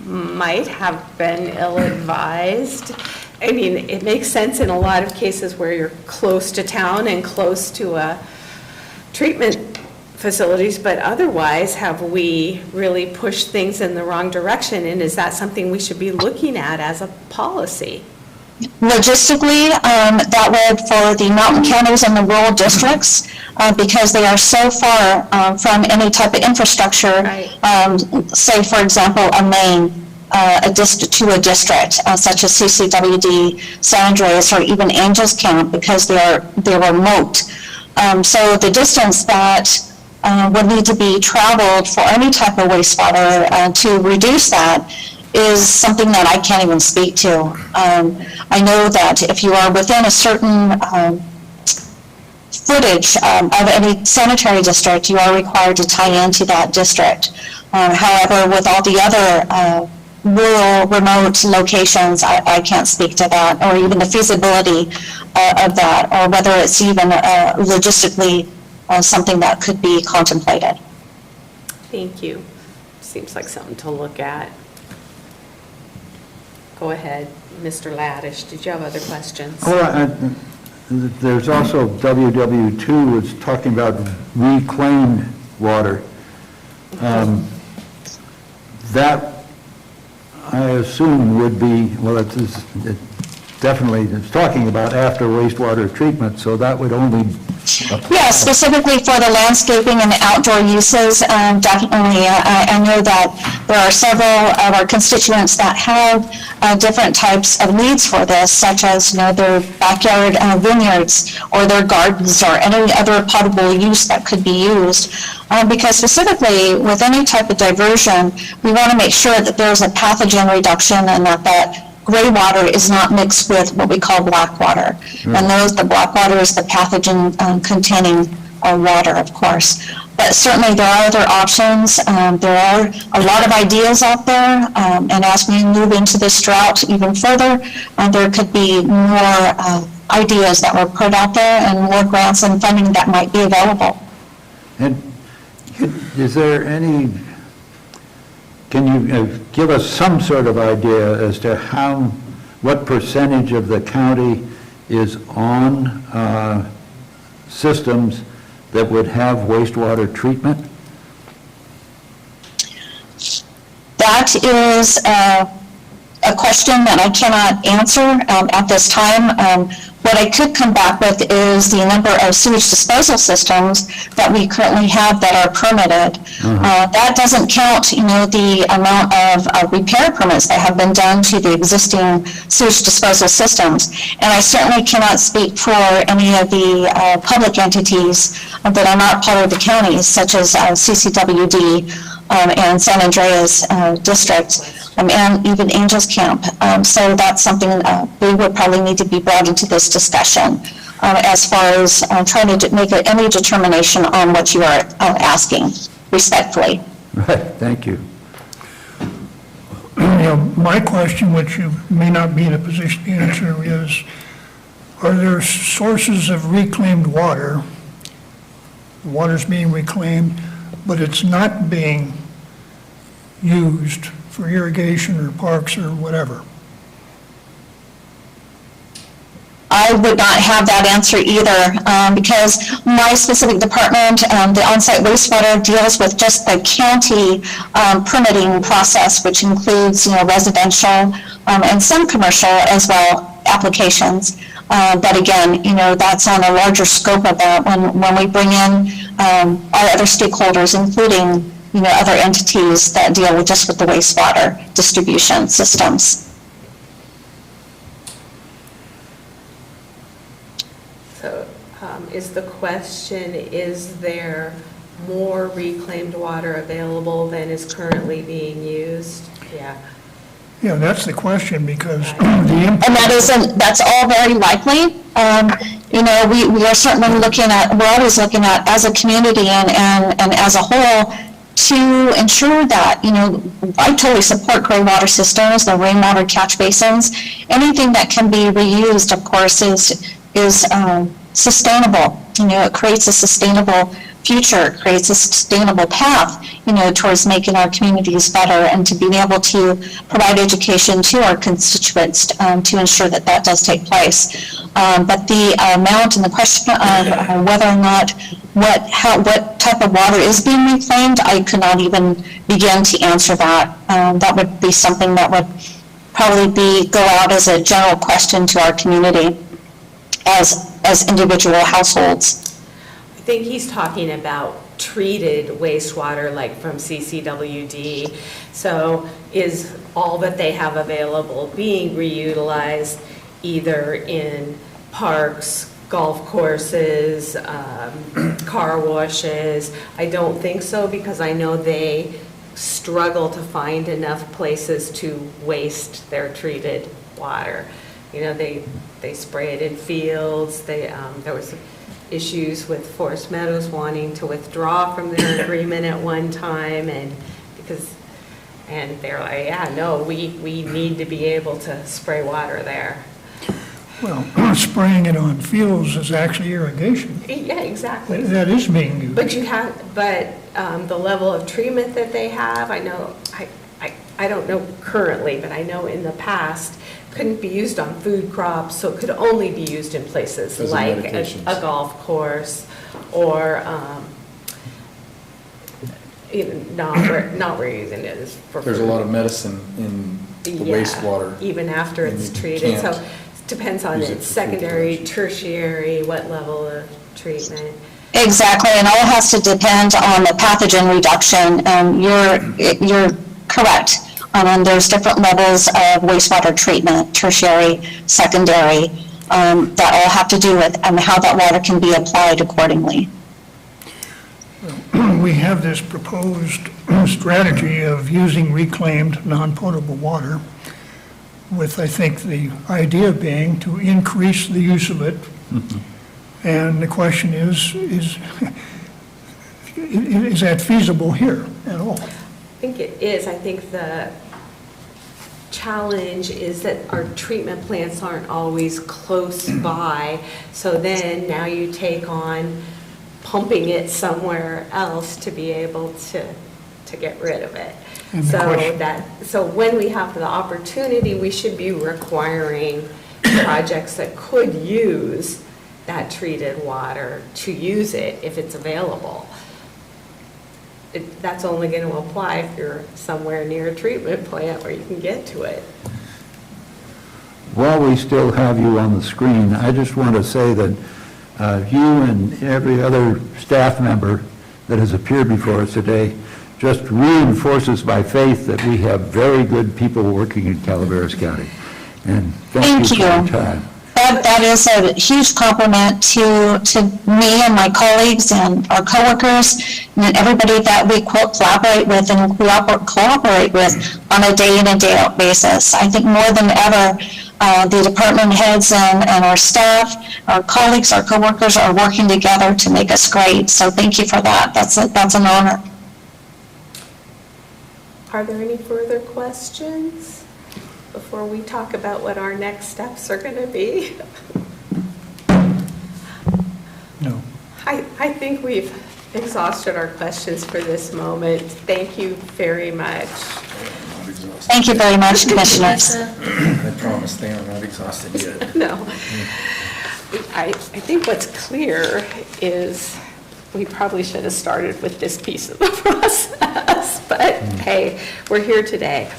might have been ill-advised. I mean, it makes sense in a lot of cases where you're close to town and close to a treatment facilities, but otherwise, have we really pushed things in the wrong direction? And is that something we should be looking at as a policy? Logistically, that would for the mountain counties and the rural districts, because they are so far from any type of infrastructure, say, for example, a main to a district, such as CCWD, San Andreas, or even Angels Camp, because they're remote. So the distance that would need to be traveled for any type of wastewater to reduce that is something that I can't even speak to. I know that if you are within a certain footage of any sanitary district, you are required to tie into that district. However, with all the other rural, remote locations, I can't speak to that, or even the feasibility of that, or whether it's even logistically something that could be contemplated. Thank you. Seems like something to look at. Go ahead, Mr. Laddish. Did you have other questions? Well, there's also WW2 is talking about reclaimed water. That, I assume, would be, well, it definitely is talking about after wastewater treatment, so that would only Yes, specifically for the landscaping and the outdoor uses, definitely. I know that there are several of our constituents that have different types of needs for this, such as, their backyard vineyards or their gardens or any other potable use that could be used. Because specifically, with any type of diversion, we want to make sure that there's a pathogen reduction and that gray water is not mixed with what we call black water. And the black water is the pathogen containing water, of course. But certainly there are other options. There are a lot of ideas out there. And as we move into this drought even further, there could be more ideas that were put out there and more grants and funding that might be available. And is there can you give us some sort of idea as to what percentage of the county is on systems that would have wastewater treatment? That is a question that I cannot answer at this time. What I could come back with is the number of sewage disposal systems that we currently have that are permitted. That doesn't count, the amount of repair permits that have been done to the existing sewage disposal systems. And I certainly cannot speak for any of the public entities that are not part of the counties, such as CCWD and San Andreas district. And even Angels Camp. So that's something we would probably need to be brought into this discussion as far as trying to make any determination on what you are asking, respectfully. Right, thank you. My question, which you may not be in a position to answer, is, are there sources of reclaimed water? The water's being reclaimed, but it's not being used for irrigation or parks or whatever? I would not have that answer either, because my specific department, the on-site wastewater, deals with just the county permitting process, which includes, residential and some commercial as well applications. But again, that's on a larger scope of that when we bring in our other stakeholders, including other entities that deal with just with the wastewater distribution systems. So is the question, is there more reclaimed water available than is currently being used? Yeah. Yeah, that's the question, because And that's all very likely. We are certainly we're always looking at as a community and as a whole to ensure that, I totally support gray water systems, the rainwater catch basins. Anything that can be reused, of course, is sustainable. It creates a sustainable future, it creates a sustainable path, towards making our communities better and to being able to provide education to our constituents to ensure that that does take place. But the amount and the question of whether or not what type of water is being reclaimed, I could not even begin to answer that. That would be something that would probably go out as a general question to our community as individual households. I think he's talking about treated wastewater, like from CCWD. So is all that they have available being reutilized either in parks, golf courses, car washes? I don't think so, because I know they struggle to find enough places to waste their treated water. They spray it in fields. There was issues with Forest Meadows wanting to withdraw from their agreement at one time, and they're like, yeah, no, we need to be able to spray water there. Well, spraying it on fields is actually irrigation. Yeah, exactly. That is being used. But the level of treatment that they have, I know, I don't know currently, but I know in the past, couldn't be used on food crops, so it could only be used in places like a golf course or even not where you're using it is for There's food. a lot of medicine in the wastewater. Even after it's treated. can't So it depends on use it its for food secondary, production. tertiary, what level of treatment. Exactly, and all has to depend on the pathogen reduction. You're correct. And there's different levels of wastewater treatment, tertiary, secondary, that all have to do with how that water can be applied accordingly. We have this proposed strategy of using reclaimed non-potable water with, I think, the idea being to increase the use of it. And the question is that feasible here at all? I think it is. I think the challenge is that our treatment plants aren't always close by. So then now you take on pumping it somewhere else to be able to get rid of it. So when we have the opportunity, we should be requiring projects that could use that treated water to use it if it's available. That's only going to apply if you're somewhere near a treatment plant where you can get to it. While we still have you on the screen, I just want to say that you and every other staff member that has appeared before us today just reinforces my faith that we have very good people working in Calaveras County. And thank you for your time. That is a huge compliment to me and my colleagues and our coworkers and everybody that we collaborate with and cooperate with on a day in and day out basis. I think more than ever, the department heads and our staff, our colleagues, our coworkers are working together to make us great. So thank you for that. That's an honor. Are there any further questions before we talk about what our next steps are going to be? No. I think we've exhausted our questions for this moment. Thank you very much. Thank you very much, Commissioners. I promise they are not exhausted yet. No. I think what's clear is we probably should have started with this piece of the process, but hey, we're here today.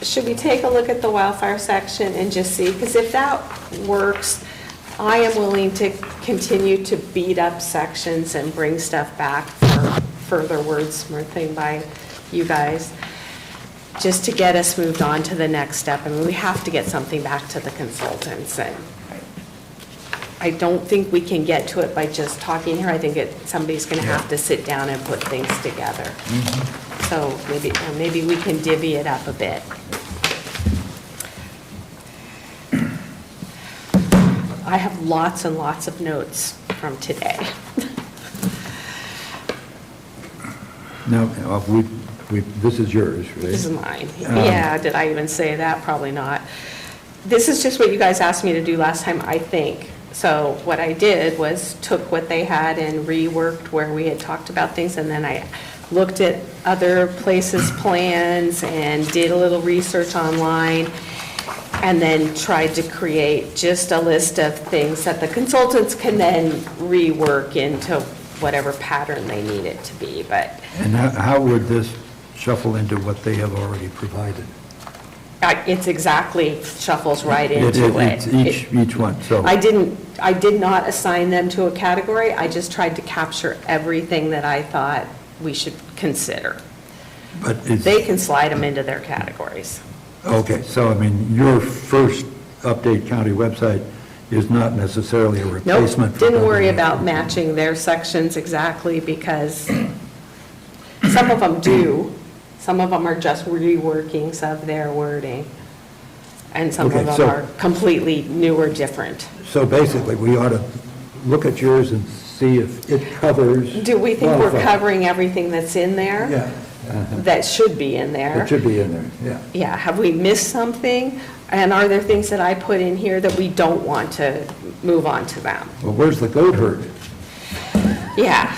Should we take a look at the wildfire section and just see? Because if that works, I am willing to continue to beat up sections and bring stuff back for further wordsmithing by you guys, just to get us moved on to the next step. I mean, we have to get something back to the consultants, and I don't think we can get to it by just talking here. I think somebody's going to have to sit down and put things together. So maybe we can divvy it up a bit. I have lots and lots of notes from today. No, this is yours, right? This is mine. Yeah, did I even say that? Probably not. This is just what you guys asked me to do last time, I think. So what I did was took what they had and reworked where we had talked about things, and then I looked at other places' plans and did a little research online, and then tried to create just a list of things that the consultants can then rework into whatever pattern they need it to be. But And how would this shuffle into what they have already provided? it's exactly shuffles right into it. It's each one, so. I did not assign them to a category. I just tried to capture everything that I thought we should consider. But it's. They can slide them into their categories. Okay, so I mean, your first update county website is not necessarily a replacement. Nope, didn't worry about matching their sections exactly, because some of them do. Some of them are just reworkings of their wording, and some Okay, of them so- are completely new or different. So basically, we ought to look at yours and see if it covers. Do we think we're wildfire. covering everything that's in there? Yeah. That should be in there? It should be in there, yeah. Yeah, have we missed something? And are there things that I put in here that we don't want to move on to them? Well, where's the goat herd? Yeah.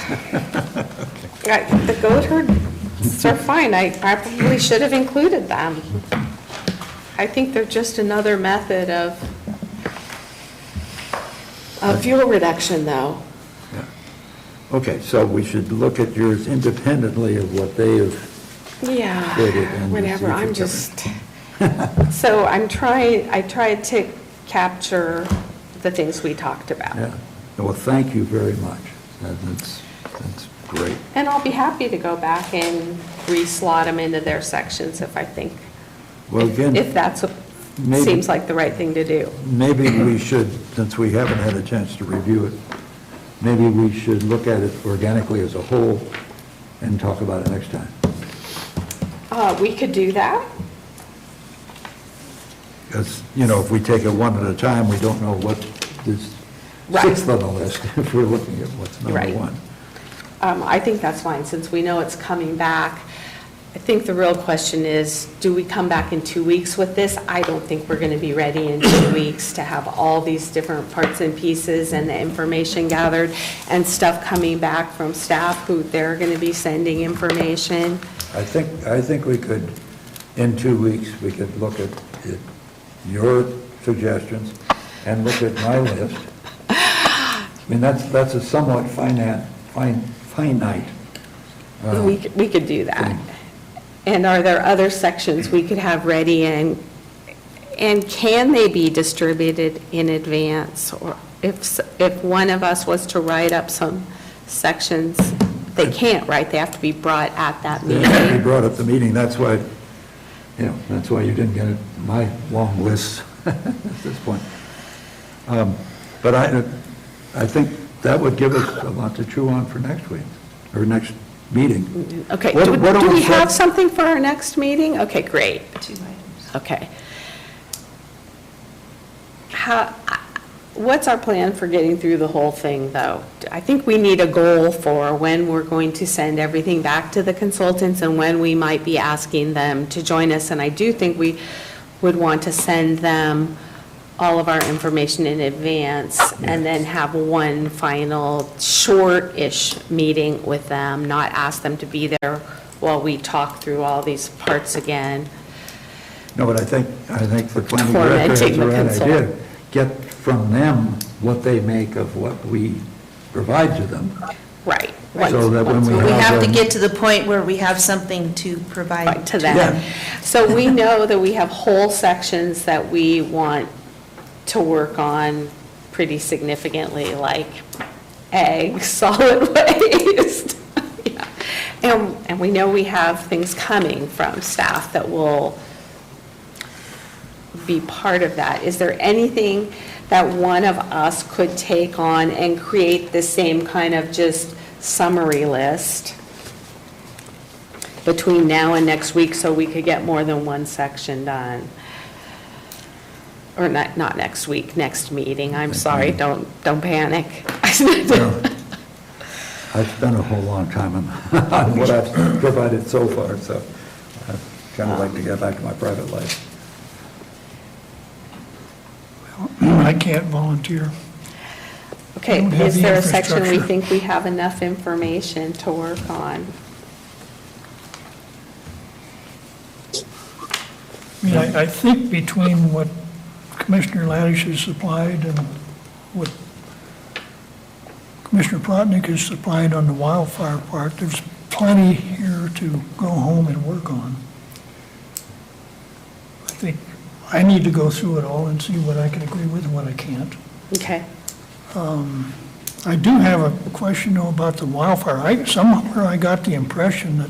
Right, the goat herds are fine. I probably should have included them. I think they're just another method of fuel reduction, though. Okay, so we should look at yours independently of what they have Yeah, created. and see whatever, if I'm it just, so I tried to capture the things we talked about. Yeah. Well, thank you very much. That's great. And I'll be happy to go back and re-slot them into their sections if I think, Well, again, if that's what maybe- seems like the right thing to do. Maybe we should, since we haven't had a chance to review it, maybe we should look at it organically as a whole and talk about it next time. We could do that. Because, you know, if we take it one at a time, we don't know what is Right. sixth on the list if we're looking at what's number Right. one. I think that's fine, since we know it's coming back. I think the real question is, do we come back in 2 weeks with this? I don't think we're going to be ready in 2 weeks to have all these different parts and pieces and the information gathered and stuff coming back from staff who they're going to be sending information. I think we could, in 2 weeks, we could look at your suggestions and look at my list. I mean, that's a somewhat finite. We could do that. And are there other sections we could have ready, and can they be distributed in advance? Or if one of us was to write up some sections, they can't, right? They have to be brought at that They meeting. have to be brought at the meeting, that's why, that's why you didn't get my long list at this point. But I think that would give us a lot to chew on for next week, or next meeting. Okay, What do do we we have set- something for our next meeting? Okay, great. 2 items. Okay. What's our plan for getting through the whole thing, though? I think we need a goal for when we're going to send everything back to the consultants and when we might be asking them to join us. And I do think we would want to send them all of our information in advance and then have one final short-ish meeting with them, not ask them to be there while we talk through all these parts again. No, but I think the planning director has Tormenting the the right consultant. idea. Get from them what they make of what we provide to them. Right. So that when we We have to them- get to the point where we have something to provide To them. So we know that we have whole sections that we want to work on pretty significantly, like ag, solid waste. Yeah. And we know we have things coming from staff that will be part of that. Is there anything that one of us could take on and create the same kind of just summary list between now and next week so we could get more than one section done? Or not next week, next meeting, I'm sorry, don't panic. Well, I've spent a whole long time on what I've provided so far, so I'd kind of like to get back to my private life. I can't volunteer. Okay, We don't have is the there a section we infrastructure. think we have enough information to work on? I mean, I think between what Commissioner Ladish has supplied and what Commissioner Plotnick has supplied on the wildfire part, there's plenty here to go home and work on. I think I need to go through it all and see what I can agree with and what I can't. Okay. I do have a question though about the wildfire. Somewhere I got the impression that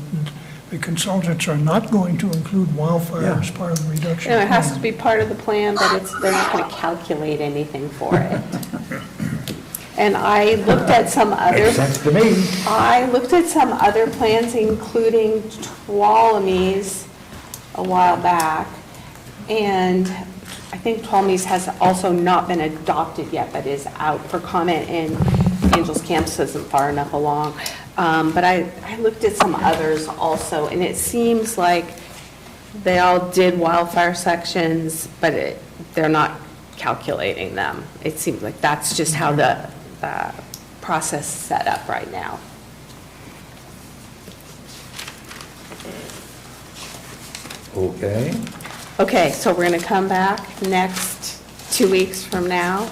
the consultants are not going to include wildfire as part of the reduction. It has to plan. be part of the plan, but they're not going to calculate anything for it. And I looked at some other. Makes sense to me. I looked at some other plans, including Tuolumne's a while back, and I think Tuolumne's has also not been adopted yet, but is out for comment, and Angels Camps isn't far enough along. But I looked at some others also, and it seems like they all did wildfire sections, but they're not calculating them. It seems like that's just how the process is set up right now. Okay. Okay, so we're going to come back next 2 weeks from now.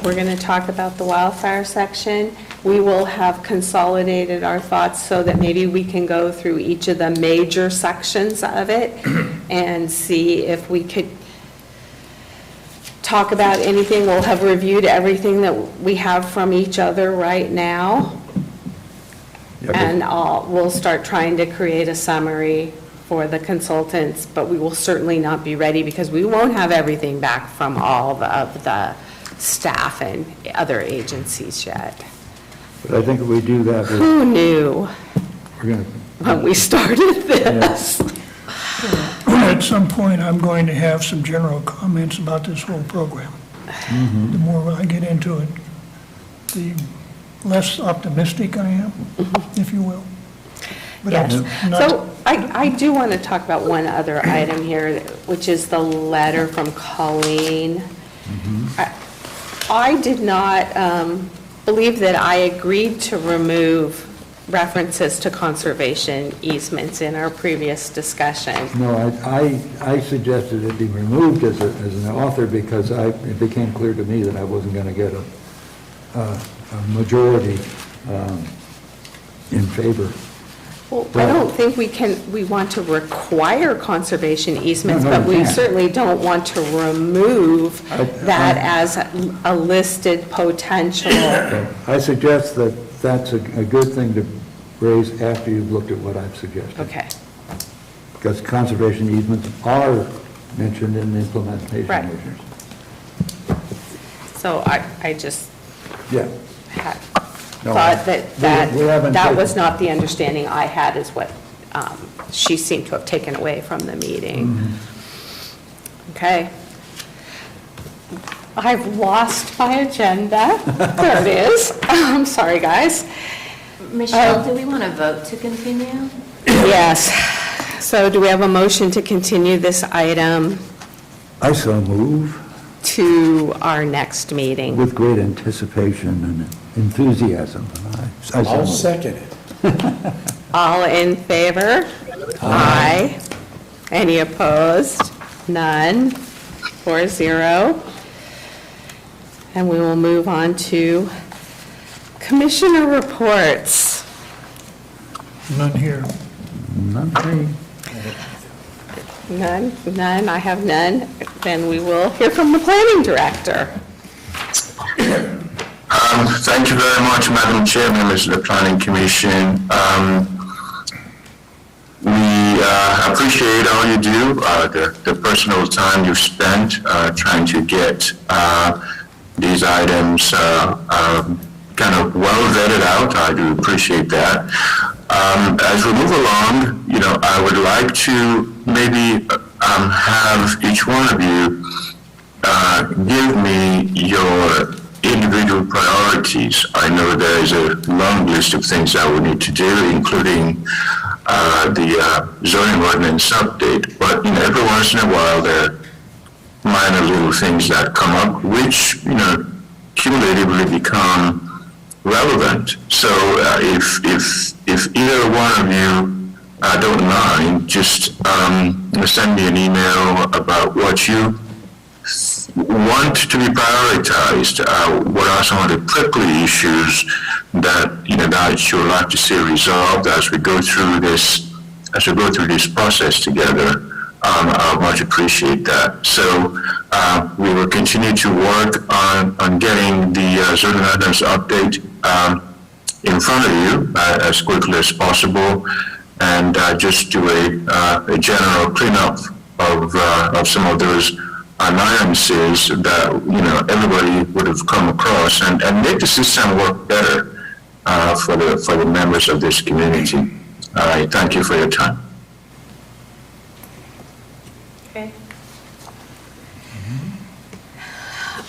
We're going to talk about the wildfire section. We will have consolidated our thoughts so that maybe we can go through each of the major sections of it and see if we could talk about anything. We'll have reviewed everything that we have from each other right now. And we'll start trying to create a summary for the consultants, but we will certainly not be ready because we won't have everything back from all of the staff and other agencies yet. But I think if we do that, Who knew we're going to... when we started this? At some point, I'm going to have some general comments about this whole program. The more I get into it, the less optimistic I am, if you will. But Yes. I'm not- So I do want to talk about one other item here, which is the letter from Colleen. I did not believe that I agreed to remove references to conservation easements in our previous discussion. No, I suggested it be removed as an author because it became clear to me that I wasn't going to get a majority in favor. Well, I don't think we want to require conservation easements, No, but we we can't. certainly don't want to remove that as a listed potential. I suggest that that's a good thing to raise after you've looked at what I've suggested. Okay. Because conservation easements are mentioned in the implementation Right. measures. So I just Yeah. had No, thought we haven't that taken- was not the understanding I had, is what she seemed to have taken away from the meeting. Okay. I've lost my agenda. There it is. I'm sorry, guys. Michelle, do we want to vote to continue? Yes. So do we have a motion to continue this item I so move to our next meeting? with great anticipation and enthusiasm. I so I'll move. second it. All in favor? Aye. Any opposed? None. 4-0. And we will move on to commissioner reports. None here. None for me. None, I have none. Then we will hear from the planning director. Thank you very much, Madam Chair, members of the Planning Commission. We appreciate all you do, the personal time you've spent trying to get these items kind of well vetted out. I do appreciate that. As we move along, I would like to maybe have each one of you give me your individual priorities. I know there is a long list of things that we need to do, including the zoning ordinance update, but every once in a while there are minor little things that come up which cumulatively become relevant. So if either one of you don't mind, just send me an email about what you want to be prioritized. What are some of the prickly issues that that you would like to see resolved as we go through this process together? I much appreciate that. So we will continue to work on getting the zoning ordinance update in front of you as quickly as possible, and just do a general cleanup of some of those annoyances that everybody would have come across, and make the system work better for the members of this community. I thank you for your time. Okay.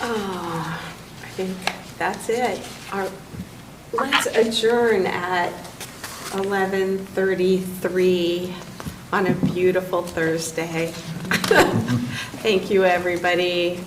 Oh, I think that's it. Let's adjourn at 11:33 on a beautiful Thursday. Thank you, everybody.